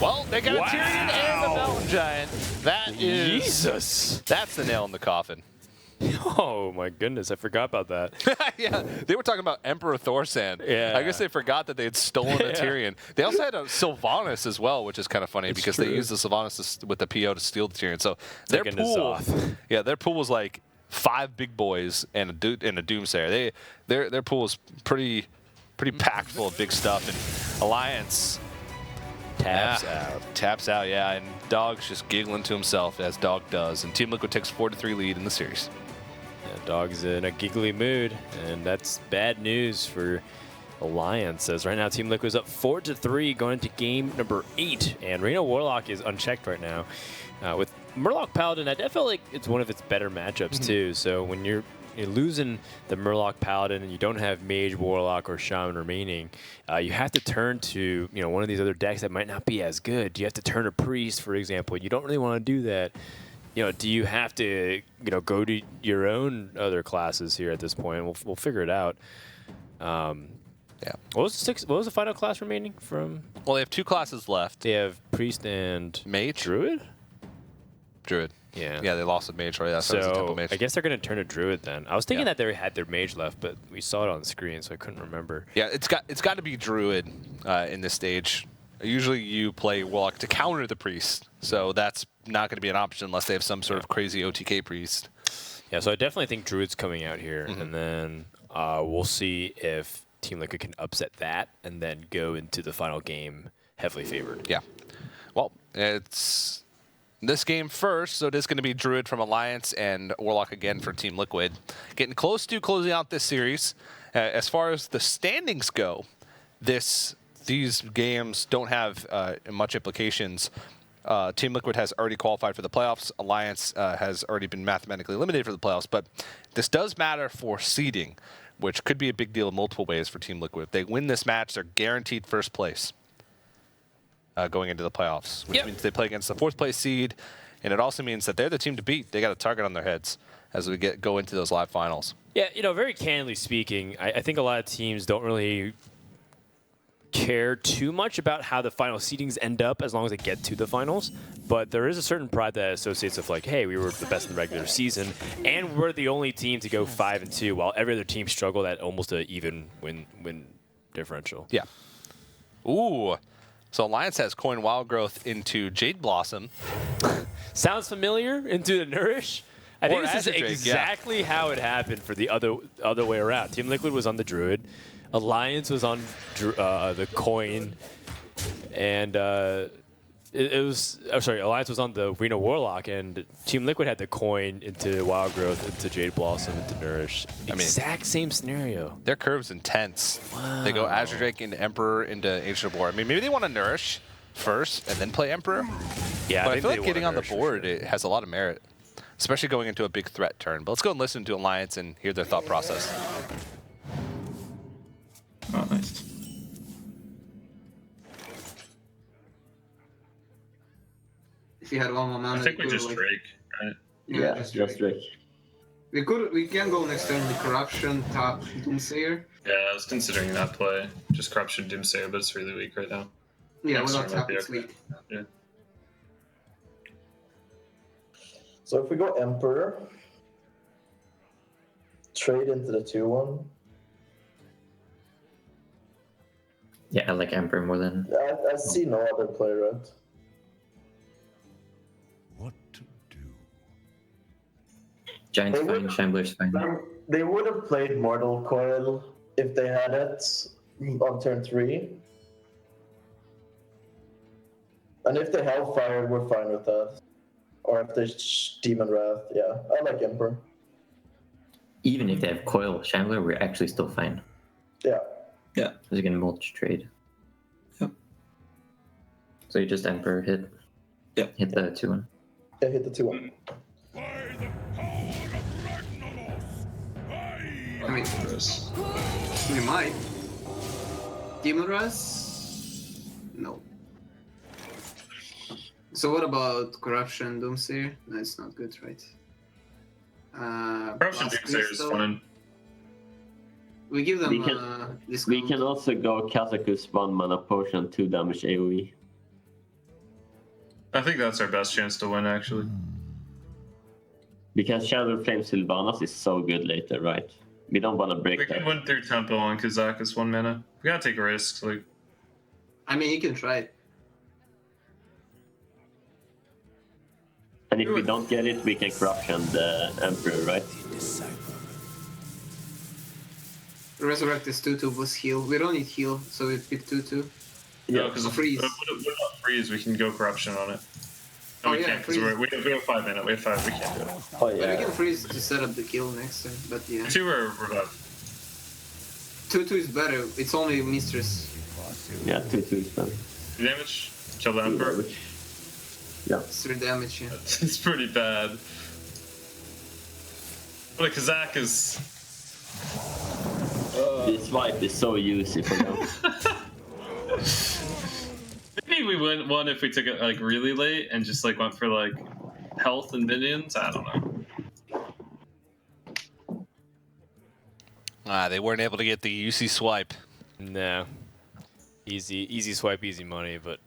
Well, they got a Tyrion and a Mountain Giant. That is... Jesus! That's the nail in the coffin. Oh my goodness, I forgot about that. Yeah, they were talking about Emperor Thorsan. Yeah. I guess they forgot that they had stolen a Tyrion. They also had a Sylvanas as well, which is kind of funny because they used the Sylvanas with the PO to steal the Tyrion. So their pool, their pool was like 5 big boys and a Doomsayer. Their pool is pretty packed full of big stuff. And Alliance taps out, yeah, and Dog's just giggling to himself as Dog does. And Team Liquid takes 4-3 lead in the series. Yeah, Dog's in a giggly mood, and that's bad news for Alliance, as right now Team Liquid is up 4-3 going into game number 8, and Reno Warlock is unchecked right now. With Murloc Paladin, I feel like it's one of its better matchups too. So when you're losing the Murloc Paladin and you don't have Mage, Warlock, or Shaman remaining, you have to turn to one of these other decks that might not be as good. You have to turn to Priest, for example. You don't really want to do that. Do you have to go to your own other classes here at this point? We'll figure it out. Yeah. What was the final class remaining from? Well, they have 2 classes left. They have Priest and Mage. Druid. Yeah, they lost a Mage, right? That's a Temple Mage. I guess they're going to turn to Druid then. I was thinking that they had their Mage left, but we saw it on the screen, so I couldn't remember. Yeah, it's got to be Druid in this stage. Usually you play Warlock to counter the Priest, so that's not going to be an option unless they have some sort of crazy OTK Priest. Yeah, so I definitely think Druid's coming out here, and then we'll see if Team Liquid can upset that and then go into the final game heavily favored. Yeah. Well, it's this game first, so it is going to be Druid from Alliance and Warlock again for Team Liquid. Getting close to closing out this series. As far as the standings go, these games don't have much implications. Team Liquid has already qualified for the playoffs. Alliance has already been mathematically eliminated for the playoffs, but this does matter for seeding, which could be a big deal in multiple ways for Team Liquid. If they win this match, they're guaranteed first place going into the playoffs, which means they play against the 4th place seed, and it also means that they're the team to beat. They got a target on their heads as we go into those live finals. Yeah, very candidly speaking, I think a lot of teams don't really care too much about how the final seedings end up as long as they get to the finals. But there is a certain pride that associates with like, hey, we were the best in the regular season, and we're the only team to go 5-2, while every other team struggled at almost an even win differential. Yeah. Ooh. So Alliance has coin Wild Growth into Jade Blossom. Sounds familiar? Into the Nourish? I think this is exactly how it happened for the other way around. Team Liquid was on the Druid. Alliance was on the coin. And Alliance was on the Reno Warlock, and Team Liquid had the coin into Wild Growth, into Jade Blossom, into Nourish. Exact same scenario. Their curve's intense. Wow. They go Azure Drake into Emperor into Ancient of War. I mean, maybe they want to Nourish first and then play Emperor. Yeah, but I feel like getting on the board, it has a lot of merit, especially going into a big threat turn. But let's go and listen to Alliance and hear their thought process. Oh, nice. If you had one more mana, I think we just Drake, right? Yeah, just Drake. We can go next turn with Corruption, top Doomsayer. Yeah, I was considering that play. Just Corruption Doomsayer, but it's really weak right now. Yeah, Next without turn might tap be it's okay. weak. Yeah. So if we go Emperor, trade into the 2-1. Yeah, I like Emperor more than. I see no other play, right? What to do? Giant's They fine, would- Shambler's fine. They would have played Mortal Coil if they had it on turn 3. And if they Hellfire, we're fine with that. Or if they Demon Wrath, yeah. I like Emperor. Even if they have Coil Shambler, we're actually still fine. Yeah. Yeah. Because you can mulch trade. Yep. So you just Emperor hit. Yep. Hit the 2-1. Yeah, hit the 2-1. By the power of Ragnaros, I I mean, Yes. we might. Demon Raz? No. So what about Corruption Doomsayer? That's not good, right? Corruption Blast Doomsayer is Crystal. fun. We give them We can- discount. We can also go Kazakus 1 mana potion, 2 damage AoE. I think that's our best chance to win, actually. Because Shadow Flame Sylvanas is so good later, right? We don't want to break We that. can win through Tempo on Kazakus 1 mana. We gotta take risks. Like, I mean, you can try it. And if we don't get it, we can Corruption the Emperor, right? Resurrect is 2-2 boost heal. We don't need heal, so we pick 2-2. no, because freeze. What about freeze? We can go Corruption on it. No, Oh, we yeah, can't, because freeze. we have 5 minutes. We have 5. We can't do it. Oh, But we yeah. can freeze to set up the kill next turn, but yeah. 2 or revive. 2-2 is better. It's only Mistress. Yeah, 2/2 is better. Damage? Kill the Emperor? Yeah. It's 3 damage, yeah. It's pretty bad. But Kazak is. This wipe is so usy for them. Maybe we won if we took it like really late and just like went for like health and minions. I don't know. They weren't able to get the UC swipe. No. Easy swipe, easy money, but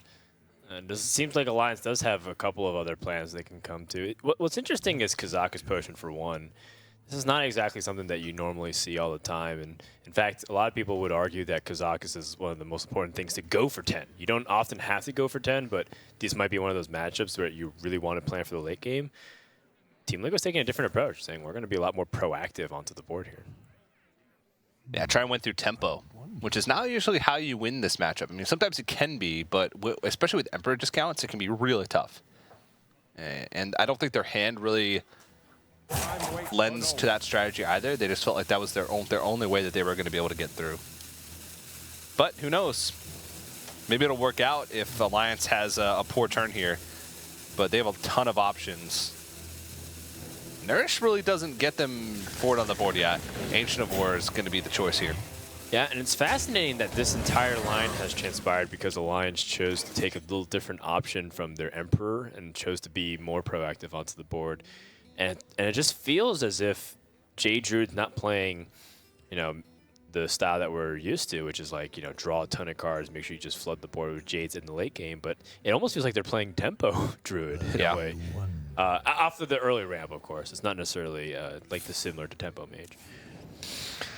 it seems like Alliance does have a couple of other plans they can come to. What's interesting is Kazakus Potion for 1. This is not exactly something that you normally see all the time, and in fact, a lot of people would argue that Kazakus is one of the most important things to go for 10. You don't often have to go for 10, but this might be one of those matchups where you really want to plan for the late game. Team Liquid's taking a different approach, saying we're going to be a lot more proactive onto the board here. Yeah, try and win through tempo, which is not usually how you win this matchup. I mean, sometimes it can be, but especially with Emperor discounts, it can be really tough. And I don't think their hand really lends to that strategy either. They just felt like that was their only way that they were going to be able to get through. But who knows? Maybe it'll work out if Alliance has a poor turn here. But they have a ton of options. Nourish really doesn't get them forward on the board yet. Ancient of War is going to be the choice here. Yeah, and it's fascinating that this entire line has transpired because Alliance chose to take a little different option from their Emperor and chose to be more proactive onto the board. And it just feels as if Jade Druid's not playing, the style that we're used to, which is like, draw a ton of cards, make sure you just flood the board with Jades in the late game. But it almost feels like they're playing Tempo Druid in a way. After the early ramp, of course. It's not necessarily like the similar to Tempo Mage.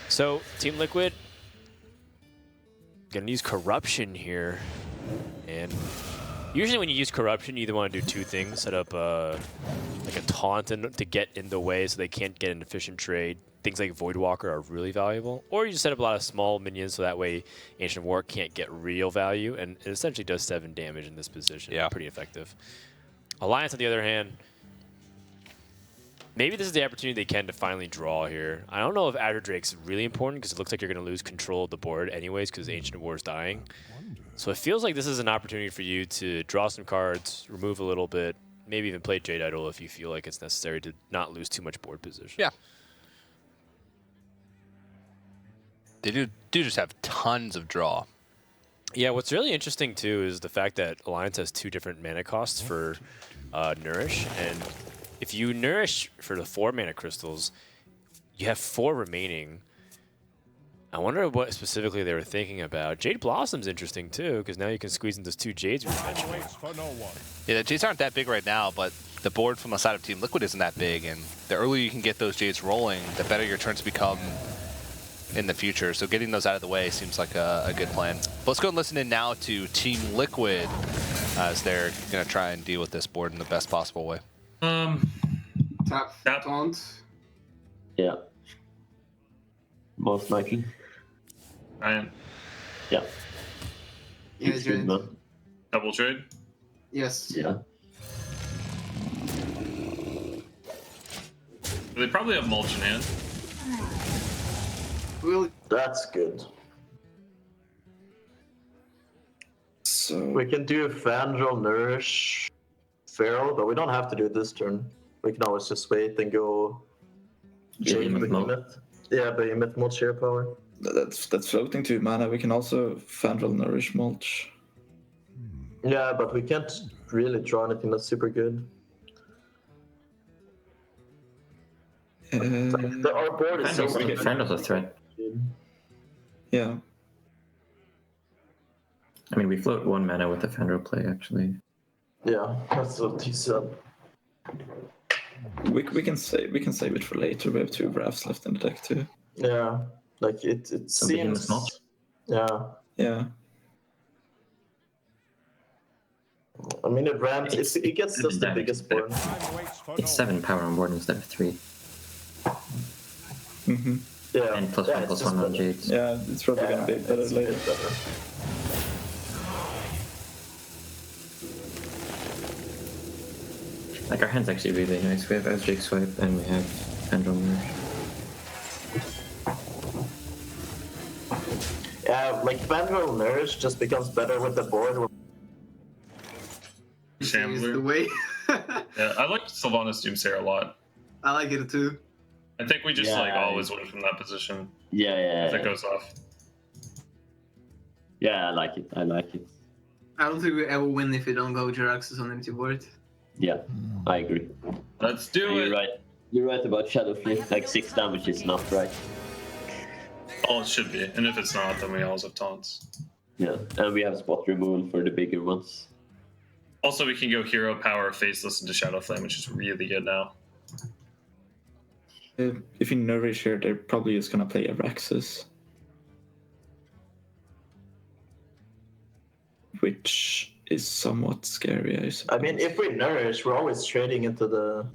So, Team Liquid, gonna use Corruption here. And usually when you use Corruption, you either want to do 2 things. Set up like a taunt to get in the way so they can't get an efficient trade. Things like Voidwalker are really valuable. Or you just set up a lot of small minions so that way Ancient of War can't get real value. And it essentially does 7 damage in this position. Yeah. Pretty effective. Alliance, on the other hand, maybe this is the opportunity they can to finally draw here. I don't know if Azure Drake's really important because it looks like you're going to lose control of the board anyways because Ancient of War is dying. So it feels like this is an opportunity for you to draw some cards, remove a little bit, maybe even play Jade Idol if you feel like it's necessary to not lose too much board position. Yeah. They do just have tons of draw. Yeah, what's really interesting too is the fact that Alliance has 2 different mana costs for Nourish, and if you Nourish for the 4 mana crystals, you have 4 remaining. I wonder what specifically they were thinking about. Jade Blossom's interesting too, because now you can squeeze in those 2 Jades we mentioned. Yeah, the Jades aren't that big right now, but the board from the side of Team Liquid isn't that big, and the earlier you can get those Jades rolling, the better your turns become in the future. So getting those out of the way seems like a good plan. But let's go and listen in now to Team Liquid as they're going to try and deal with this board in the best possible way. Tap taunt. Yeah. Most likely. Ryan, Yeah. Yeah, It's good, Jade. man. double trade. Yes. Yeah. They probably have mulch in hand. We'll That's good. So We can do Fandral, Nourish, Feral, but we don't have to do it this turn. We can always just wait and go Jade Behemoth Mulch. Behemoth. Yeah, Behemoth Mulch share power. that's floating 2 mana. We can also Fandral Nourish Mulch. Yeah, but we can't really draw anything that's super good. Our board is so Fandle's a threat. Yeah. I mean, we float 1 mana with the Fandral play, actually. Yeah, that's what he said. We can save it for later. We have 2 Wraths left in the deck too. Yeah, like it So seems. Behemoth Mulch? Yeah, Yeah. I mean it ramps. It gets just the damage biggest instead of- board. It's 7 power on board instead of 3. Mm-hmm. Yeah, And plus yeah, 1 it's plus just 1 on better. Jades. Yeah, it's probably gonna be better it's later. better. Like, our hand's actually really nice. We have Jake Swipe and we have Fandral Nourish. Yeah, like Fandral Nourish just becomes better with the board. Is the Shambler. way. Yeah, I like Sylvanas Doomsayer a lot. I like it too. I think we just Yeah, like always win from that position Yeah. if it goes off. Yeah, I like it. I like it. I don't think we ever win if we don't go Jiraxis on empty board. Yeah, I agree. Let's do You're it. right. You're right about Shadow Flame. Like 6 damage is not right. Oh, it should be. And if it's not, then we always have taunts. Yeah, and we have spot removal for the bigger ones. Also, we can go Hero Power, Faceless into Shadow Flame, which is really good now. If you nourish here, they're probably just gonna play Araxis. Which is somewhat scary, I suppose. I mean, if we nourish, we're always trading into the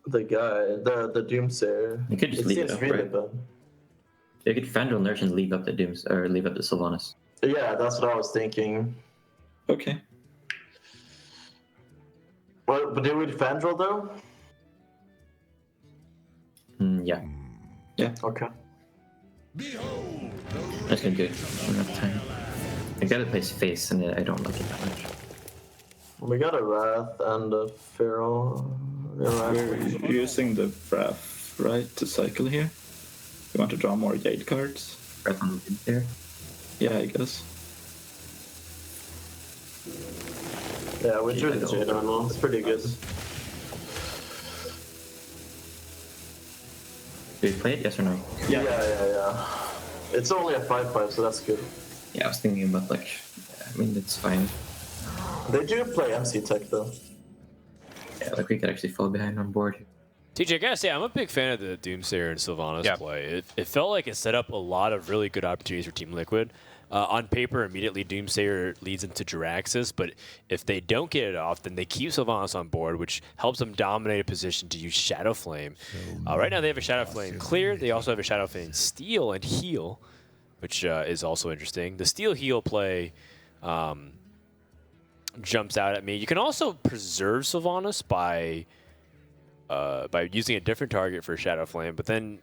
guy, the Doomsayer. You could just leave it seems up, really right? bad. You could Fandral Nourish and leave up the Dooms, or leave up the Sylvanas. Yeah, that's what I was thinking. Okay. Well, but do we Fandral though? Yeah. Yeah. Okay. That's gonna do it. Enough time. I gotta place face, and I don't like it that much. We got a Wrath and a Feral. We're using the Wrath, right, to cycle here. You want to draw more Jade cards? Breath on the there. Yeah, I guess. Yeah, we drew the Jade Armor. It's pretty good. Do we play it? Yes or no? Yeah. It's only a 5/5, so that's good. Yeah, I was thinking about like. I mean, it's fine. They do play MC Tech though. Yeah, like we could actually fall behind on board. TJ, I gotta say, I'm a big fan of the Doomsayer and Sylvanas play. It felt like it set up a lot of really good opportunities for Team Liquid. On paper, immediately Doomsayer leads into Jiraxis, but if they don't get it off, then they keep Sylvanas on board, which helps them dominate a position to use Shadow Flame. Right now, they have a Shadow Flame clear. They also have a Shadow Flame steal and heal, which is also interesting. The steal heal play jumps out at me. You can also preserve Sylvanas by using a different target for Shadow Flame, but then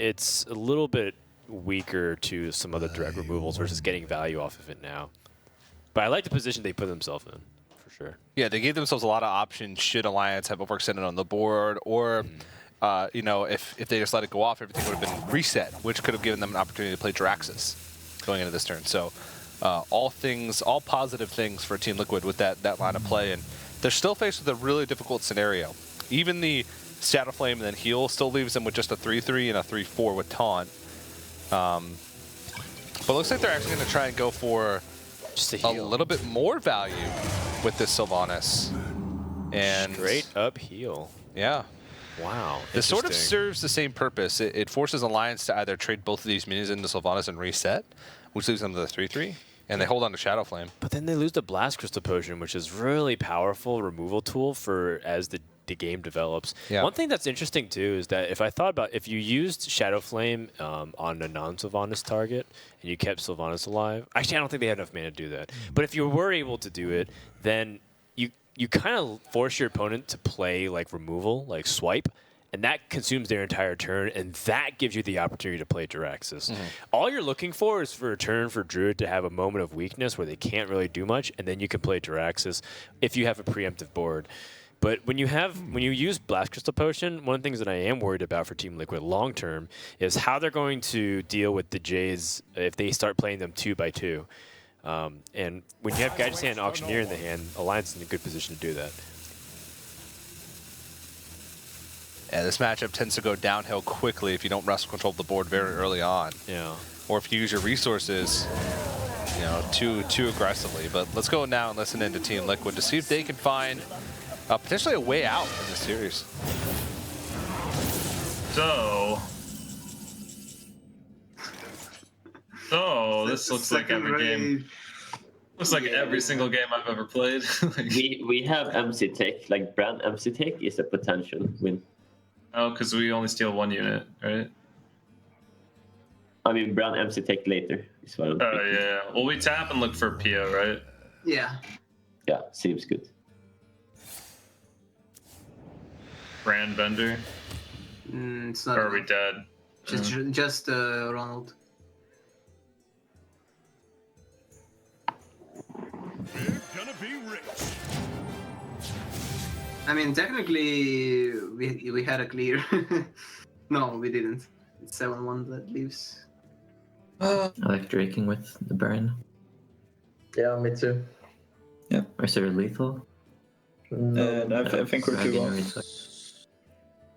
it's a little bit weaker to some other direct removals versus getting value off of it now. But I like the position they put themselves in, for sure. Yeah, they gave themselves a lot of options should Alliance have overextended on the board, or if they just let it go off, everything would have been reset, which could have given them an opportunity to play Jiraxis going into this turn. So all positive things for Team Liquid with that line of play, and they're still faced with a really difficult scenario. Even the Shadow Flame and then heal. Still leaves them with just a 3-3 and a 3-4 with taunt. But it looks like they're actually going to try and go for just a little bit more value with this Sylvanas. And straight up heal. Yeah. Wow. This sort of serves the same purpose. It forces Alliance to either trade both of these minions into Sylvanas and reset, which leaves them to the 3-3, and they hold on to Shadow Flame. But then they lose the Blast Crystal Potion, which is really powerful removal tool for as the game develops. Yeah. One thing that's interesting too is that if you used Shadow Flame on a non-Sylvanas target and you kept Sylvanas alive, actually I don't think they had enough mana to do that. But if you were able to do it, then you kind of force your opponent to play like removal, like swipe, and that consumes their entire turn, and that gives you the opportunity to play Jiraxis. All you're looking for is for a turn for Druid to have a moment of weakness where they can't really do much, and then you can play Jiraxis if you have a preemptive board. But when you use Blast Crystal Potion, one of the things that I am worried about for Team Liquid long term is how they're going to deal with the Jays if they start playing them 2x2. And when you have Guidance Hand and Auctioneer in the hand, Alliance is in a good position to do that. Yeah, this matchup tends to go downhill quickly if you don't wrestle control the board very early on. Yeah. Or if you use your resources, too aggressively. But let's go now and listen into Team Liquid to see if they can find potentially a way out in this series. So this looks like every game. Looks like every single game I've ever played. we have MC Tech, like Brand MC Tech is a potential win. Oh, because we only steal one unit, right? I mean, Brand MC Tech later is what I'm thinking. Yeah. Well, we tap and look for PO, right? Yeah. Yeah, seems good. Brand Bender? It's not. Or are we dead? Just Ronald. We're gonna be rich. I mean, technically, we had a clear. No, we didn't. It's 7-1 that leaves. I like draking with the Baron. Yeah, me too. Yeah. Or is there lethal? I think we're too Dragon long. Reach.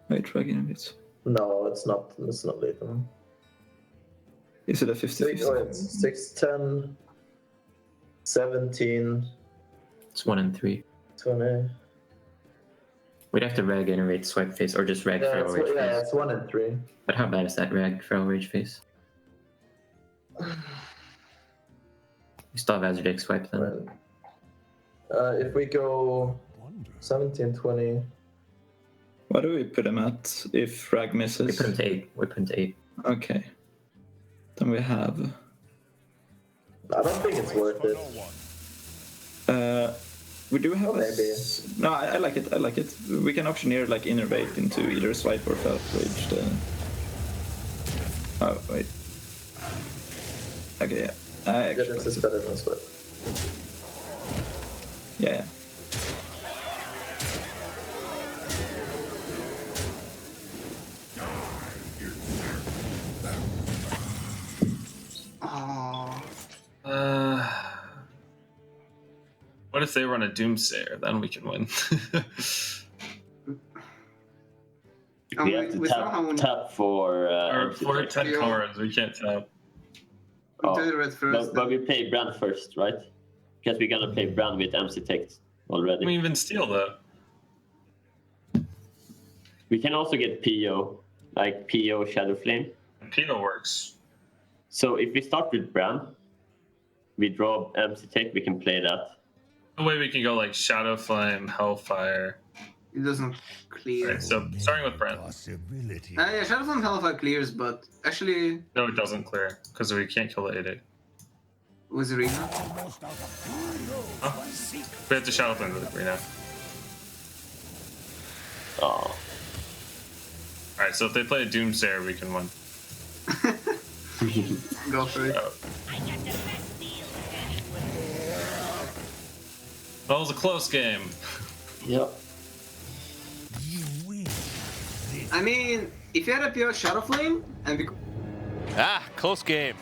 Wait, Dragon Reach. No, it's not. It's not lethal. Is it a 50-50? It's 6-10, 17, It's 1 and 3. 20. We'd have to rag generate swipe face or just rag feral rage face. It's 1 and 3. But how bad is that rag feral rage face? You still have Azure swipe then. If we go 17, 20. What do we put him at if rag misses? We put him to 8. We put him to 8. Okay. Then we have. I don't think it's worth it. We do have Maybe. No, I like it. I like it. We can auctioneer like innervate into either swipe or felt rage. Oh wait. Okay, yeah. This is better than swipe. Yeah. What if they run a Doomsayer? Then we can win. We have to tap for... or for 10 cards, we can't tap. But we play Brand first, right? Because we're gonna play Brand with MC Tech already. We even steal that. We can also get PO, like PO Shadow Flame. PO works. So if we start with Brand, we draw MC Tech, we can play that. The way we can go like Shadow Flame, Hellfire. It doesn't clear. Right, so starting with Brand. Yeah, Shadow Flame Hellfire clears, but actually... No, it doesn't clear, because we can't kill the 8-8. Was Arena? Huh? We have to Shadow Flame the Arena. Oh. Alright, so if they play a Doomsayer, we can win. Go for it. That was a close game. Yep. I mean, if you had a pure Shadow Flame, and Close game.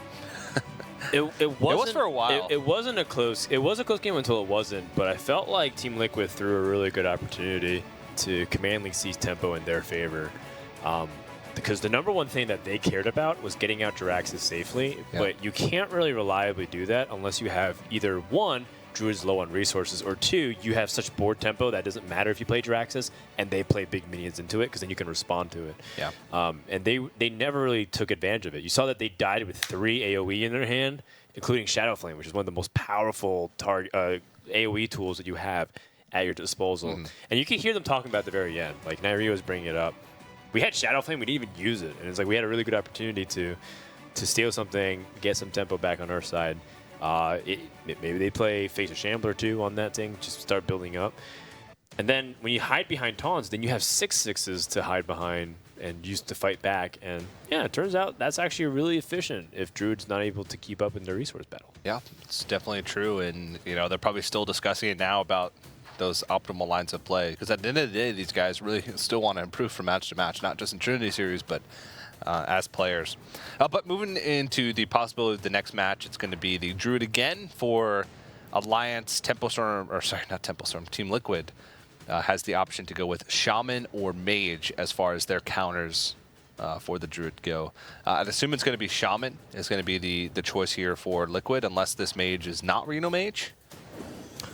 It was for a while. It wasn't a close. It was a close game until it wasn't. But I felt like Team Liquid threw a really good opportunity to Command League C's tempo in their favor. Because the number one thing that they cared about was getting out Jiraxis safely, but you can't really reliably do that unless you have either one, Druid's low on resources, or two, you have such board tempo that doesn't matter if you play Jiraxis and they play big minions into it, because then you can respond to it. Yeah. And they never really took advantage of it. You saw that they died with 3 AoE in their hand, including Shadow Flame, which is one of the most powerful AoE tools that you have at your disposal. And you can hear them talking about at the very end. Like, Nairi was bringing it up. We had Shadow Flame, we didn't even use it. And it's like we had a really good opportunity to steal something, get some tempo back on our side. Maybe they play Face of Shambler too on that thing, just start building up. And then when you hide behind taunts, then you have 6/6s to hide behind and use to fight back. And yeah, it turns out that's actually really efficient if Druid's not able to keep up in the resource battle. Yeah, it's definitely true. And, you know, they're probably still discussing it now about those optimal lines of play, because at the end of the day, these guys really still want to improve from match to match, not just in Trinity Series, but as players. But moving into the possibility of the next match, it's going to be the Druid again for Alliance. Tempo Storm, or sorry, not Tempo Storm, Team Liquid has the option to go with Shaman or Mage as far as their counters for the Druid go. I'd assume it's going to be Shaman is going to be the choice here for Liquid, unless this Mage is not Reno Mage.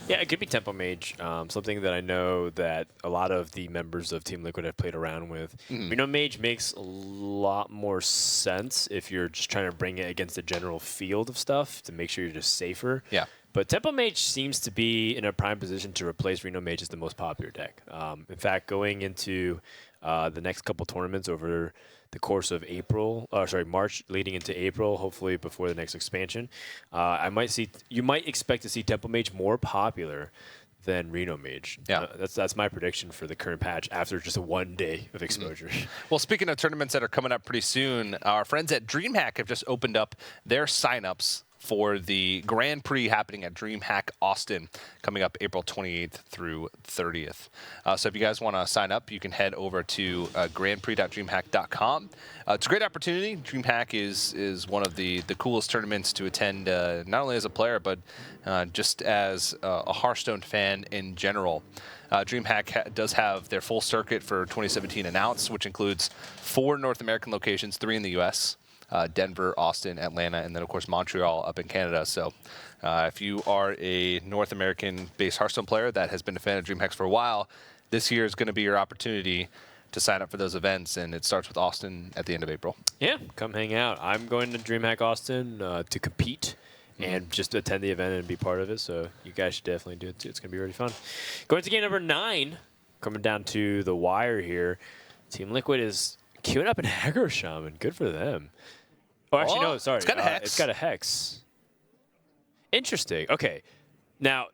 Yeah, it could be Tempo Mage, something that I know that a lot of the members of Team Liquid have played around with. Reno Mage makes a lot more sense if you're just trying to bring it against the general field of stuff to make sure you're just safer. Yeah. But Tempo Mage seems to be in a prime position to replace Reno Mage as the most popular deck. In fact, going into the next couple tournaments over the course of March leading into April, hopefully before the next expansion, you might expect to see Tempo Mage more popular than Reno Mage. Yeah. That's my prediction for the current patch after just a 1 day of exposure. Well, speaking of tournaments that are coming up pretty soon, our friends at DreamHack have just opened up their signups for the Grand Prix happening at DreamHack Austin coming up April 28th through 30th. So if you guys want to sign up, you can head over to grandprix.dreamhack.com. It's a great opportunity. DreamHack is one of the coolest tournaments to attend, not only as a player, but just as a Hearthstone fan in general. DreamHack does have their full circuit for 2017 announced, which includes 4 North American locations, 3 in the U.S., Denver, Austin, Atlanta, and then, of course, Montreal up in Canada. So if you are a North American-based Hearthstone player that has been a fan of DreamHack for a while, this year is going to be your opportunity to sign up for those events, and it starts with Austin at the end of April. Yeah, come hang out. I'm going to DreamHack Austin to compete and just attend the event and be part of it, so you guys should definitely do it too. It's going to be really fun. Going to game number 9, coming down to the wire here. Team Liquid is queuing up an Aggro Shaman. Good for them. Oh, actually, no, sorry. It's got a Hex. It's got a Hex. Interesting. Okay. Now,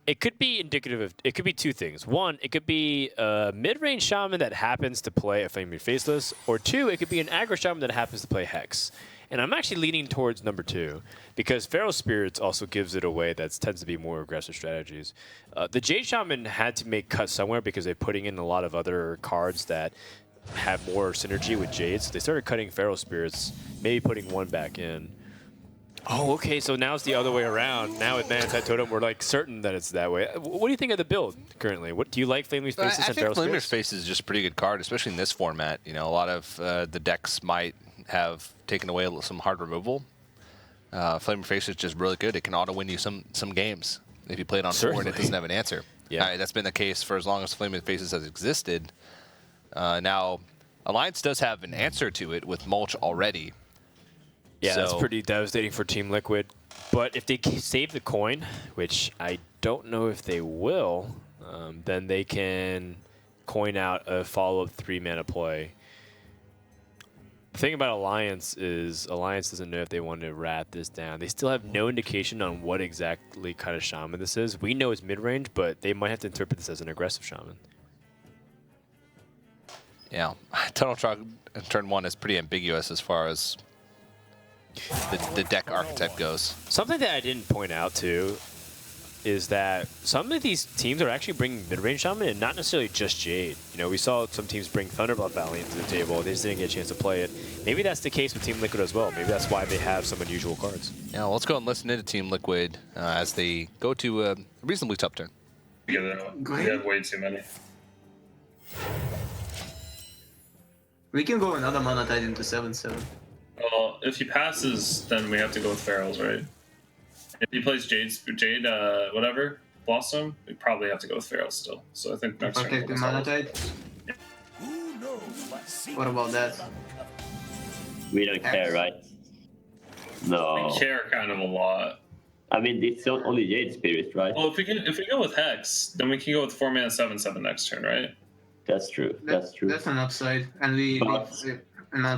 it could be indicative of, it could be 2 things. 1, it could be a mid-range Shaman that happens to play a Flaming Faceless, or 2, it could be an Aggro Shaman that happens to play Hex. And I'm actually leaning towards number 2, because Feral Spirits also gives it away. That tends to be more aggressive strategies. The Jade Shaman had to make cuts somewhere because they're putting in a lot of other cards that have more synergy with Jade, so they started cutting Feral Spirits, maybe putting 1 back in. Oh, okay, so now it's the other way around. Now with Man's Head Totem, we're like certain that it's that way. What do you think of the build currently? What do you like, Flaming Faces and Feral Spirits? Flaming Faces is just a pretty good card, especially in this format. You know, a lot of the decks might have taken away some hard removal. Flaming Faces is just really good. It can auto-win you some games if you play it on 4 and it doesn't have an answer. Yeah. That's been the case for as long as Flaming Faces has existed. Now, Alliance does have an answer to it with Mulch already. Yeah, so that's pretty devastating for Team Liquid. But if they save the coin, which I don't know if they will, then they can coin out a follow-up 3-mana play. The thing about Alliance is Alliance doesn't know if they want to rat this down. They still have no indication on what exactly kind of Shaman this is. We know it's mid-range, but they might have to interpret this as an aggressive Shaman. Yeah, Tunnel Shock in turn 1 is pretty ambiguous as far as the deck archetype goes. Something that I didn't point out, too, is that some of these teams are actually bringing mid-range Shaman and not necessarily just Jade. You know, we saw some teams bring Thunderblood Valiant to the table. They just didn't get a chance to play it. Maybe that's the case with Team Liquid as well. Maybe that's why they have some unusual cards. Yeah, well, let's go and listen into Team Liquid as they go to a reasonably tough turn. We have way too many. We can go another mana tide into 7/7. Well, if he passes, then we have to go with Ferals, right? If he plays Jade, whatever, Blossom, we probably have to go with Ferals still. So I think next turn. Protect the mana tide. What about that? We don't care, right? No. We care kind of a lot. I mean, it's not only Jade Spirit, right? Well, if we go with Hex, then we can go with 4 mana 7/7 next turn, right? That's true. That's true. That's an upside, and we mana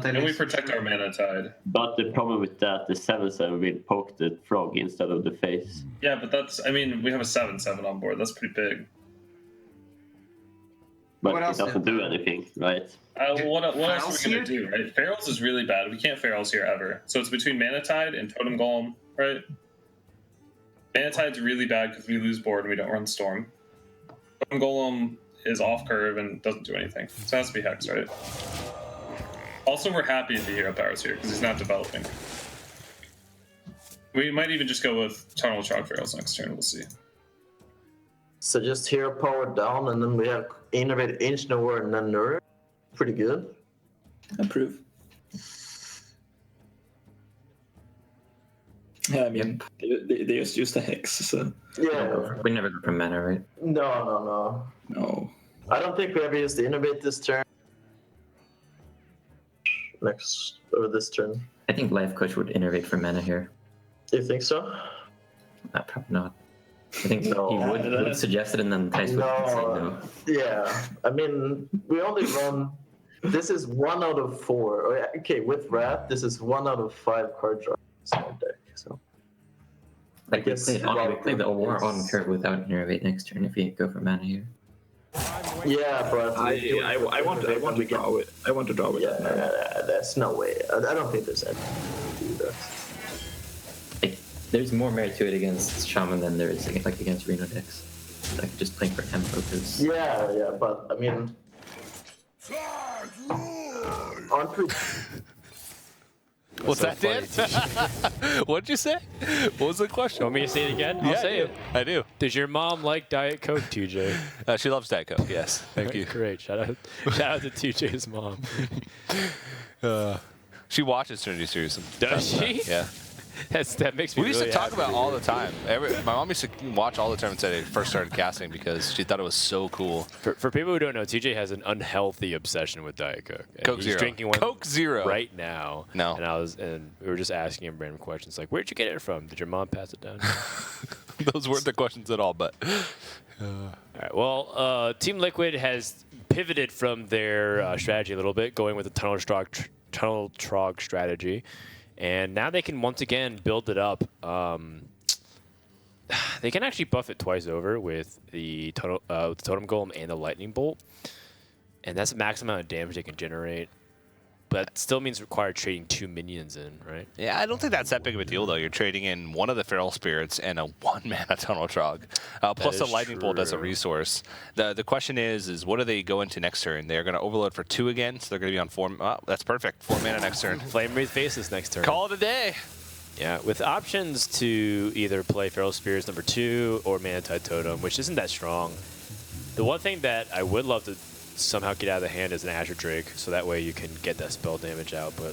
tide. And we protect our mana tide. But the problem with that, the 7/7 will poke the frog instead of the face. Yeah, but that's. I mean, we have a 7/7 on board. That's pretty big. But What it else doesn't then? do anything, right? What else Ferals are we gonna here? do, right? Ferals is really bad. We can't Ferals here ever. So it's between Mana Tide and Totem Golem, right? Mana Tide's really bad because we lose board and we don't run Storm. Totem Golem is off curve and doesn't do anything. So it has to be Hex, right? Also, we're happy if the Hero Power's here because he's not developing. We might even just go with Tunnel Chalk Ferals next turn. We'll see. So just hero power down, and then we have Innovate, Inch Nowhere, and then Nurture. Pretty good. Approve. Yeah, I mean, they just used a hex, so. Yeah. We never go for mana, right? No. No. I don't think we ever used the Innovate this turn. Next, or this turn. I think Life Coach would innovate for mana here. You think so? Probably not. I think No. he would suggest it, and then Tice would say no. Yeah. I mean, we only run. This is 1 out of 4. Okay, with Wrath, this is 1 out of 5 card draws in our deck. So. Like we guess play the War it's- on curve without innovate next turn if we go for mana here. Yeah, but I want to draw it. I want to draw it. Yeah, there's no way. I don't think there's any way to do that. Like, there's more merit to it against Shaman than there is against Reno decks. Like just playing for tempo because Yeah, but I mean, aren't we? What's so that, Dan? What'd you say? What was the question? Want me to say it again? I'll say it. I do. Does your mom like Diet Coke, TJ? She loves Diet Coke, yes. Thank you. Great. Shout out to TJ's mom. She watches Trinity Series. Does she? Yeah. That makes me We used really to talk happy about to all hear. the time. My mom used to watch all the time since I first started casting because she thought it was so cool. For people who don't know, TJ has an unhealthy obsession with Diet Coke. And Coke he's Zero. drinking one Coke Zero. right now. No. And we were just asking him random questions like, "Where'd you get it from? Did your mom pass it down?" Those weren't the questions at all, but. All right. Well, Team Liquid has pivoted from their strategy a little bit, going with the Tunnel Trog strategy. And now they can once again build it up. They can actually buff it twice over with the Totem Golem and the Lightning Bolt. And that's the max amount of damage they can generate. But still means require trading 2 minions in, right? Yeah, I don't think that's that big of a deal, though. You're trading in one of the Feral Spirits and a 1-mana Tunnel Trog, plus a is Lightning Bolt as a true. resource. The question is what do they go into next turn? They're going to overload for 2 again, so they're going to be on 4. Oh, that's perfect. 4 mana next turn. Flame Wreath Faces next turn. Call it a day. Yeah, with options to either play Feral Spears number 2 or Mana Tide Totem, which isn't that strong. The one thing that I would love to somehow get out of the hand is an Azure Drake, so that way you can get that spell damage out, but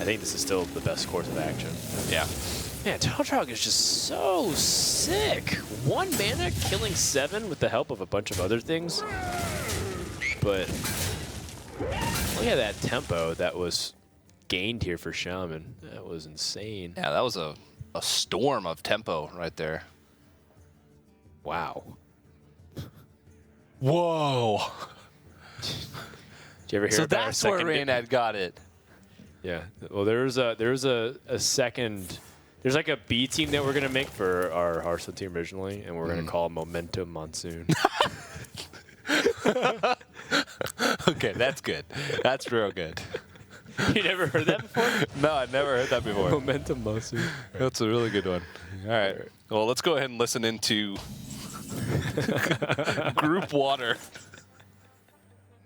I think this is still the best course of action. Yeah. Man, Tunnel Trog is just so sick. 1 mana, killing 7 with the help of a bunch of other things. But look at that tempo that was gained here for Shaman. That was insane. Yeah, that was a storm of tempo right there. Wow. Whoa. Did you ever hear So about our that's where second Raynad got it. Yeah. Well, there's a second. There's like a B team that we're gonna make for our Hearthstone team originally, and we're gonna call it Momentum Monsoon. Okay, that's good. That's real good. You never heard that before? No, I've never heard that before. Momentum Monsoon. That's a really good one. All right. Well, let's go ahead and listen into Group Water.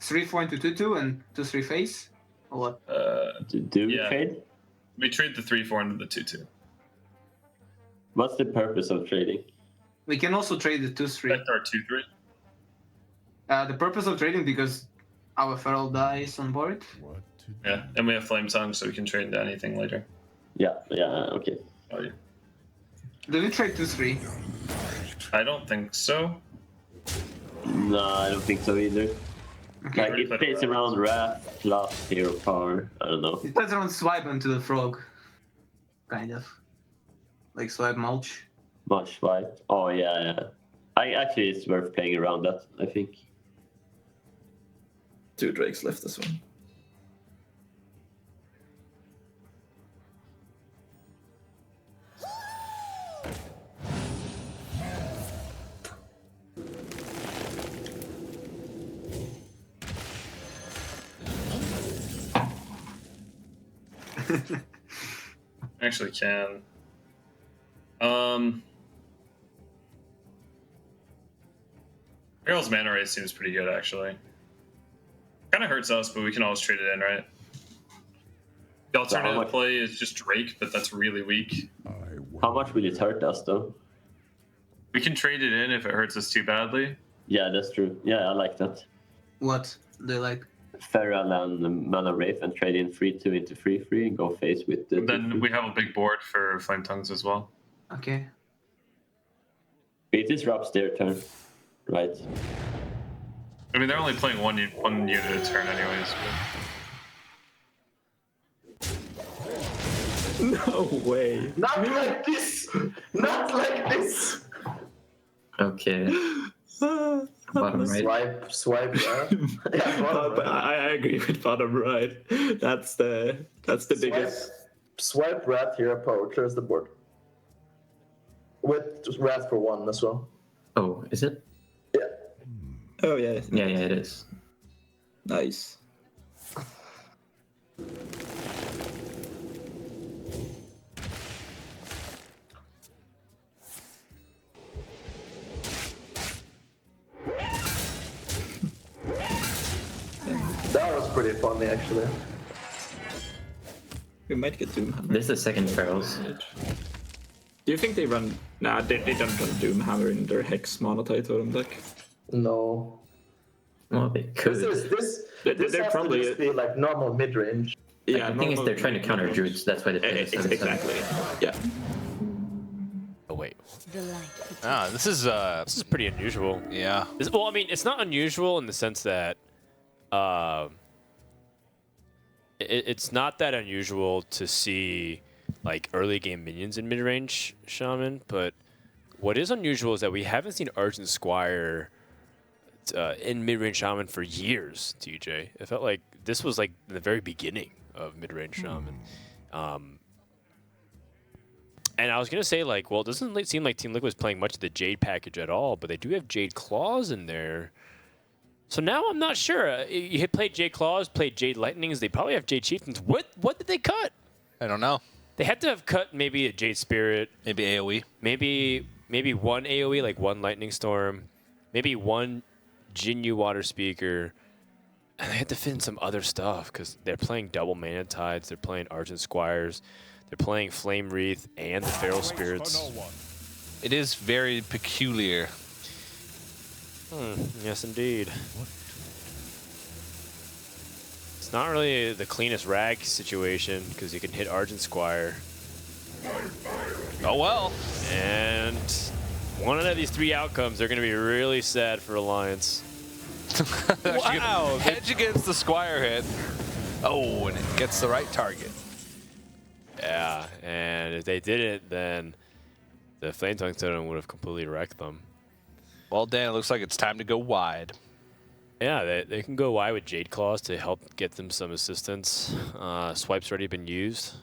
3-4 into 2/2 and 2/3 face? Or what? Do we Yeah. trade? We trade the 3-4 into the 2-2. What's the purpose of trading? We can also trade the 2/3. That's our 2-3. The purpose of trading because Our feral dies on board. Yeah, and we have Flame Tongue, so we can trade into anything later. Yeah, okay. Oh, yeah. Do we trade 2-3? I don't think so. No, I don't think so either. Okay. Like, it plays around Wrath plus Hero Power. I don't know. It plays around swipe onto the frog. Kind of. Like swipe mulch. Much swipe. Oh, yeah. Actually, it's worth playing around that, I think. 2 drakes left this one. Actually can. Feral's mana rate seems pretty good, actually. Kind of hurts us, but we can always trade it in, right? The alternative play is just Drake, but that's really weak. How much will it hurt us, though? We can trade it in if it hurts us too badly. Yeah, that's true. Yeah, I like that. What? They like? Feral and Mana Wraith and trade in 3-2 into 3-3 and go face with the. Then we have a big board for Flame Tongues as well. Okay. It disrupts their turn, right? I mean, they're only playing one unit a turn anyways. No way. Not like this! Not like this! Okay. Bottom right. Swipe, yeah, bottom right. I agree with bottom right. That's the biggest. Swipe Wrath here, Power clears the board. With Wrath for 1 as well. Oh, is it? Yeah. Oh yeah. Yeah, it is. Nice. That was pretty funny, actually. We might get Doomhammer. This is the second Ferals. Do you think they run? Nah, they don't run Doomhammer in their Hex Monotite Totem deck. No. Well, they could. This They're has probably to just be like normal mid-range. Yeah, the thing is they're trying to counter Druids. That's why they play this. Exactly. Yeah. Oh wait. The light. Ah, this is pretty unusual. Yeah. Well, I mean, it's not unusual in the sense that it's not that unusual to see like early game minions in mid-range Shaman, but what is unusual is that we haven't seen Argent Squire in mid-range Shaman for years, TJ. It felt like this was like the very beginning of mid-range Shaman. And I was going to say, like, well, it doesn't seem like Team Liquid is playing much of the Jade package at all, but they do have Jade Claws in there. So now I'm not sure. You had played Jade Claws, played Jade Lightnings. They probably have Jade Chieftains. What did they cut? I don't know. They had to have cut maybe a Jade Spirit. Maybe AoE. Maybe one AoE, like one Lightning Storm. Maybe one Jinyu Water Speaker. And they had to fit in some other stuff because they're playing double Mana Tides. They're playing Argent Squires. They're playing Flame Wreath and the Feral Spirits. It is very peculiar. Yes, indeed. It's not really the cleanest rag situation because you can hit Argent Squire. Oh well. And one of these three outcomes are going to be really sad for Alliance. Wow. Hedge against the Squire hit. Oh, and it gets the right target. Yeah, and if they didn't, then the Flame Tongue Totem would have completely wrecked them. Well, Dan, it looks like it's time to go wide. Yeah, they can go wide with Jade Claws to help get them some assistance. Swipe's already been used.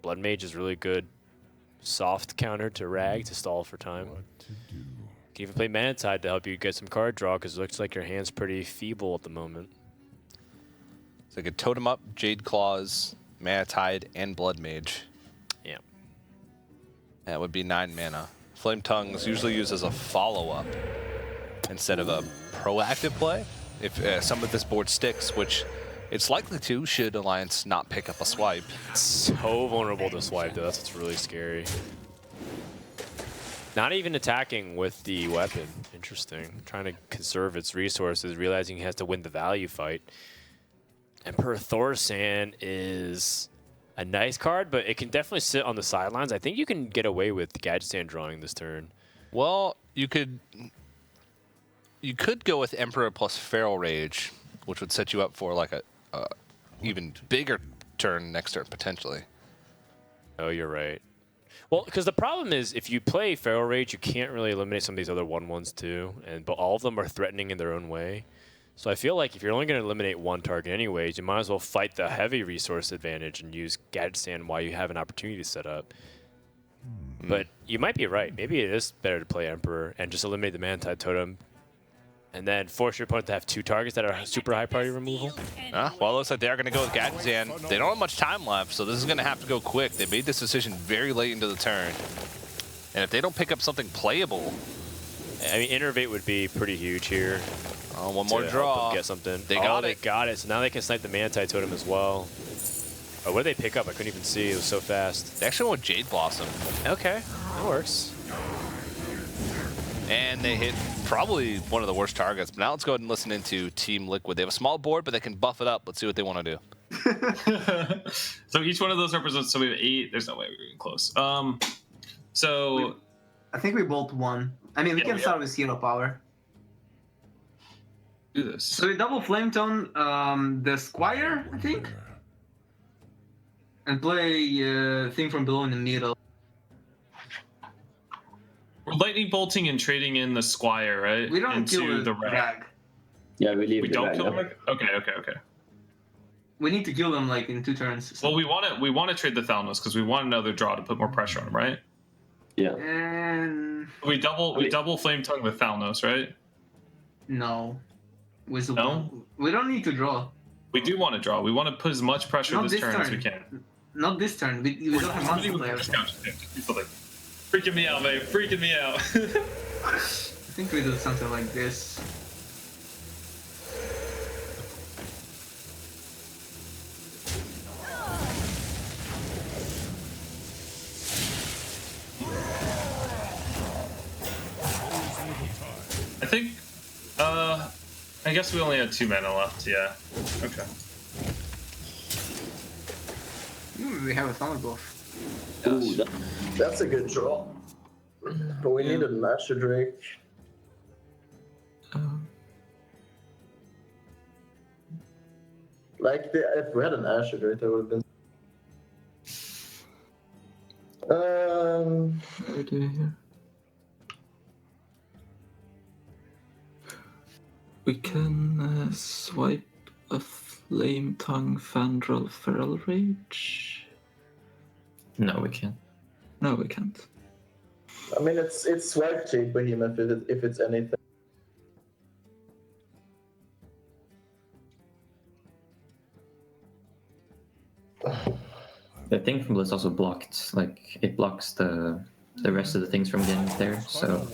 Blood Mage is really good. Soft counter to Rag to stall for time. You can even play Mana Tide to help you get some card draw because it looks like your hand's pretty feeble at the moment. So I could Totem up, Jade Claws, Mana Tide, and Blood Mage. Yeah. That would be 9 mana. Flame Tongues usually used as a follow-up instead of a proactive play. If some of this board sticks, which it's likely to, should Alliance not pick up a swipe. It's so vulnerable to swipe, though. That's what's really scary. Not even attacking with the weapon. Interesting. Trying to conserve its resources, realizing he has to win the value fight. Emperor Thorsan is a nice card, but it can definitely sit on the sidelines. I think you can get away with Gadget Stand drawing this turn. Well, you could go with Emperor plus Feral Rage, which would set you up for like a even bigger turn next turn potentially. Oh, you're right. Well, because the problem is if you play Feral Rage, you can't really eliminate some of these other 1/1s too, but all of them are threatening in their own way. So I feel like if you're only going to eliminate one target anyways, you might as well fight the heavy resource advantage and use Gadget Stand while you have an opportunity to set up. But you might be right. Maybe it is better to play Emperor and just eliminate the Manatide Totem and then force your opponent to have 2 targets that are super high priority removal. Well, it looks like they are going to go with Gadget Stand. They don't have much time left, so this is going to have to go quick. They made this decision very late into the turn. And if they don't pick up something playable... I mean, Innervate would be pretty huge here. One more draw. Get something. They got it. They got it. So now they can snipe the Manatide Totem as well. Oh, what did they pick up? I couldn't even see. It was so fast. They actually went Jade Blossom. Okay, that works. And they hit probably one of the worst targets. But now let's go ahead and listen into Team Liquid. They have a small board, but they can buff it up. Let's see what they want to do. So each one of those represents, so we have 8. There's no way we're getting close. So... I think we bolt 1. I mean, we can start with Hero Power. Do this. So we double Flame Tone the Squire, I think? And play Thing from Below in the middle. We're lightning bolting and trading in the Squire, right? We don't kill the rag. Rag. Yeah, we leave We the don't rag, kill the yeah. rag? Okay. We need to kill them like in 2 turns. Well, we want to trade the Thalnos because we want another draw to put more pressure on him, right? Yeah. And We double Flame Tongue with Thalnos, right? no. With the No? we don't need to draw. We do want to draw. We want to put as much pressure Not this this turn as we turn. can. Not this turn. We don't have monster players. Freaking me out, man. Freaking me out. I think we do something like this. I think, I guess we only had 2 mana left, yeah. Okay. We have a Thunder Bluff. Ooh, That's a good draw. But we needed an Asher Drake. Like, if we had an Asher Drake, that would have been. What do we do here? We can swipe a Flame Tongue, Fandral, Feral Rage. No, we can't. No, we can't. I mean, it's swipe cheap Behemoth if it's anything. The thing from Blitz also blocked, like, it blocks the rest of the things from getting there, so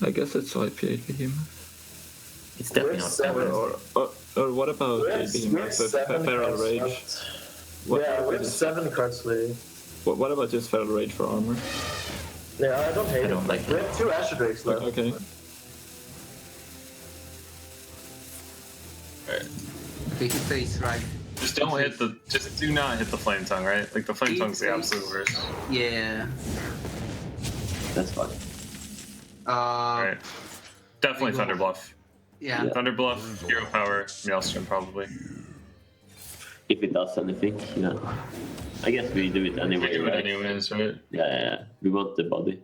I guess it's swipe 8 Behemoth. it's definitely not seven better. Or what about Behemoth with Feral Rage? Yeah, we have 7 cards left. What about just Feral Rage for armor? Yeah, I don't hate I don't it. like We it. have 2 Asher Drakes left. Okay. Okay, his face, right? Just do not hit the Flame Tongue, right? Like, the Flame Tongue's the absolute worst. Yeah. That's fine. Alright. Definitely go. Thunder Bluff. Yeah. Thunder Bluff, Hero Power, Maelstrom probably. If it does anything, yeah. I guess we do it anyway. We do it right? anyways, right? Yeah. We want the body.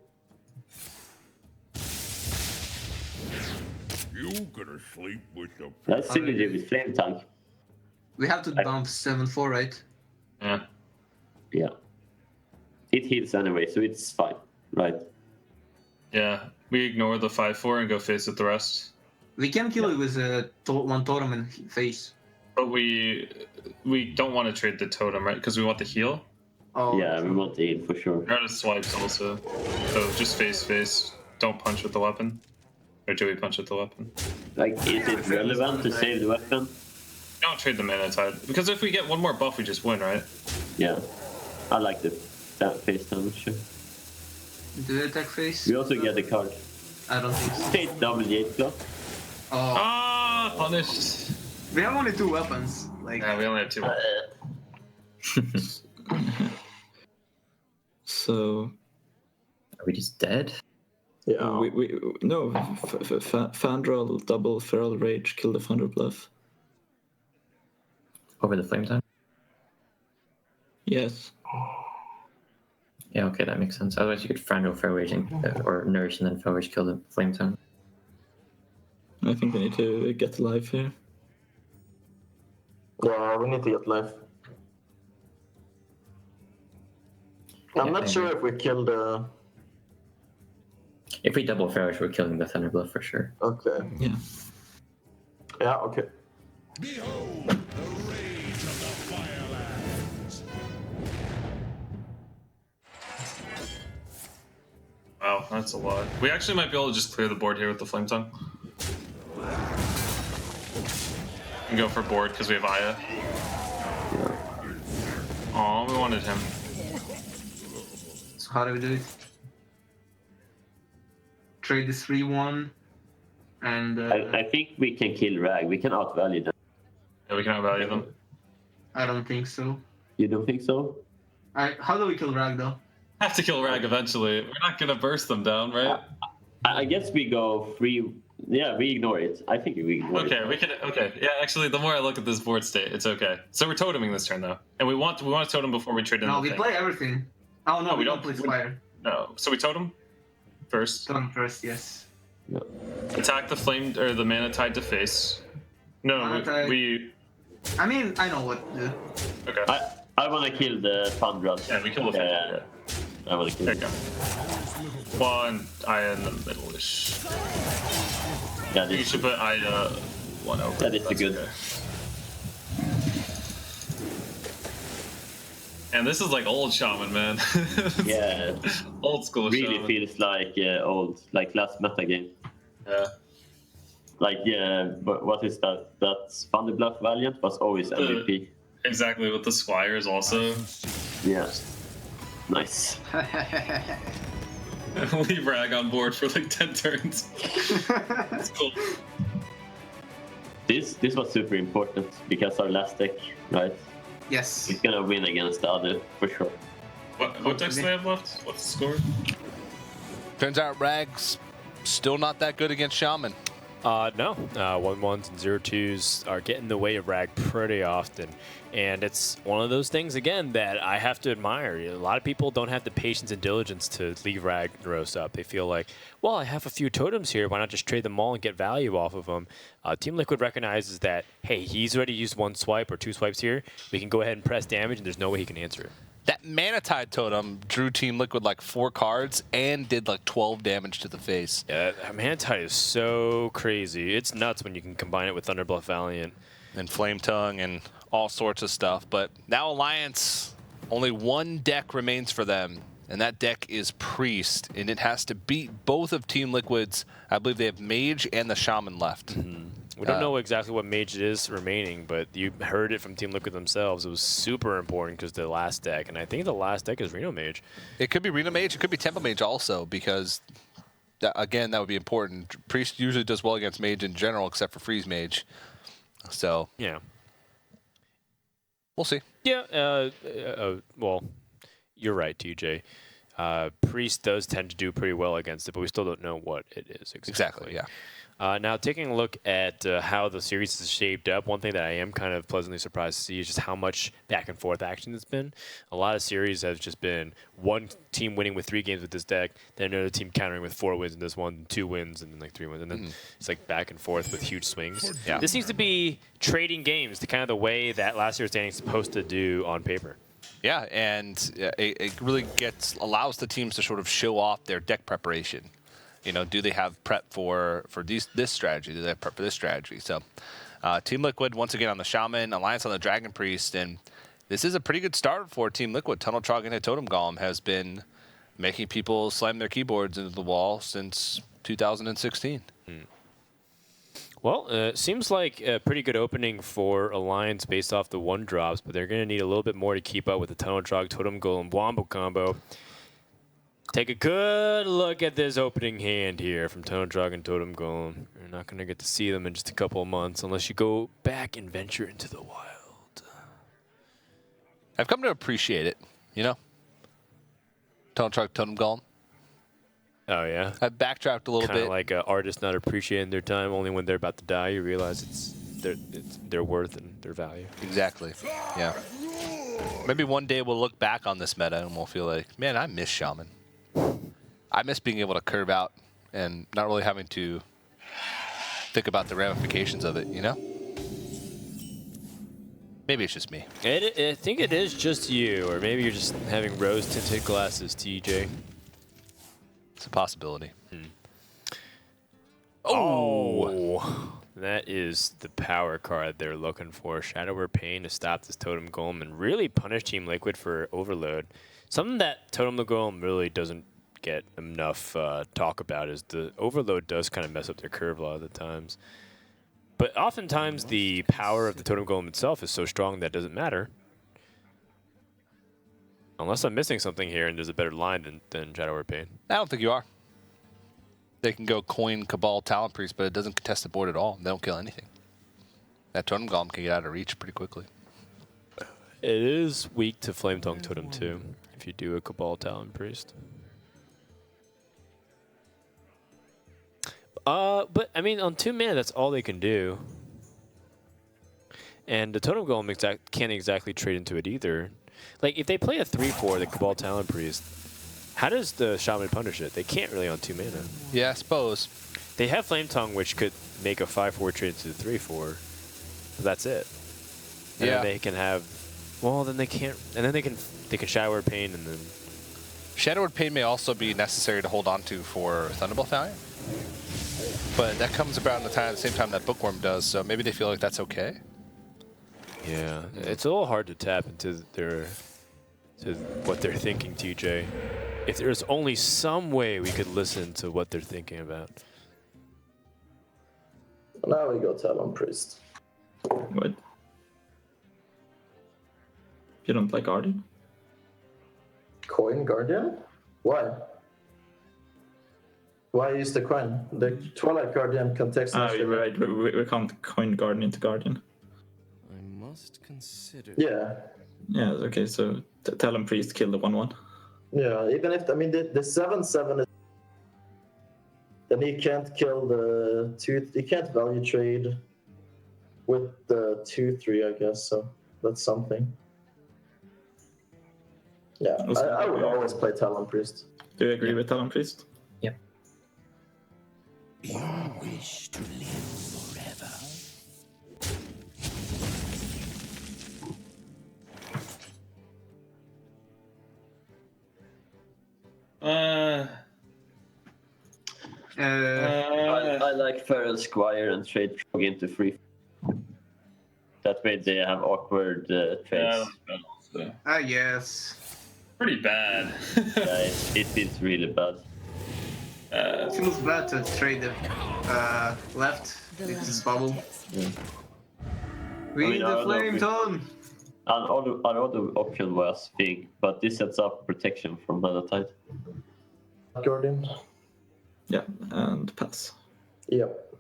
You gonna sleep with the That's synergy with Flame Tongue. We have to dump 7-4, right? Yeah. Yeah. It heals anyway, so it's fine, right? Yeah. We ignore the 5-4 and go face with the rest. We can kill it with one totem in face. But we don't want to trade the totem, right? Because we want the heal. Oh. Yeah, we want the heal for sure. We're out of swipes also. So just face. Don't punch with the weapon. Or do we punch with the weapon? Like, is it relevant to save the weapon? Don't trade the Manatide. Because if we get one more buff, we just win, right? Yeah. I like the face damage. Sure. Do they attack face? We also get the card. I don't think so. Face double Jade Claw. Oh, Ah, punished. we have only 2 weapons. Like, Yeah, we only have 2. So Are we just dead? Yeah. no, Fandral double Feral Rage kill the Thunder Bluff. Over the flame time? Yes. Yeah, okay, that makes sense. Otherwise, you could Frandle, Fair Raging, or Nourish and then Fair Rage kill the flame time. I think we need to get alive here. Yeah, we need to get life. I'm Yeah, not I sure agree. if we kill the. If we double Fair Rage, we're killing the Thunder Bluff for sure. Okay. Yeah. Yeah. Okay. Behold the rage of the Firelands. Wow, that's a lot. We actually might be able to just clear the board here with the Flame Tongue. And go for board because we have Aya. Oh, we wanted him. so how do we do it? Trade the 3-1, and I think we can kill Rag. We can outvalue them. Yeah, we can outvalue them. I don't think so. You don't think so? How do we kill Rag though? Have to kill Rag eventually. We're not gonna burst them down, right? I guess we go free. Yeah, we ignore it. I think we ignore it. Okay, we can. Okay, yeah. Actually, the more I look at this board state, it's okay. So we're toteming this turn though, and we want to totem before we trade in. No, the we thing. play everything. Oh no, No, we don't play Spire. No, so we totem first. Turn first, yes. Attack the flame or the mana tide to face. No, Mana Tide. we. I mean, I know what to do. Okay. I want to kill the Thundra. Yeah, we kill the flame. Yeah. I want to kill There you go. One Aya in the middle-ish. Yeah, You should put Aya one over. That is a good. Okay. And this is like old shaman, man. Yeah. Old school Really shaman. feels like old, like last meta game. Yeah. Like, what is that? That Thunder Bluff Valiant was always MVP. Exactly, with the squires also. Yeah. Nice. Leave Rag on board for like 10 turns. That's cool. This was super important because our last deck, right? Yes. It's gonna win against the other for sure. What decks do they have left? What's the score? Turns out Rag's still not that good against Shaman. No. 1-1s and 0-2s are getting in the way of Rag pretty often. And it's one of those things, again, that I have to admire. A lot of people don't have the patience and diligence to leave Ragnaros up. They feel like, well, I have a few totems here. Why not just trade them all and get value off of them? Team Liquid recognizes that, hey, he's already used 1 swipe or 2 swipes here. We can go ahead and press damage, and there's no way he can answer it. That Mana Tide totem drew Team Liquid like 4 cards and did like 12 damage to the face. Yeah, that Mana Tide is so crazy. It's nuts when you can combine it with Thunderbluff Valiant. And Flame Tongue and all sorts of stuff. But now Alliance, only 1 deck remains for them, and that deck is Priest, and it has to beat both of Team Liquid's. I believe they have Mage and the Shaman left. We don't know exactly what mage it is remaining, but you heard it from Team Liquid themselves. It was super important because the last deck, and I think the last deck is Reno Mage. It could be Reno Mage, it could be Tempo Mage also, because, again, that would be important. Priest usually does well against Mage in general, except for Freeze Mage. So, Yeah. we'll see. Yeah, well, you're right, TJ. Priest does tend to do pretty well against it, but we still don't know what it is exactly. Yeah. Now, taking a look at how the series is shaped up, one thing that I am kind of pleasantly surprised to see is just how much back and forth action there's been. A lot of series have just been one team winning with 3 games with this deck, then another team countering with 4 wins in this one, 2 wins, and then like 3 wins. And then it's like back and forth with huge swings. Yeah. This seems to be trading games, the kind of the way that last year's standing is supposed to do on paper. Yeah, and it really allows the teams to sort of show off their deck preparation. You know, do they have prep for this strategy? Do they have prep for this strategy? So, Team Liquid, once again, on the Shaman, Alliance on the Dragon Priest, and this is a pretty good start for Team Liquid. Tunnel Trog into Totem Golem has been making people slam their keyboards into the wall since 2016. Well, it seems like a pretty good opening for Alliance based off the 1-drops, but they're going to need a little bit more to keep up with the Tunnel Trog, Totem Golem, Wombo combo. Take a good look at this opening hand here from Totem Dragon Totem Golem. You're not going to get to see them in just a couple of months unless you go back and venture into the wild. I've come to appreciate it, you know? Totem Dragon Totem Golem. Oh, yeah? I've backtracked a little Kind bit. of like artists not appreciating their time. Only when they're about to die, you realize it's their worth and their value. Exactly. Yeah. Maybe one day we'll look back on this meta and we'll feel like, man, I miss Shaman. I miss being able to curve out and not really having to think about the ramifications of it, you know? Maybe it's just me. I think it is just you, or maybe you're just having rose-tinted glasses, TJ. It's a possibility. Oh! That is the power card they're looking for. Shadow Word Pain to stop this Totem Golem and really punish Team Liquid for Overload. Something that Totem Golem really doesn't get enough talk about is the Overload does kind of mess up their curve a lot of the times. But oftentimes the power of the Totem Golem itself is so strong that it doesn't matter. Unless I'm missing something here and there's a better line than Shadow Word Pain. I don't think you are. They can go coin Cabal Talent Priest, but it doesn't contest the board at all. They don't kill anything. That Totem Golem can get out of reach pretty quickly. It is weak to Flame Tongue Totem too, if you do a Cabal Talon Priest. But I mean, on 2 mana, that's all they can do. And the Totem Golem can't exactly trade into it either. Like, if they play a 3/4, the Cabal Talon Priest, how does the Shaman punish it? They can't really on 2 mana. Yeah, I suppose. They have Flame Tongue, which could make a 5/4 trade into the 3/4. But that's it. And then they can have. Well, then they can't. And then they can Shadow Word Pain and then. Shadow Word Pain may also be necessary to hold on to for Thunderbolt Valiant. But that comes about at the same time that Bookworm does, so maybe they feel like that's okay. Yeah, it's a little hard to tap into what they're thinking, TJ. If there's only some way we could listen to what they're thinking about. Now we go Talon Priest. What? You don't like Guardian? Coin Guardian? Why? Why use the coin? The Twilight Guardian can text. You're right. We can't coin Guardian into Guardian. I must consider. Yeah. Yeah, okay, so Talon Priest kill the 1/1. Yeah, even if, I mean, the 7/7 is. Then he can't kill the 2. He can't value trade with the 2/3, I guess, so that's something. Yeah, I would always play Talon Priest. Do you agree with Talon Priest? Yep. You wish to live forever. I like Feral Squire and trade Frog into free. That way they have awkward trades. Yes. Pretty bad. Yeah, it feels really bad. It feels bad to trade the left. It's this bubble. We need the flame tone. Our other option was big, but this sets up protection from Manatide. Guardian. Yeah, and pass. Yep.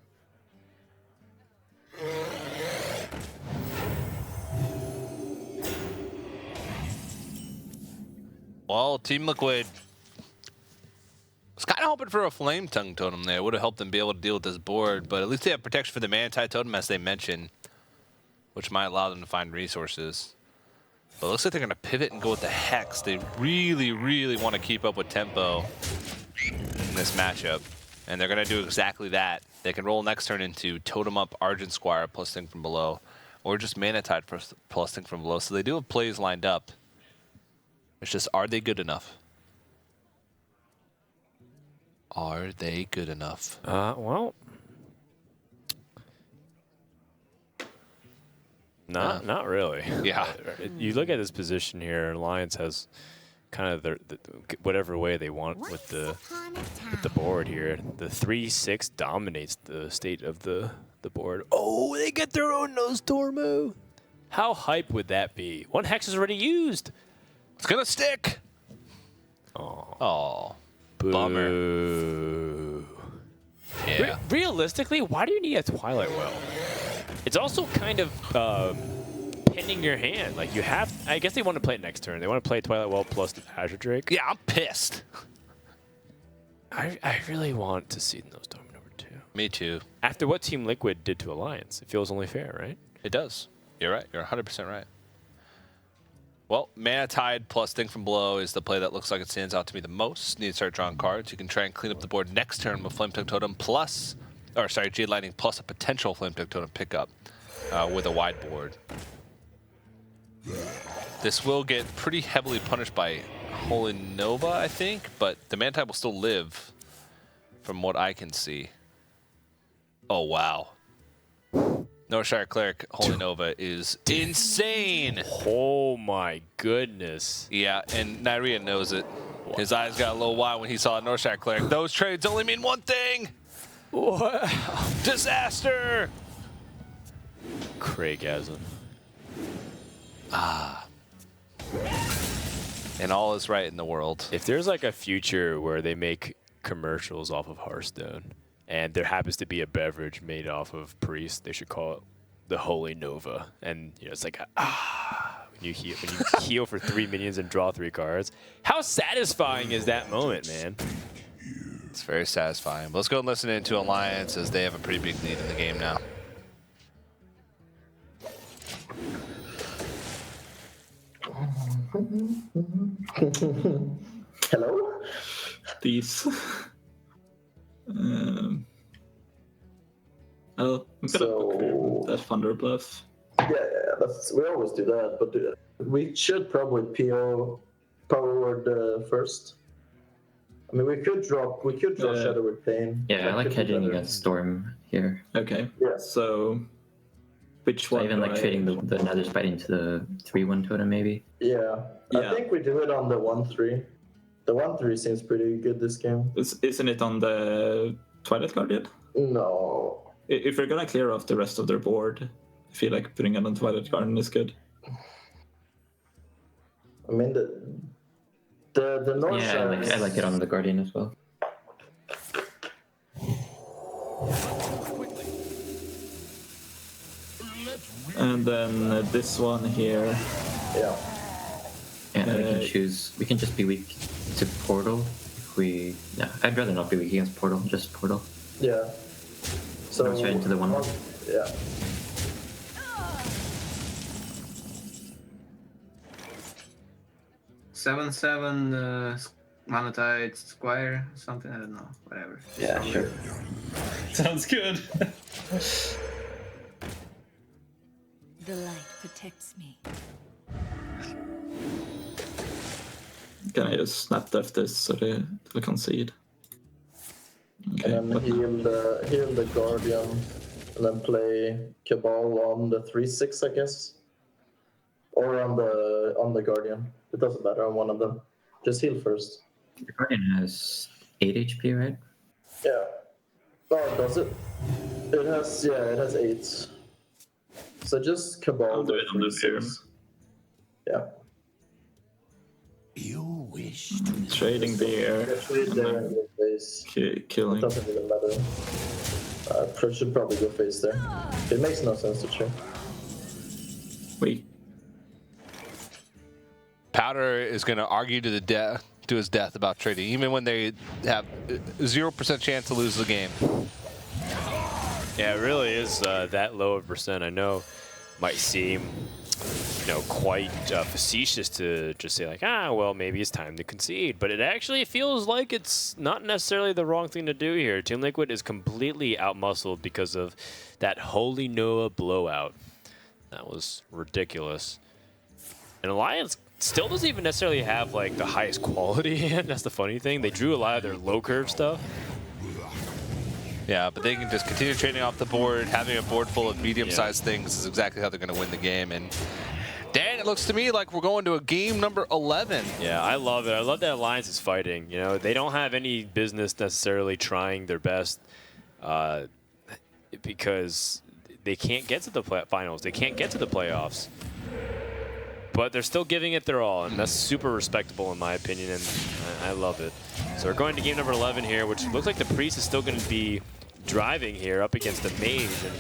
Well, Team Liquid was kind of hoping for a Flame Tongue Totem there. Would have helped them be able to deal with this board, but at least they have protection for the Manatide Totem, as they mentioned, which might allow them to find resources. But it looks like they're going to pivot and go with the Hex. They really, really want to keep up with tempo in this matchup, and they're going to do exactly that. They can roll next turn into Totem Up Argent Squire plus Thing from Below, or just Manatide plus Thing from Below. So they do have plays lined up. It's just, are they good enough? Are they good enough? Well, not really. Yeah. You look at this position here, Alliance has kind of the whatever way they want with the board here. The 3/6 dominates the state of the board. Oh, they get their own Nose Tormo. How hype would that be? 1 Hex is already used. It's gonna stick. Oh, bummer. Boo. Yeah. Realistically, why do you need a Twilight Well? It's also kind of pinning your hand. Like you have, I guess they want to play it next turn. They want to play Twilight Well plus the Azure Drake. Yeah, I'm pissed. I really want to see those Storm number 2. Me too. After what Team Liquid did to Alliance, it feels only fair, right? It does. You're right. You're 100% right. Well, Mana Tide plus Thing from Below is the play that looks like it stands out to me the most. Need to start drawing cards. You can try and clean up the board next turn with Flame Tongue Totem plus, or sorry, Jade Lightning plus a potential Flame Tongue Totem pickup with a wide board. This will get pretty heavily punished by Holy Nova, I think, but the Mana Tide will still live from what I can see. Oh, wow. Northshire Cleric Holy Nova is insane. Oh my goodness. Yeah, and Nyria knows it. His eyes got a little wide when he saw Northshire Cleric. Those trades only mean one thing. What? Disaster. Craigasm. And all is right in the world. If there's like a future where they make commercials off of Hearthstone and there happens to be a beverage made off of Priest, they should call it the Holy Nova. And you know, it's like when you heal for 3 minions and draw 3 cards. How satisfying is that moment, man? It's very satisfying. But let's go and listen into Alliance as they have a pretty big lead in the game now. Hello? These. Oh, I'm gonna that Thunder Bluff. Yeah, we always do that, but we should probably PO powered first. I mean, we could draw Shadow with Pain. Yeah, I like hedging against Storm here. Okay. Yeah. So, which one? I even like trading the Nether Spite into the 3/1 totem, maybe. Yeah. I think we do it on the 1/3. The 1/3 seems pretty good this game. Isn't it on the Twilight Guardian? No. If we're gonna clear off the rest of their board, I feel like putting it on Twilight Guardian is good. I mean, the North Yeah, I like it on the Guardian as well. And then this one here. Yeah. Yeah, we can choose. We can just be weak to Portal if we. Yeah, I'd rather not be weak against Portal. Just Portal. Yeah. So straight into the 1/1. Yeah. Seven, Monetite Squire, something, I don't know, whatever. Yeah, sure. Sounds good. The light protects me. Can I just snap death this so they concede? Okay. And then heal the Guardian, and then play Cabal on the 3/6, I guess, or on the Guardian. It doesn't matter on one of them. Just heal first. The Guardian has 8 HP, right? Yeah. Oh, does it? It has 8. So just Cabal the 3/6. Yeah. You wish to Trading there. Trade there and go face. Killing. It doesn't even matter. Should probably go face there. It makes no sense to trade. Wait. Powder is going to argue to his death about trading, even when they have 0% chance to lose the game. Yeah, it really is that low of percent. I know might seem, quite facetious to just say like, well, maybe it's time to concede. But it actually feels like it's not necessarily the wrong thing to do here. Team Liquid is completely outmuscled because of that Holy Noah blowout. That was ridiculous. And Alliance still doesn't even necessarily have like the highest quality hand. That's the funny thing. They drew a lot of their low curve stuff. Yeah, but they can just continue trading off the board. Having a board full of medium-sized things is exactly how they're going to win the game. And Dan, it looks to me like we're going to a game number 11. Yeah, I love it. I love that Alliance is fighting. They don't have any business necessarily trying their best because they can't get to the finals. They can't get to the playoffs. but they're still giving it their all, and that's super respectable in my opinion, and I love it. So we're going to game number 11 here, which looks like the Priest is still going to be driving here up against the Mage, and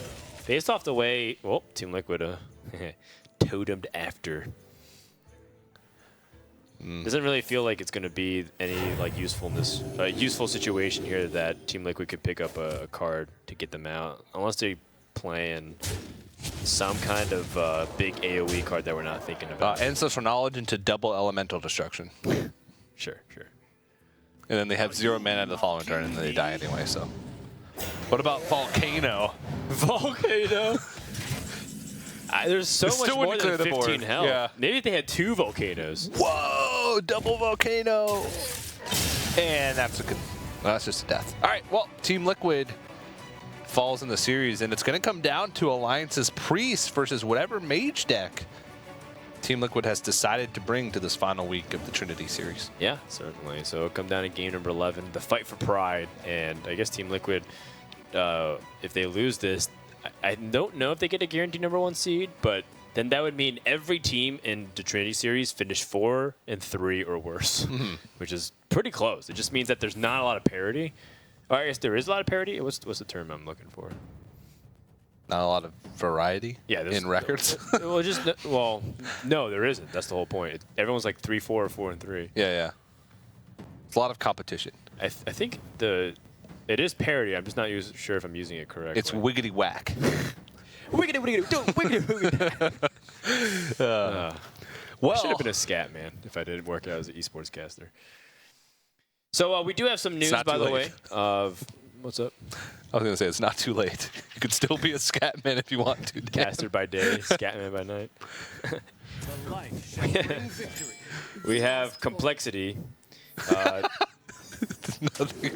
based off the way, well, Team Liquid totemed after. Doesn't really feel like it's going to be any like useful situation here that Team Liquid could pick up a card to get them out, unless they play in some kind of big AoE card that we're not thinking about. Ancestral Knowledge into double elemental destruction. Sure. And then they have 0 mana the following turn, and then they die anyway. So, what about Volcano? Volcano. There's so much more than 15 health. Yeah. Maybe if they had 2 volcanoes. Whoa! Double Volcano! And that's that's just a death. All right, well, Team Liquid falls in the series, and it's going to come down to Alliance's Priest versus whatever Mage deck Team Liquid has decided to bring to this final week of the Trinity Series. Yeah, certainly. So it'll come down to game number 11, the fight for pride. And I guess Team Liquid, if they lose this, I don't know if they get a guaranteed #1 seed, but then that would mean every team in the Trinity Series finish 4 and 3 or worse, which is pretty close. It just means that there's not a lot of parity. Or I guess there is a lot of parity. What's the term I'm looking for? Not a lot of variety in records. No, there isn't. That's the whole point. Everyone's like 3-4 or 4-3. Yeah. It's a lot of competition. I think it is parity. I'm just not sure if I'm using it correctly. It's wiggity whack. wiggity. Well, I should have been a scat man if I didn't work out as an esports caster. So we do have some news, by the way, of what's up? I was going to say it's not too late. You could still be a scatman if you want to. Caster by day, scatman by night. We have complexity. Nothing.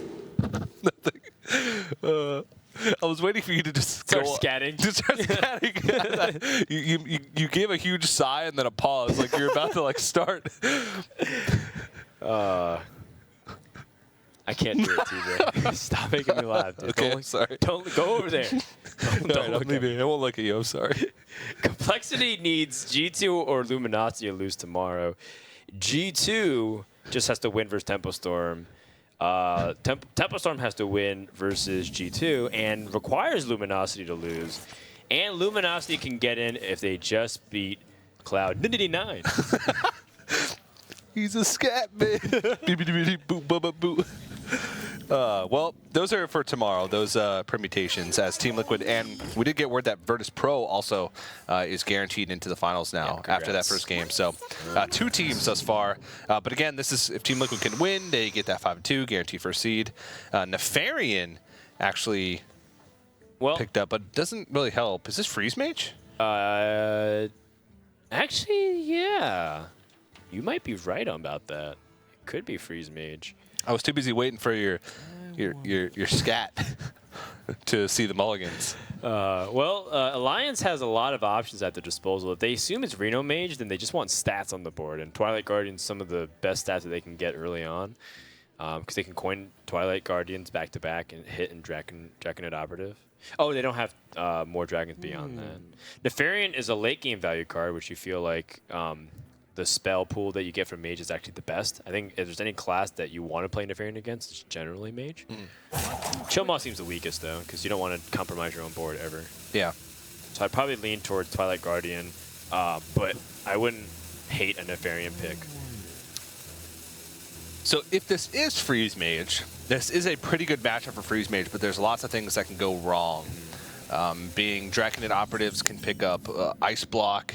I was waiting for you to just start go scatting. To start scatting. you gave a huge sigh and then a pause, like you're about to like start. I can't do it, TJ. Stop making me laugh, dude. Okay, sorry. Don't go over there. I'm leaving. I won't look at you. I'm sorry. Complexity needs G2 or Luminosity to lose tomorrow. G2 just has to win versus Tempo Storm. Tempo Storm has to win versus G2 and requires Luminosity to lose. And Luminosity can get in if they just beat Cloud 99. He's a scat man. Well, those are for tomorrow, those permutations as Team Liquid. And we did get word that Virtus Pro also is guaranteed into the finals now after that first game. So 2 teams thus far. But again, this is if Team Liquid can win, they get that 5-2, guaranteed first seed. Nefarian actually picked up, but doesn't really help. Is this Freeze Mage? Actually, yeah. You might be right about that. It could be Freeze Mage. I was too busy waiting for your scat to see the mulligans. Alliance has a lot of options at their disposal. If they assume it's Reno Mage, then they just want stats on the board. And Twilight Guardian's some of the best stats that they can get early on. Because they can coin Twilight Guardians back-to-back and hit and Draconid Operative. Oh, they don't have more dragons beyond that. Nefarian is a late-game value card, which you feel like the spell pool that you get from Mage is actually the best. I think if there's any class that you want to play Nefarian against, it's generally Mage. Chillmaw seems the weakest, though, because you don't want to compromise your own board ever. Yeah. So I'd probably lean towards Twilight Guardian, but I wouldn't hate a Nefarian pick. So if this is Freeze Mage, this is a pretty good matchup for Freeze Mage, but there's lots of things that can go wrong. Being Draconid Operatives can pick up Ice Block,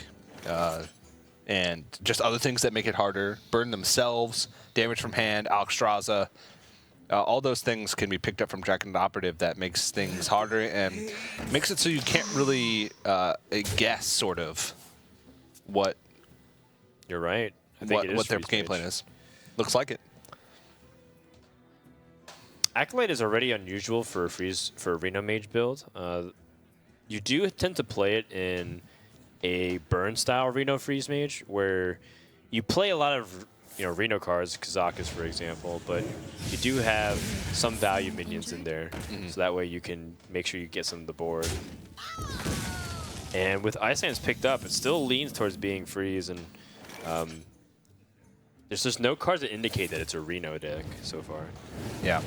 and just other things that make it harder. Burn themselves, damage from hand, Alexstrasza. All those things can be picked up from Draconid Operative that makes things harder and makes it so you can't really guess sort of what. You're right. I think what their game plan is. Looks like it. Acolyte is already unusual for a Reno Mage build. You do tend to play it in a burn style Reno Freeze Mage where you play a lot of Reno cards, Kazakus for example, but you do have some value minions in there, so that way you can make sure you get some of the board. And with Icelands picked up, it still leans towards being freeze, and There's just no cards that indicate that it's a Reno deck so far. Yeah.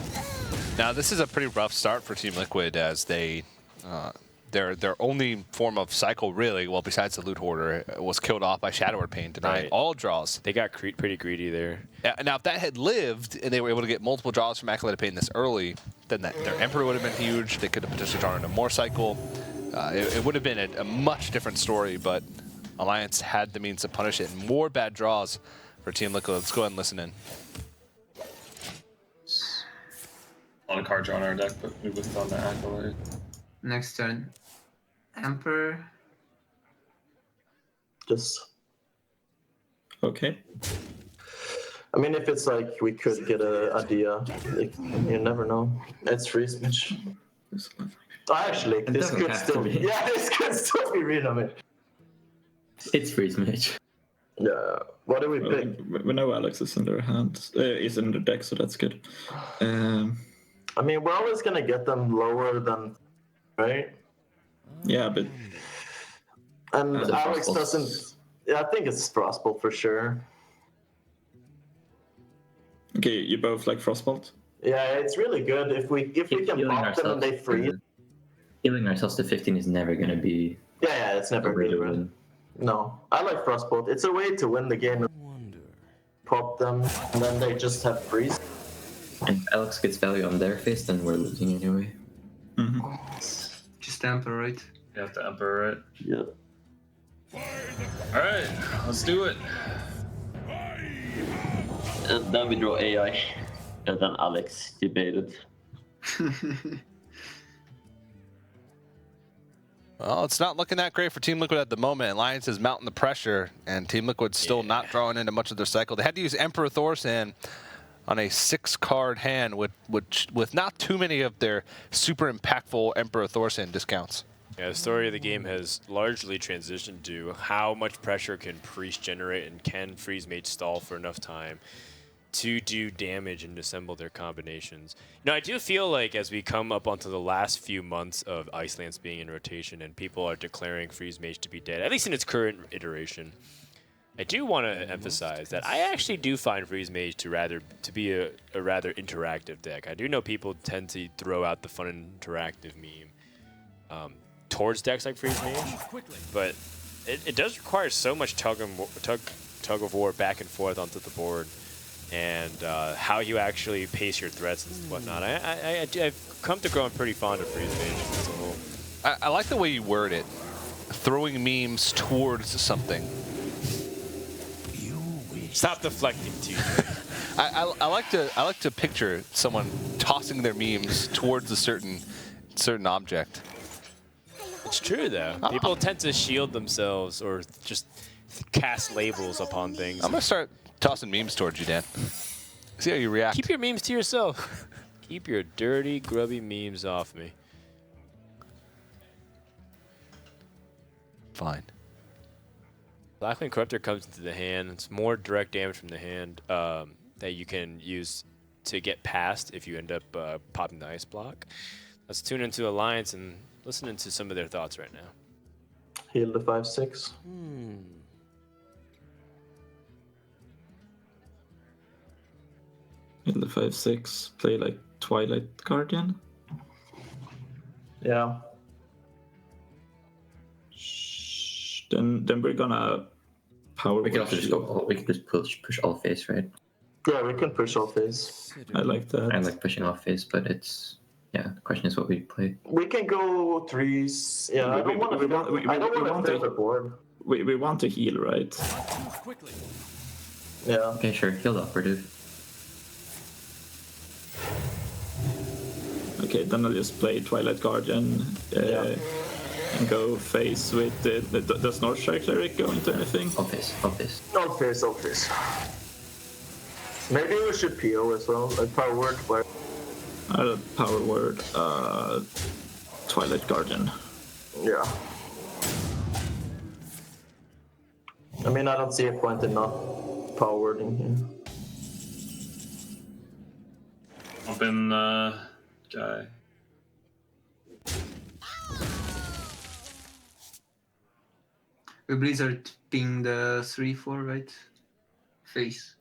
Now this is a pretty rough start for Team Liquid as they their only form of cycle really, well besides the Loot Hoarder, was killed off by Shadow Word Pain, denying all draws. They got pretty greedy there. Yeah, now if that had lived and they were able to get multiple draws from Acolyte of Pain this early, then their Emperor would have been huge. They could have potentially drawn into more cycle. It would have been a much different story, but Alliance had the means to punish it. More bad draws for Team Liquid. Let's go ahead and listen in. A lot of cards are on our deck, but we wouldn't on the Acolyte. Next turn. Emperor. Just. Okay. I mean, if it's like we could get a Dia, like, you never know. It's freeze match. Actually, this could still be. Yeah, this could still be Reno. It's freeze match. Yeah. What do we pick? We know Alex is in their hand. Is in the deck, so that's good. I mean, we're always gonna get them lower than, right? Yeah, but. And Alex doesn't. Yeah, I think it's Frostbolt for sure. Okay, you both like Frostbolt? Yeah, it's really good if we can pop them and they freeze. Healing ourselves to 15 is never going to be. Yeah, it's never really good. No, I like Frostbolt. It's a way to win the game. Pop them, and then they just have freeze. And if Alex gets value on their face, then we're losing anyway. Mm-hmm. Just Emperor, right? You have to Emperor, right? Yeah. Alright, let's do it. And then we draw AI. And then Alex debated. Well, it's not looking that great for Team Liquid at the moment. Alliance is mounting the pressure, and Team Liquid's still not drawing into much of their cycle. They had to use Emperor Thorsan on a 6-card hand with not too many of their super impactful Emperor Thorsan discounts. Yeah, the story of the game has largely transitioned to how much pressure can Priest generate and can Freeze Mage stall for enough time to do damage and assemble their combinations. You know, I do feel like as we come up onto the last few months of Icelands being in rotation and people are declaring Freeze Mage to be dead, at least in its current iteration, I do want to emphasize that I actually do find Freeze Mage to be a rather interactive deck. I do know people tend to throw out the fun interactive meme towards decks like Freeze Mage, but it does require so much tug of war back and forth onto the board, and how you actually pace your threats and whatnot. I've come to grow pretty fond of Freeze Mage as a whole. I like the way you word it, throwing memes towards something. Stop deflecting, TJ. I like to picture someone tossing their memes towards a certain object. It's true, though. People tend to shield themselves or just cast labels upon things. I'm going to start tossing memes towards you, Dan. See how you react. Keep your memes to yourself. Keep your dirty, grubby memes off me. Fine. Blackland Corruptor comes into the hand. It's more direct damage from the hand that you can use to get past if you end up popping the ice block. Let's tune into Alliance and listen to some of their thoughts right now. Heal the 5/6. In the 5/6, play like Twilight Guardian. Yeah. Then we're gonna power. We can also just go. We can just push all face, right? Yeah, we can push all phase. I like that. I like pushing off face, but it's the question is what we play. We can go 3s. Yeah, I don't want to fill the board. We want to heal, right? Yeah. Okay, sure. Heal the operative. Okay, then I'll just play Twilight Guardian and go face with does North Star Cleric go into anything? All face. All face. Maybe we should PO as well, like power word. Power word, Twilight Guardian. Yeah. I mean, I don't see a point in not power wording here. Up in guy. We Blizzard ping the 3/4, right? face.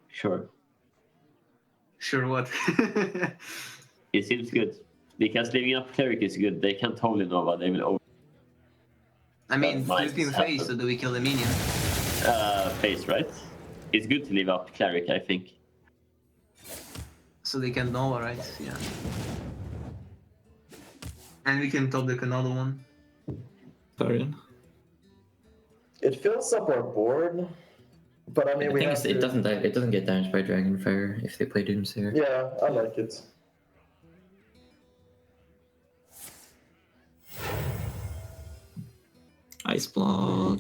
Sure. Sure, what? It seems good. Because leaving up cleric is good. They can't Holy Nova. They will over. I mean, That might flipping face, so happen. do we kill the minion? Face, right? It's good to leave up cleric, I think. So they can Nova, right? Yeah. And we can top the another one. Varian. It fills up our board, but I mean, The we thing have is, to... it doesn't get damaged by Dragonfire if they play Doomsayer. Yeah, I like it. Ice block.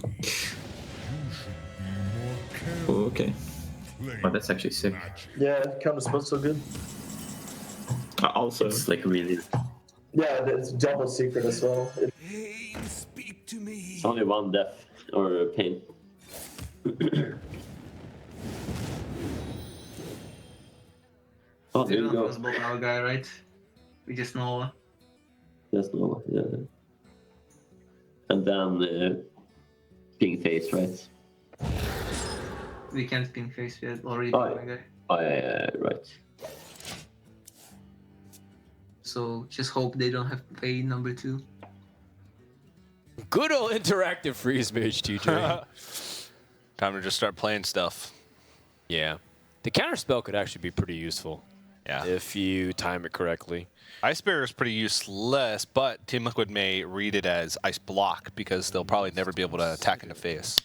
Oh, okay. Oh, that's actually sick. Yeah, counter spell's so good. Also, It's like really. Yeah, it's double secret as well. Speak to me. It's only one death or pain. Oh, We there you don't go. fuzz about our guy, right? We just Nova. Just Nova, yeah. And then ping face, right? We can't ping face yet. Already Oh, ping my guy. Oh, yeah, right. So just hope they don't have to pay number 2. Good old interactive freeze mage, TJ. Time to just start playing stuff. Yeah. The counterspell could actually be pretty useful. Yeah. If you time it correctly. Ice Barrier is pretty useless, but Team Liquid may read it as Ice Block because they'll probably never be able to attack in the face.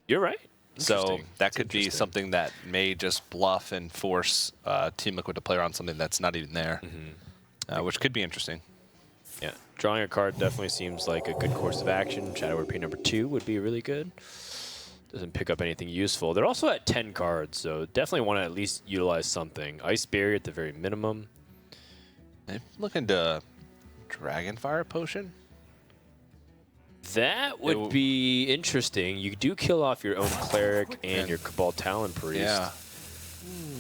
You're right. So that could be something that may just bluff and force Team Liquid to play around something that's not even there, which could be interesting. Yeah. Drawing a card definitely seems like a good course of action. Shadow RP number 2 would be really good. Doesn't pick up anything useful. They're also at 10 cards, so definitely want to at least utilize something. Ice Barrier at the very minimum. Maybe look into Dragonfire Potion. That would be interesting. You do kill off your own Cleric and your Cabal Talon Priest. Yeah.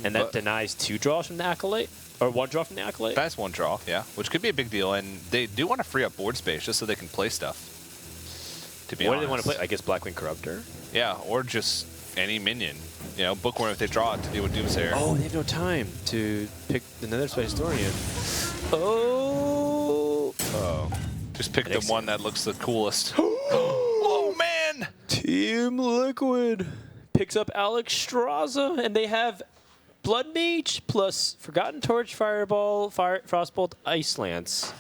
And that denies 2 draws from the Acolyte? Or 1 draw from the Acolyte? That's 1 draw, yeah, which could be a big deal. And they do want to free up board space just so they can play stuff. To be What honest. do they want to play? I guess Blackwing Corruptor? Yeah, or just any minion. You know, Bookworm if they draw it to deal with Doomsayer. Oh, they have no time to pick another Space Historian. Oh. Oh. Just pick the one that looks the coolest. Oh, man! Team Liquid picks up Alex Straza, and they have Blood Mage plus Forgotten Torch, Fireball, Frostbolt, Ice Lance.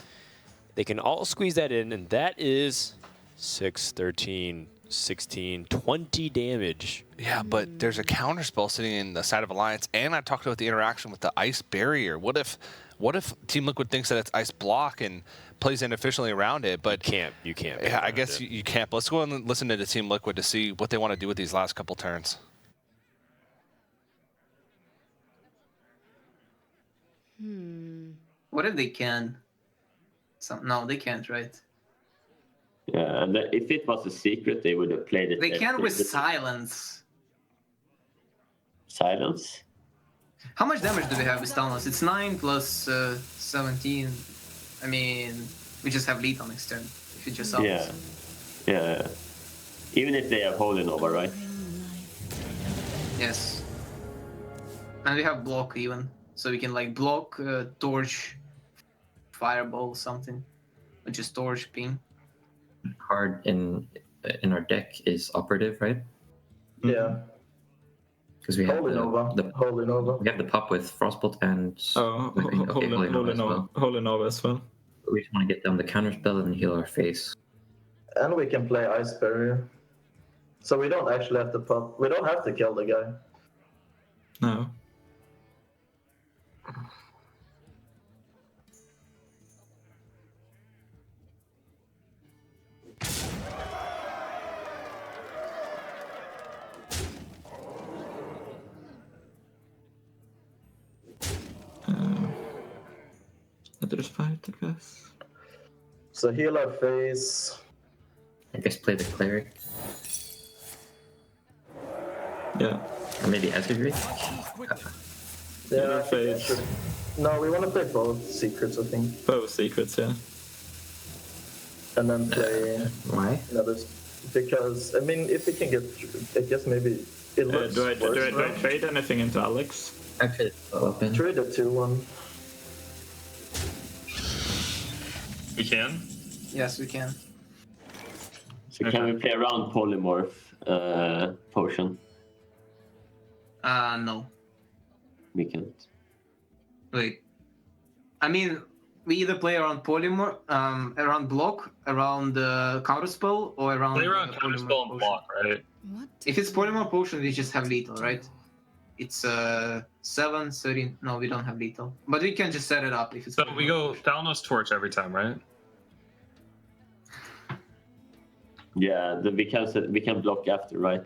They can all squeeze that in, and that is 6, 13, 16, 20 damage. Yeah, but there's a counterspell sitting in the side of Alliance, and I talked about the interaction with the Ice Barrier. What if Team Liquid thinks that it's Ice Block and plays inefficiently around it? But you can't. Yeah, I guess you can't. But let's go and listen to the Team Liquid to see what they want to do with these last couple turns. What if they can? No, they can't, right? Yeah, and if it was a secret, they would have played it. They can with silence. Silence? How much damage do we have with silence? It's 9 plus 17. I mean, we just have lead on next turn. If you just silence. Yeah. Even if they have Holy Nova, right? Yes. And we have block even. So we can like block, torch, fireball, something. Or just torch, ping. Card in our deck is operative, right? Yeah. Because we have Holy Nova. Holy Nova. We have the pop with Frostbolt and Holy Nova as well. We just want to get down the counterspell and heal our face. And we can play Ice Barrier. So we don't actually have to pop. We don't have to kill the guy. No. There's fight, I guess. So heal our face. I guess play the Cleric. Yeah. Or maybe Azure. Yeah, I think I should. No, we want to play both secrets, I think. Both secrets, yeah. and then play Why? another. Because I mean, if we can get, I guess maybe it looks Do I worse. trade anything into Alex? Actually, open. Trade a 2-1. We can. Yes, we can. So can we play around polymorph potion? No. We can't. Wait. I mean, we either play around polymorph, around block, around counterspell, or around. Play around polymorph counterspell and potion. block, right? If it's polymorph potion, we just have lethal, right? It's 7, 13. No, we don't have lethal, but we can just set it up if it's. So we go Thalnos Torch every time, right? Yeah, we can block after, right?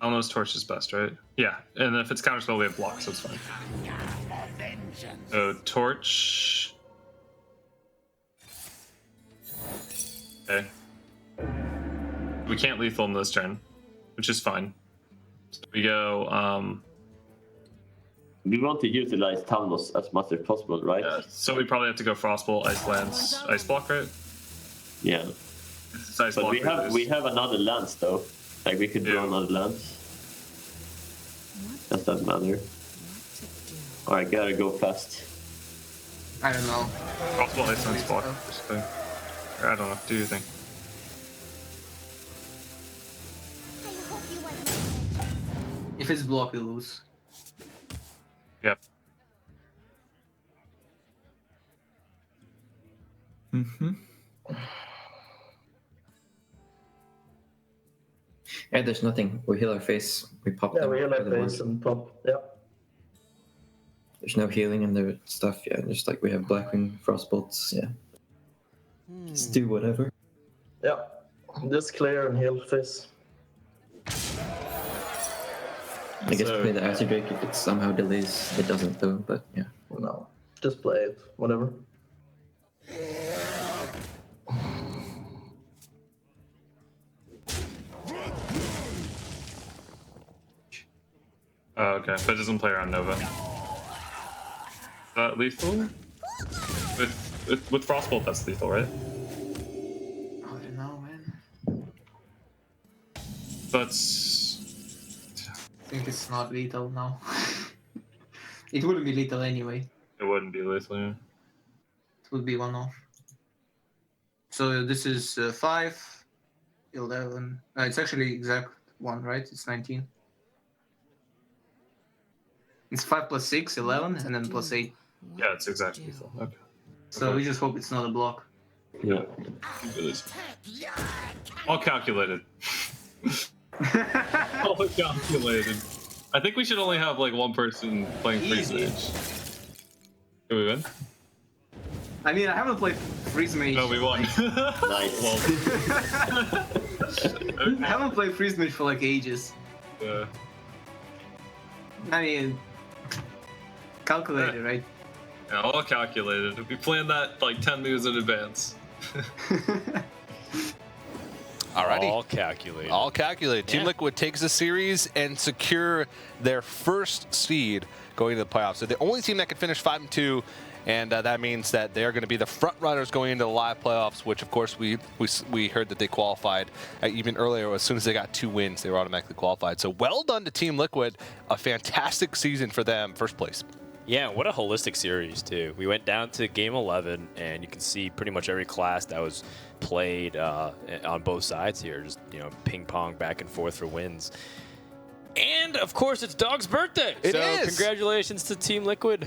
Thalnos Torch is best, right? Yeah, and if it's counterspell, we have block, so it's fine. So Torch. Okay. We can't lethal in this turn, which is fine. So we go. We want to utilize Thalnos as much as possible, right? Yeah, so we probably have to go Frostbolt, Ice Lance, Ice Block, right? Yeah. It's Ice But Block we have another lance though. Like we could draw another lance. Does that matter? I gotta go fast. I don't know. Frostbolt, Ice Lance, Block. Basically. I don't know. Do you think? If it's block, we lose. Yep. Mm-hmm. Yeah, there's nothing. We heal our face. We pop Yeah, them. we heal our for the face one. and pop. Yeah. There's no healing in the stuff. Yeah, just like we have Blackwing, Frostbolts. Yeah. Just do whatever. Yeah. Just clear and heal face. I guess So- play the Acid Drake if it somehow delays. It doesn't though, but yeah. No. Just play it. Whatever. Oh, okay. But it doesn't play around Nova. Is that lethal? With Frostbolt, that's lethal, right? I don't know, man. That's. I think it's not lethal now. It wouldn't be lethal anyway. It wouldn't be lethal. Yeah. It would be one off. So this is 5, 11. It's actually exact 1, right? It's 19. It's 5 plus 6, 11, and then plus 8. Yeah, it's exactly lethal. Okay. So we just hope it's not a block. Yeah. All calculated. All calculated. I think we should only have like one person playing Freeze Mage. Did we win? I mean, I haven't played Freeze Mage. No, we won. Nice. I haven't played Freeze Mage for like ages. Yeah. I mean, calculated, right? Yeah, all calculated. We planned that like 10 moves in advance. Alrighty. All calculated. All calculated. Team Yeah. Liquid takes the series and secure their first seed going to the playoffs. So the only team that can finish 5-2, and that means that they are going to be the front runners going into the live playoffs. Which, of course, we heard that they qualified even earlier. As soon as they got 2 wins, they were automatically qualified. So well done to Team Liquid. A fantastic season for them. First place. Yeah, what a holistic series, too. We went down to Game 11, and you can see pretty much every class that was played on both sides here. Just, ping-pong back and forth for wins. And, of course, it's Dog's birthday. It so is. Congratulations to Team Liquid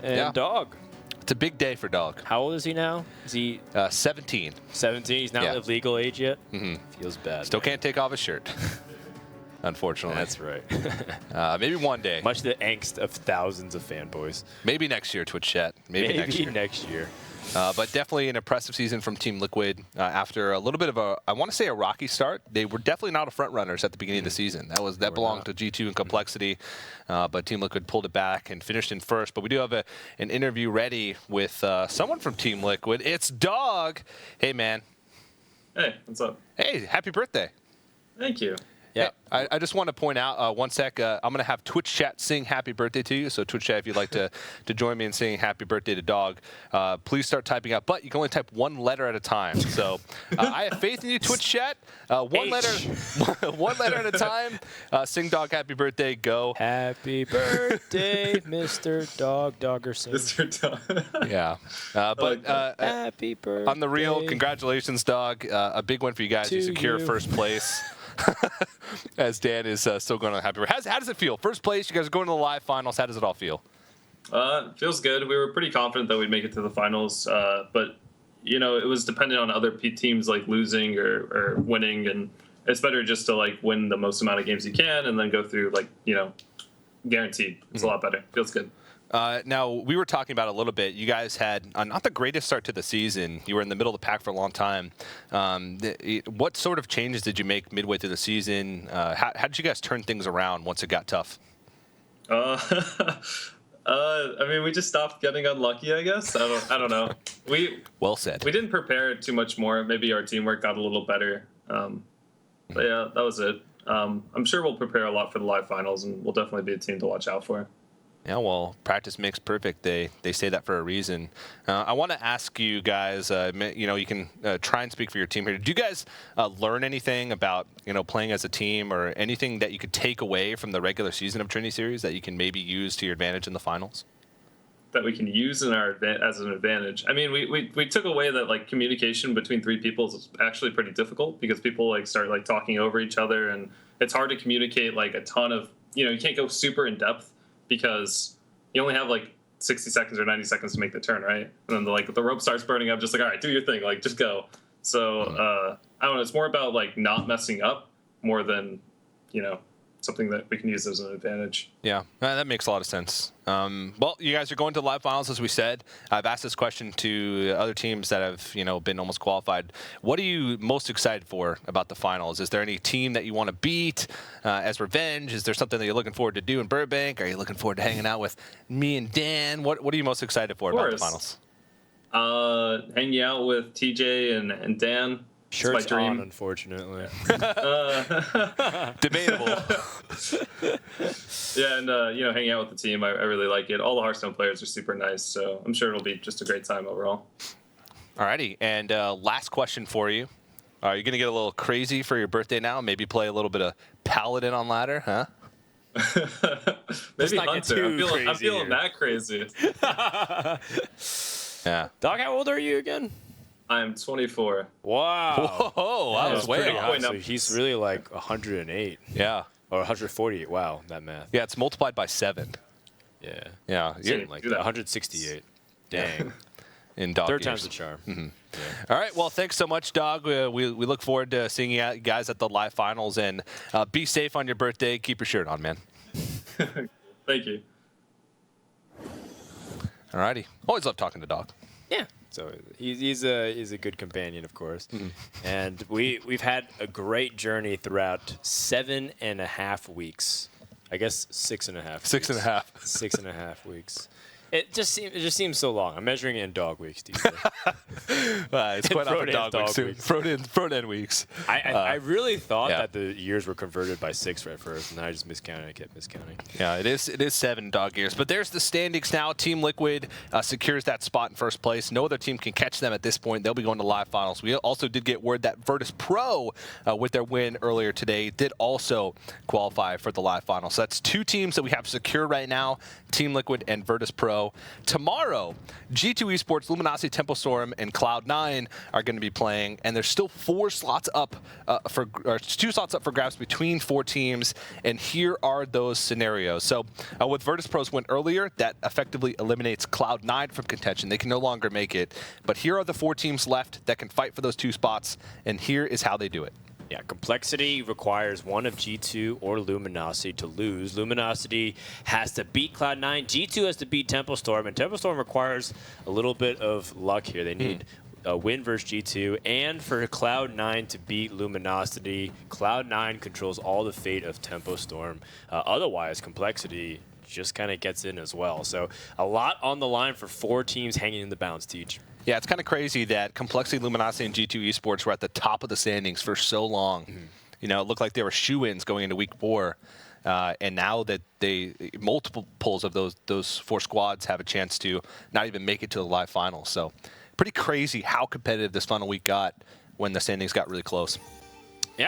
and Yeah. Dog. It's a big day for Dog. How old is he now? Is he 17. 17? He's not Yeah. of legal age yet? Mhm. Feels bad. Still can't take off his shirt. Unfortunately. That's right. Maybe one day. Much to the angst of thousands of fanboys. Maybe next year, Twitch chat. Maybe next year. But definitely an impressive season from Team Liquid after a little bit of I want to say a rocky start. They were definitely not a front runners at the beginning of the season. That belonged to G2 and Complexity, but Team Liquid pulled it back and finished in first. But we do have an interview ready with someone from Team Liquid. It's Dog. Hey, man. Hey, what's up? Hey, happy birthday. Thank you. Yeah. I just want to point out, one sec, I'm going to have Twitch chat sing happy birthday to you. So Twitch chat, if you'd like to join me in singing happy birthday to Dog, please start typing out. But you can only type one letter at a time. So I have faith in you, Twitch chat. One letter at a time. Sing Dog happy birthday. Go. Happy birthday, Mr. Doggerson. Mr. Dog. Yeah. Happy birthday. On the real, congratulations, Dog. A big one for you guys. You secure first place. As Dan is still going on happy. How does it feel? First place, you guys are going to the live finals. How does it all feel? Feels good. We were pretty confident that we'd make it to the finals, but it was dependent on other teams like losing or winning, and it's better just to like win the most amount of games you can and then go through guaranteed. It's a lot better. Feels good. Now, we were talking about it a little bit. You guys had not the greatest start to the season. You were in the middle of the pack for a long time. What sort of changes did you make midway through the season? How did you guys turn things around once it got tough? I mean, we just stopped getting unlucky, I guess. I don't know. Well said. We didn't prepare too much more. Maybe our teamwork got a little better. But yeah, that was it. I'm sure we'll prepare a lot for the live finals, and we'll definitely be a team to watch out for. Yeah, well, practice makes perfect. They say that for a reason. I want to ask you guys, you can try and speak for your team here. Did you guys learn anything about, playing as a team or anything that you could take away from the regular season of Trinity Series that you can maybe use to your advantage in the finals? That we can use as an advantage. I mean, we took away that like communication between three people is actually pretty difficult because people start talking over each other, and it's hard to communicate a ton of, you can't go super in depth because you only have 60 seconds or 90 seconds to make the turn, right? And then the rope starts burning up, just all right, do your thing, just go. So I don't know, it's more about not messing up more than something that we can use as an advantage. Yeah, that makes a lot of sense. Well, you guys are going to the live finals, as we said. I've asked this question to other teams that have been almost qualified. What are you most excited for about the finals? Is there any team that you want to beat as revenge? Is there something that you're looking forward to do in Burbank? Are you looking forward to hanging out with me and Dan? What are you most excited for about the finals? Hanging out with TJ and Dan. Shirt's on, unfortunately. Debatable. Yeah, and hanging out with the team, I really like it. All the Hearthstone players are super nice, so I'm sure it'll be just a great time overall. Alrighty, and last question for you. Are you going to get a little crazy for your birthday now? Maybe play a little bit of Paladin on ladder, huh? Maybe Hunter. I'm feeling that crazy. Yeah. Dog, how old are you again? I'm 24. Wow. Whoa, that was way high. So he's really 108. Yeah. Or 148. Wow, that math. Yeah, it's multiplied by 7. Yeah. Yeah. Something like that. 168. Dang. In dog Third years. time's the charm. Mm-hmm. Yeah. All right. Well, thanks so much, Dog. We look forward to seeing you guys at the live finals, and be safe on your birthday. Keep your shirt on, man. Thank you. All righty. Always love talking to Dog. Yeah. So he's a good companion, of course. Mm-hmm. And we've had a great journey throughout 7.5 weeks. I guess 6.5 weeks. 6.5. 6.5 weeks. It just seems so long. I'm measuring it in dog weeks, DJ. It's quite often dog weeks, too. Front end weeks. I really thought that the years were converted by 6 at first, and then I just miscounted. I kept miscounting. Yeah, it is 7 dog years. But there's the standings now. Team Liquid secures that spot in first place. No other team can catch them at this point. They'll be going to live finals. We also did get word that Virtus Pro, with their win earlier today, did also qualify for the live finals. So that's 2 teams that we have secure right now, Team Liquid and Virtus Pro. Tomorrow, G2 Esports, Luminosity, Tempo Storm, and Cloud9 are going to be playing, and there's still 2 slots up for grabs between 4 teams, and here are those scenarios. So with Virtus Pro's win earlier, that effectively eliminates Cloud9 from contention. They can no longer make it, but here are the 4 teams left that can fight for those 2 spots, and here is how they do it. Yeah, Complexity requires one of G2 or Luminosity to lose. Luminosity has to beat Cloud9. G2 has to beat Tempo Storm, and Tempo Storm requires a little bit of luck here. They need a win versus G2, and for Cloud9 to beat Luminosity, Cloud9 controls all the fate of Tempo Storm. Otherwise, Complexity just kind of gets in as well. So a lot on the line for 4 teams hanging in the balance, Teach. Yeah, it's kind of crazy that Complexity, Luminosity, and G2 Esports were at the top of the standings for so long. You know, it looked like they were shoe-ins going into week 4. And now that multiple pulls of those 4 squads have a chance to not even make it to the live final. So pretty crazy how competitive this final week got when the standings got really close.